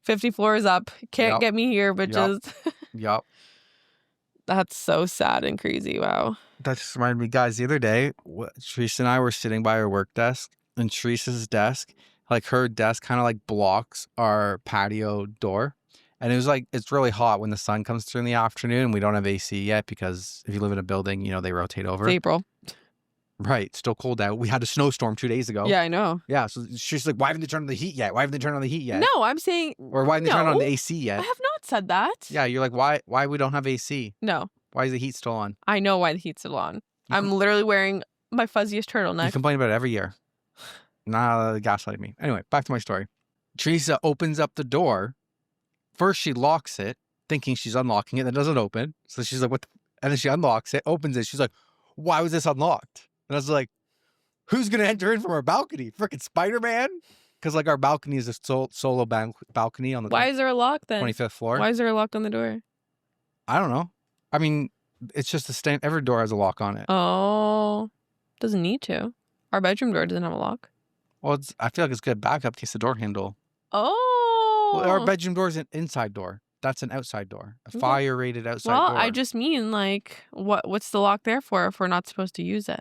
54 is up. Can't get me here, but just... Yup. That's so sad and crazy. Wow. That just reminded me, guys, the other day, Teresa and I were sitting by her work desk, and Teresa's desk, like her desk kind of like blocks our patio door. And it was like, it's really hot when the sun comes through in the afternoon. We don't have AC yet because if you live in a building, they rotate over. It's April. Right. Still cold out. We had a snowstorm 2 days ago. Yeah, I know. Yeah. So she's like, why haven't they turned on the heat yet? Why haven't they turned on the heat yet? No, I'm saying... Or why haven't they turned on the AC yet? I have not said that. Yeah. You're like, why we don't have AC? No. Why is the heat still on? I know why the heat's still on. I'm literally wearing my fuzziest turtleneck. You complain about it every year. Nah, gaslighting me. Anyway, back to my story. Teresa opens up the door. First, she locks it, thinking she's unlocking it. That doesn't open. So she's like, what? And then she unlocks it, opens it. She's like, why was this unlocked? And I was like, who's going to enter in from our balcony? Freaking Spider-Man? Because, like, our balcony is a solo balcony on the Why is there a lock then? 25th floor. Why is there a lock on the door? I don't know. I mean, it's just a stand. Every door has a lock on it. Oh, doesn't need to. Our bedroom door doesn't have a lock. Well, I feel like it's good backup in case the door handle. Oh. Well, our bedroom door is an inside door. That's an outside door. A fire-rated outside door. Well, I just mean, like, what's the lock there for if we're not supposed to use it?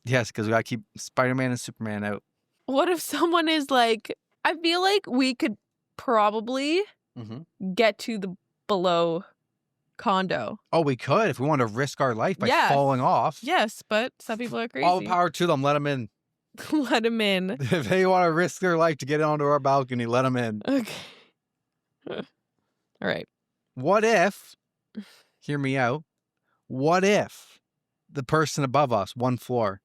Yes, because we got to keep Spider-Man and Superman out. What if someone is like... I feel like we could probably get to the below condo. Oh, we could if we want to risk our life by falling off. Yes, but some people are crazy. All the power to them. Let them in. Let them in. If they want to risk their life to get onto our balcony, let them in. Okay. All right. What if, hear me out, what if the person above us, one floor,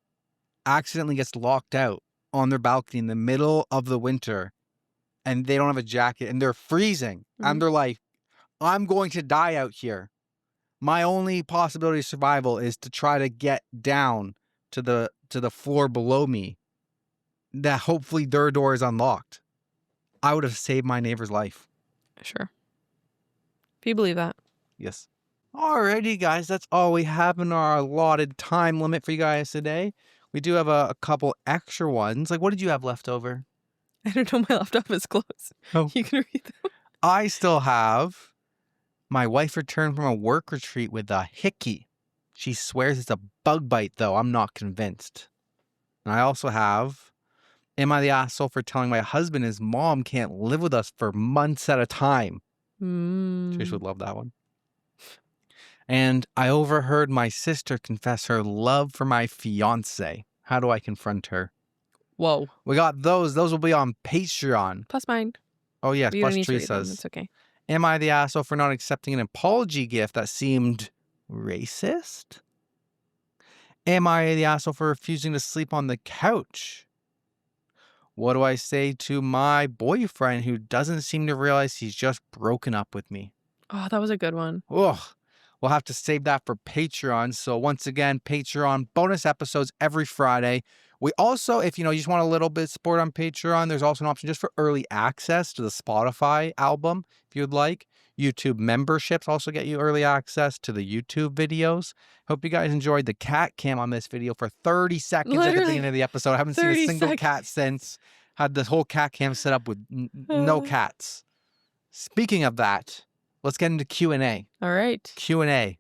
accidentally gets locked out on their balcony in the middle of the winter and they don't have a jacket and they're freezing and they're like, I'm going to die out here. My only possibility of survival is to try to get down to the floor below me. That hopefully their door is unlocked. I would have saved my neighbor's life. Sure. If you believe that. Yes. Alrighty, guys. That's all we have in our allotted time limit for you guys today. We do have a couple extra ones. Like, what did you have left over? I don't know. My leftovers clothes. Oh. You can read them. I still have my wife returned from a work retreat with a hickey. She swears it's a bug bite, though. I'm not convinced. And I also have, am I the asshole for telling my husband his mom can't live with us for months at a time? Trish would love that one. And I overheard my sister confess her love for my fiance. How do I confront her? Whoa. We got those. Those will be on Patreon. Plus mine. Oh, yes. You Plus don't need to read them. Teresa's. It's okay. Am I the asshole for not accepting an apology gift that seemed racist? Am I the asshole for refusing to sleep on the couch What do I say to my boyfriend who doesn't seem to realize he's just broken up with me? Oh, that was a good one. Ugh. We'll have to save that for Patreon. So once again, Patreon bonus episodes every Friday. We also, if you just want a little bit of support on Patreon, there's also an option just for early access to the Spotify album, if you'd like. YouTube memberships also get you early access to the YouTube videos. Hope you guys enjoyed the cat cam on this video for 30 seconds at the Literally, beginning of the episode. I haven't seen a 30 single cat seconds. since. Had this whole cat cam set up with no cats. Speaking of that, let's get into Q&A. All right. Q&A.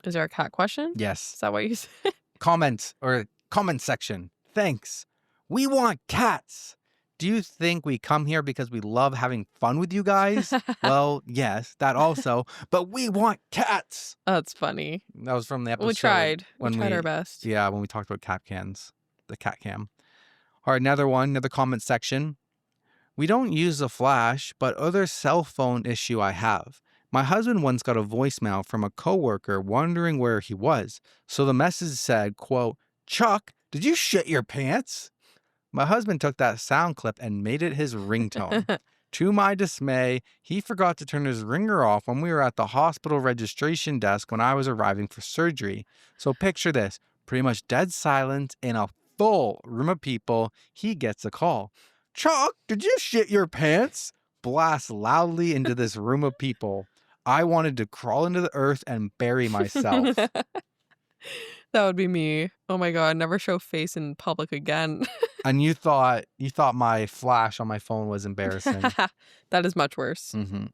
Is there a cat question? Yes. Is that what you said? Comment section. Thanks. We want cats. Do you think we come here because we love having fun with you guys? Well, yes, that also. But we want cats. That's funny. That was from the episode. We tried. We tried our best. Yeah, when we talked about cat cams. The cat cam. All right, another comment section. We don't use the flash, but other cell phone issue I have. My husband once got a voicemail from a coworker wondering where he was. So the message said, quote, "Chuck, did you shit your pants?" My husband took that sound clip and made it his ringtone. To my dismay, he forgot to turn his ringer off when we were at the hospital registration desk when I was arriving for surgery. So picture this, pretty much dead silence in a full room of people. He gets a call. "Chuck, did you shit your pants?" Blasts loudly into this room of people. I wanted to crawl into the earth and bury myself. That would be me. Oh my God, never show face in public again. And you thought my flash on my phone was embarrassing. That is much worse. Mm-hmm.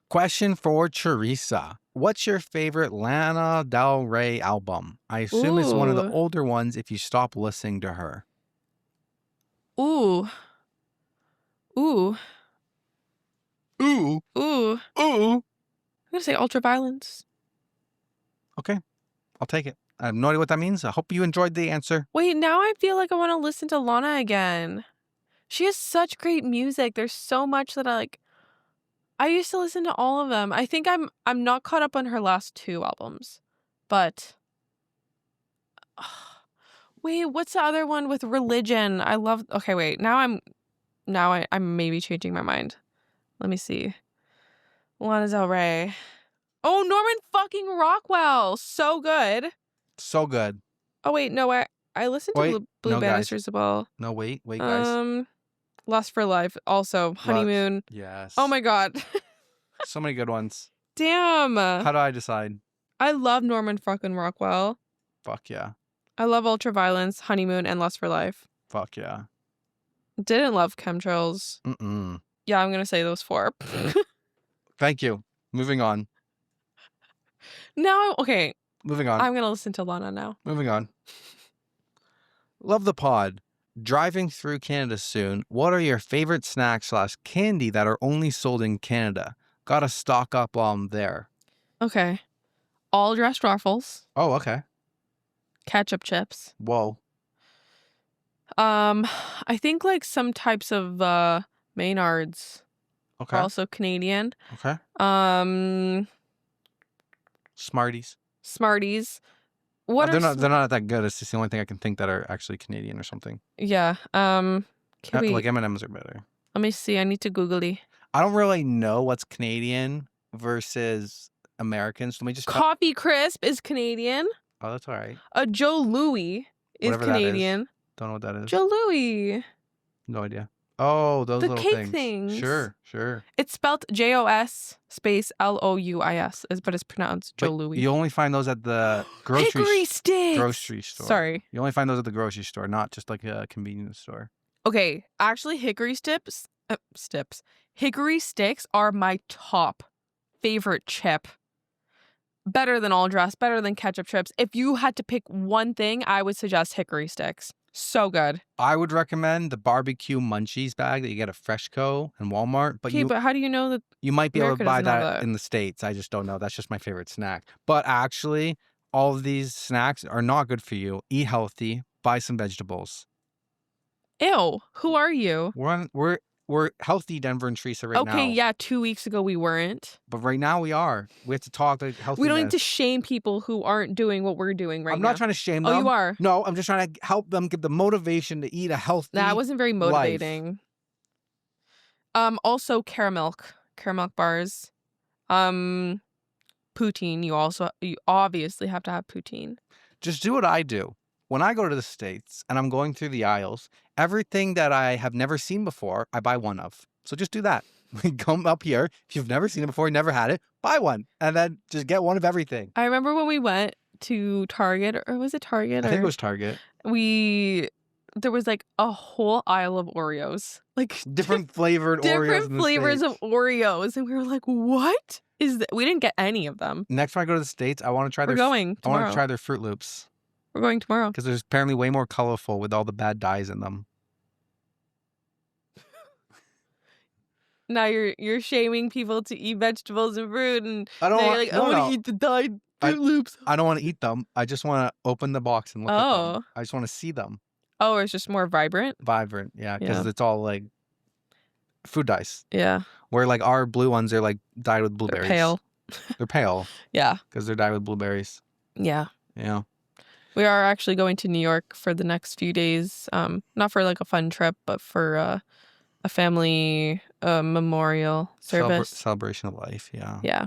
Question for Teresa. What's your favorite Lana Del Rey album? I assume it's one of the Ooh. older ones if you stop listening to her. Ooh. Ooh. Ooh. Ooh. Ooh. I'm gonna say Ultraviolence. Okay. I'll take it. I have no idea what that means. I hope you enjoyed the answer. Wait, now I feel like I want to listen to Lana again. She has such great music. There's so much that I used to listen to all of them. I think I'm not caught up on her last 2 albums. But wait, what's the other one with Religion? I love. Okay, wait. Now I'm maybe changing my mind. Let me see. Lana Del Rey. Oh, Norman fucking Rockwell. So good. So good. Oh wait, no, I listened to Blue no, guys. Banisters as well. No, wait, guys. Lust for Life, also Honeymoon. Yes. Oh my God. So many good ones. Damn. How do I decide? I love Norman fucking Rockwell. Fuck yeah. I love Ultraviolence, Honeymoon, and Lust for Life. Fuck yeah. Didn't love Chemtrails. Mm-mm. Yeah, I'm gonna say those 4. Thank you. Moving on. Now, okay. Moving on. I'm gonna listen to Lana now. Moving on. Love the pod. Driving through Canada soon. What are your favorite snacks / candy that are only sold in Canada? Gotta stock up on there. Okay. All dressed waffles. Oh, okay. Ketchup chips. Whoa. I think like some types of Maynards. Okay. Are also Canadian. Okay. Smarties. Smarties. What they're not that good. It's just the only thing I can think that are actually Canadian or something. Yeah. Like M&Ms are better. Let me see. I need to Googly. I don't really know what's Canadian versus American. So let me just Coffee Crisp is Canadian. Oh, that's all right. A Joe Louis is Whatever Canadian. That is. Don't know what that is. Joe Louis. No idea. Oh, those the little cake things. Sure. It's spelled JOS space LOUIS, but it's pronounced Joe Louis. You only find those at the Hickory Sticks. Grocery store. Sorry. You only find those at the grocery store, not just like a convenience store. Okay, actually, Hickory Sticks are my top favorite chip. Better than All Dressed, better than ketchup chips. If you had to pick one thing, I would suggest Hickory Sticks. So good. I would recommend the barbecue munchies bag that you get at Freshco and Walmart. But but how do you know that you might be America able to buy doesn't have that in the States? I just don't know. That's just my favorite snack. But actually, all of these snacks are not good for you. Eat healthy. Buy some vegetables. Ew, who are you? We're we're healthy, Denver and Teresa, right now. Okay, yeah, 2 weeks ago we weren't. But right now we are. We have to talk like healthiness. We don't need to shame people who aren't doing what we're doing right now. I'm not trying to shame them. Oh, you are? No, I'm just trying to help them get the motivation to eat a healthy That wasn't very life. motivating. Also caramel bars. Poutine. You obviously have to have poutine. Just do what I do. When I go to the States and I'm going through the aisles, everything that I have never seen before, I buy one of. So just do that. Come up here. If you've never seen it before, you never had it, buy one. And then just get one of everything. I remember when we went to Target, or was it Target? I think it was Target. There was like a whole aisle of Oreos. Like different flavored Oreos. Different flavors of Oreos. And we were like, what is that? We didn't get any of them. Next time I go to the States, I want to try We're going tomorrow. I want to try their Fruit Loops. We're going tomorrow. Because there's apparently way more colorful with all the bad dyes in them. Now you're shaming people to eat vegetables and fruit, and I don't want, like, I want to eat the dyed Fruit Loops. I don't want to eat them. I just want to open the box and look at them. I just want to see them. Oh, it's just more vibrant? Vibrant, yeah. Because it's all like food dyes. Yeah. Where like our blue ones are like dyed with blueberries. They're pale. They're pale. Yeah. Because they're dyed with blueberries. Yeah. Yeah. We are actually going to New York for the next few days. Not for like a fun trip, but for a family memorial service. Celebration of life, yeah. Yeah.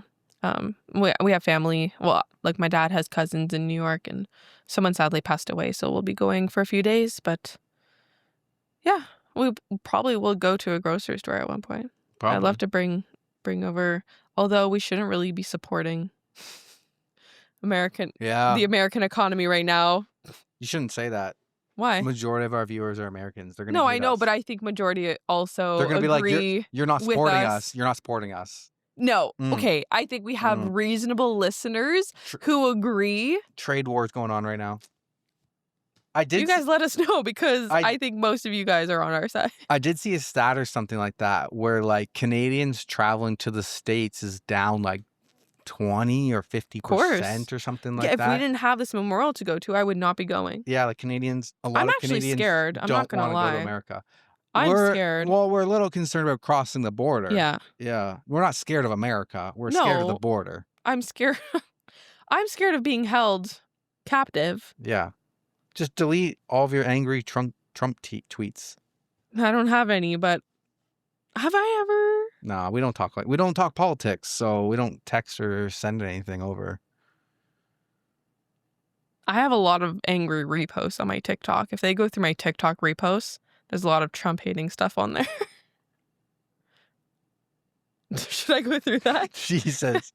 We have family. Well, like my dad has cousins in New York, and someone sadly passed away, so we'll be going for a few days. But yeah, we probably will go to a grocery store at one point. Probably. I'd love to bring over, although we shouldn't really be supporting the American economy right now. You shouldn't say that. Why? The majority of our viewers are Americans. They're gonna No, I know, but I think majority also they're gonna be agree like, you're not supporting with us. You're not supporting us. No. Okay. I think we have reasonable listeners who agree. Trade wars going on right now. You guys let us know, because I think most of you guys are on our side. I did see a stat or something like that where like Canadians traveling to the States is down like 20 or 50% or something like that. If we didn't have this memorial to go to, I would not be going. Yeah, like Canadians, a lot I'm of actually Canadians scared. I'm not gonna lie. go to America. I'm scared. Well, we're a little concerned about crossing the border. Yeah. Yeah. We're not scared of America. We're scared of the border. I'm scared. I'm scared of being held captive. Yeah. Just delete all of your angry Trump tweets. I don't have any, but have I ever? No, we don't talk politics, so we don't text or send anything over. I have a lot of angry reposts on my TikTok. If they go through my TikTok reposts, there's a lot of Trump hating stuff on there. Should I go through that? Jesus.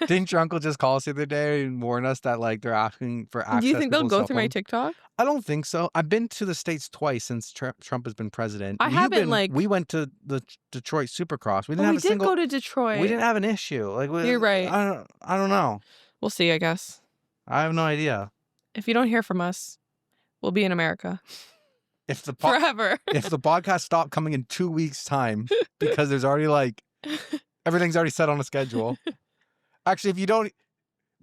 Didn't your uncle just call us the other day and warn us that like they're asking for access? Do you think they'll go through my TikTok? I don't think so. I've been to the States twice since Trump has been president. We went to the Detroit Supercross. We did go to Detroit. We didn't have an issue. Like you're right. I don't know. We'll see, I guess. I have no idea. If you don't hear from us, we'll be in America. Forever. If the podcast stopped coming in 2 weeks' time, because there's already like everything's already set on a schedule. Actually, if you don't,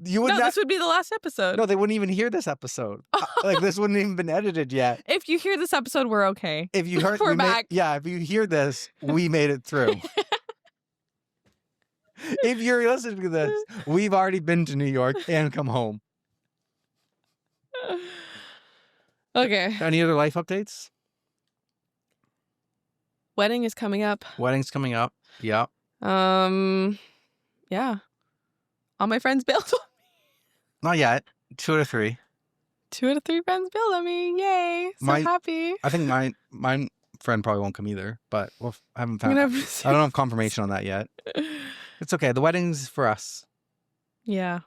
you wouldn't. No, this would be the last episode. No, they wouldn't even hear this episode. Like this wouldn't even been edited yet. If you hear this episode, we're okay. If you heard, we're back. If you hear this, we made it through. If you're listening to this, we've already been to New York and come home. Okay. Any other life updates? Wedding is coming up. Wedding's coming up. Yeah. Yeah. All my friends bailed on me. Not yet. 2 out of 3. 2 out of 3 friends bailed on me. Yay. So happy. I think my friend probably won't come either, but I haven't found I don't have confirmation on that yet. It's okay. The wedding's for us. Yeah.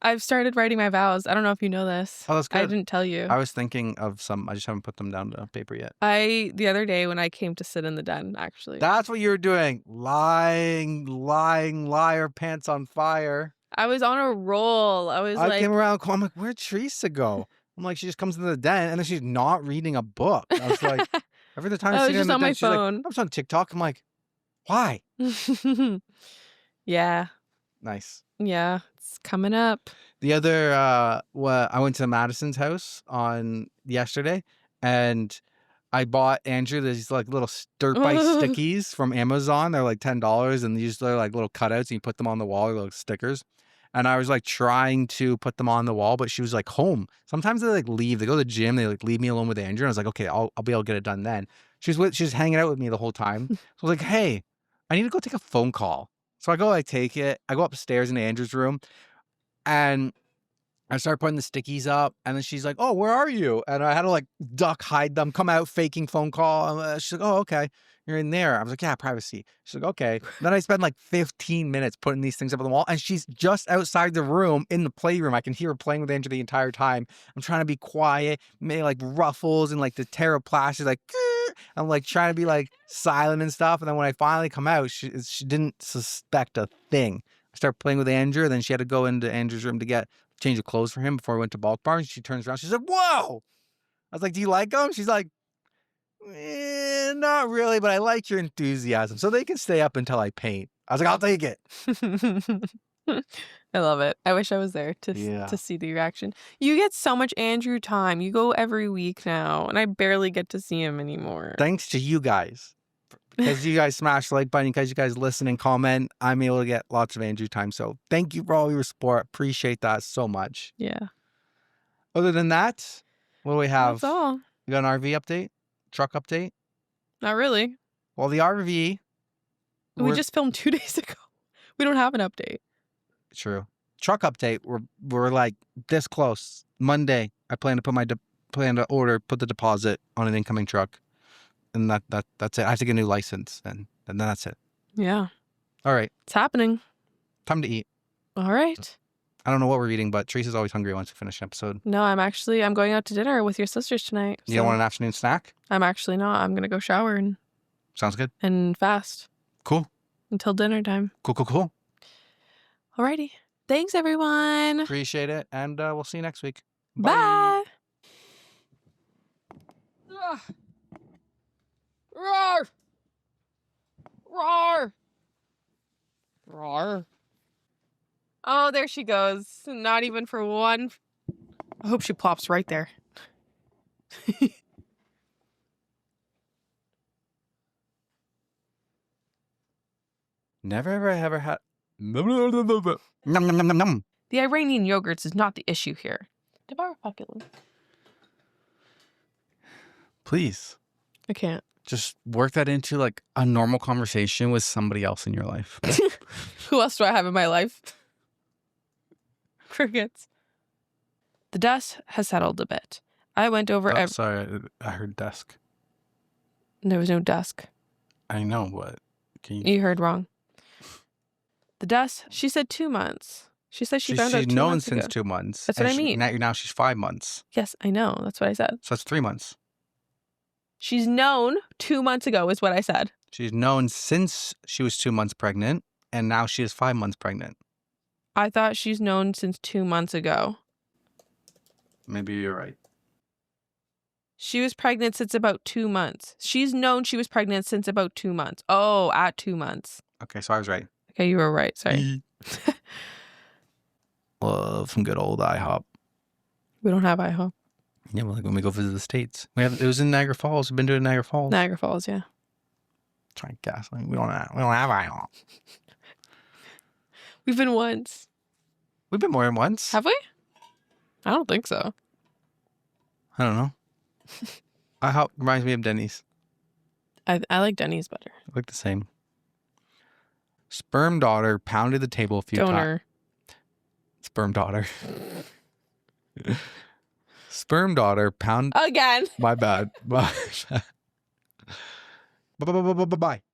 I've started writing my vows. I don't know if you know this. Oh, that's good. I didn't tell you. I was thinking of some. I just haven't put them down to paper yet. The other day when I came to sit in the den, actually. That's what you were doing. Lying, liar, pants on fire. I was on a roll. I came around. I'm like, where'd Teresa go? I'm like, she just comes into the den and then she's not reading a book. I was like, every time I was just on my phone. Like, I was on TikTok. I'm like, why? Yeah. Nice. Yeah, it's coming up. The other, I went to Madison's house on yesterday, and I bought Andrew these like little dirt bike stickies from Amazon. They're like $10, and they're like little cutouts, and you put them on the wall, they're like stickers. And I was like trying to put them on the wall, but she was like home. Sometimes they like leave. They go to the gym. They like leave me alone with Andrew. And I was like, okay, I'll be able to get it done then. She's hanging out with me the whole time. So I was like, hey, I need to go take a phone call. So I go like take it. I go upstairs into Andrew's room, and I started putting the stickies up, and then she's like, oh, where are you? And I had to like duck, hide them, come out, faking phone call. She's like, oh, okay, you're in there. I was like, yeah, privacy. She's like, okay. Then I spent like 15 minutes putting these things up on the wall, and she's just outside the room in the playroom. I can hear her playing with Andrew the entire time. I'm trying to be quiet, make like ruffles and like the pteroplast is like, grr. I'm like trying to be like silent and stuff. And then when I finally come out, she didn't suspect a thing. I started playing with Andrew, and then she had to go into Andrew's room to get change of clothes for him before I went to Bulk Barn. She turns around. She's like, whoa. I was like, do you like them? She's like, not really, but I like your enthusiasm. So they can stay up until I paint. I was like, I'll take it. I love it. I wish I was there to see the reaction. You get so much Andrew time. You go every week now, and I barely get to see him anymore. Thanks to you guys. Because you guys smash the like button, because you guys listen and comment, I'm able to get lots of Andrew time. So thank you for all your support. Appreciate that so much. Yeah. Other than that, what do we have? That's all. You got an RV update? Truck update? Not really. Well, the RV. We just filmed 2 days ago. We don't have an update. True. Truck update. We're like this close. Monday, I plan to put put the deposit on an incoming truck. And that's it. I have to get a new license, and then that's it. Yeah. All right. It's happening. Time to eat. All right. I don't know what we're eating, but Teresa's always hungry once we finish an episode. No, I'm going out to dinner with your sisters tonight. You don't want an afternoon snack? I'm actually not. I'm going to go shower and Sounds good. And fast. Cool. Until dinner time. Cool. Alrighty. Thanks, everyone. Appreciate it, and we'll see you next week. Bye. Roar! Roar! Roar. Oh, there she goes. Not even for one. I hope she plops right there. Never ever had. Nom, nom, nom, nom. The Iranian yogurts is not the issue here. Please. I can't. Just work that into like a normal conversation with somebody else in your life. Who else do I have in my life? Crickets. The dust has settled a bit. I went over Sorry, I heard desk. There was no dusk. I know, but can you... You heard wrong. The dust, she said 2 months. She said she found out 2 months She's known ago. since 2 months. That's what I mean. Now she's 5 months. Yes, I know. That's what I said. So that's 3 months. She's known 2 months ago is what I said. She's known since she was 2 months pregnant, and now she is 5 months pregnant. I thought she's known since 2 months ago. Maybe you're right. She was pregnant since about 2 months. She's known she was pregnant since about 2 months. Oh, at 2 months. Okay, so I was right. Okay, you were right. Sorry. Love some good old IHOP. We don't have IHOP. Yeah, well, like when we go visit the States. It was in Niagara Falls. We've been to Niagara Falls. Niagara Falls, yeah. Trying to guess. Like, we don't have IHOP. We've been once. We've been more than once. Have we? I don't think so. I don't know. IHOP reminds me of Denny's. I like Denny's better. I like the same. Sperm daughter pounded the table a few times. Donor. Sperm daughter. Sperm daughter pound. Again. My bad. Bye. Bye.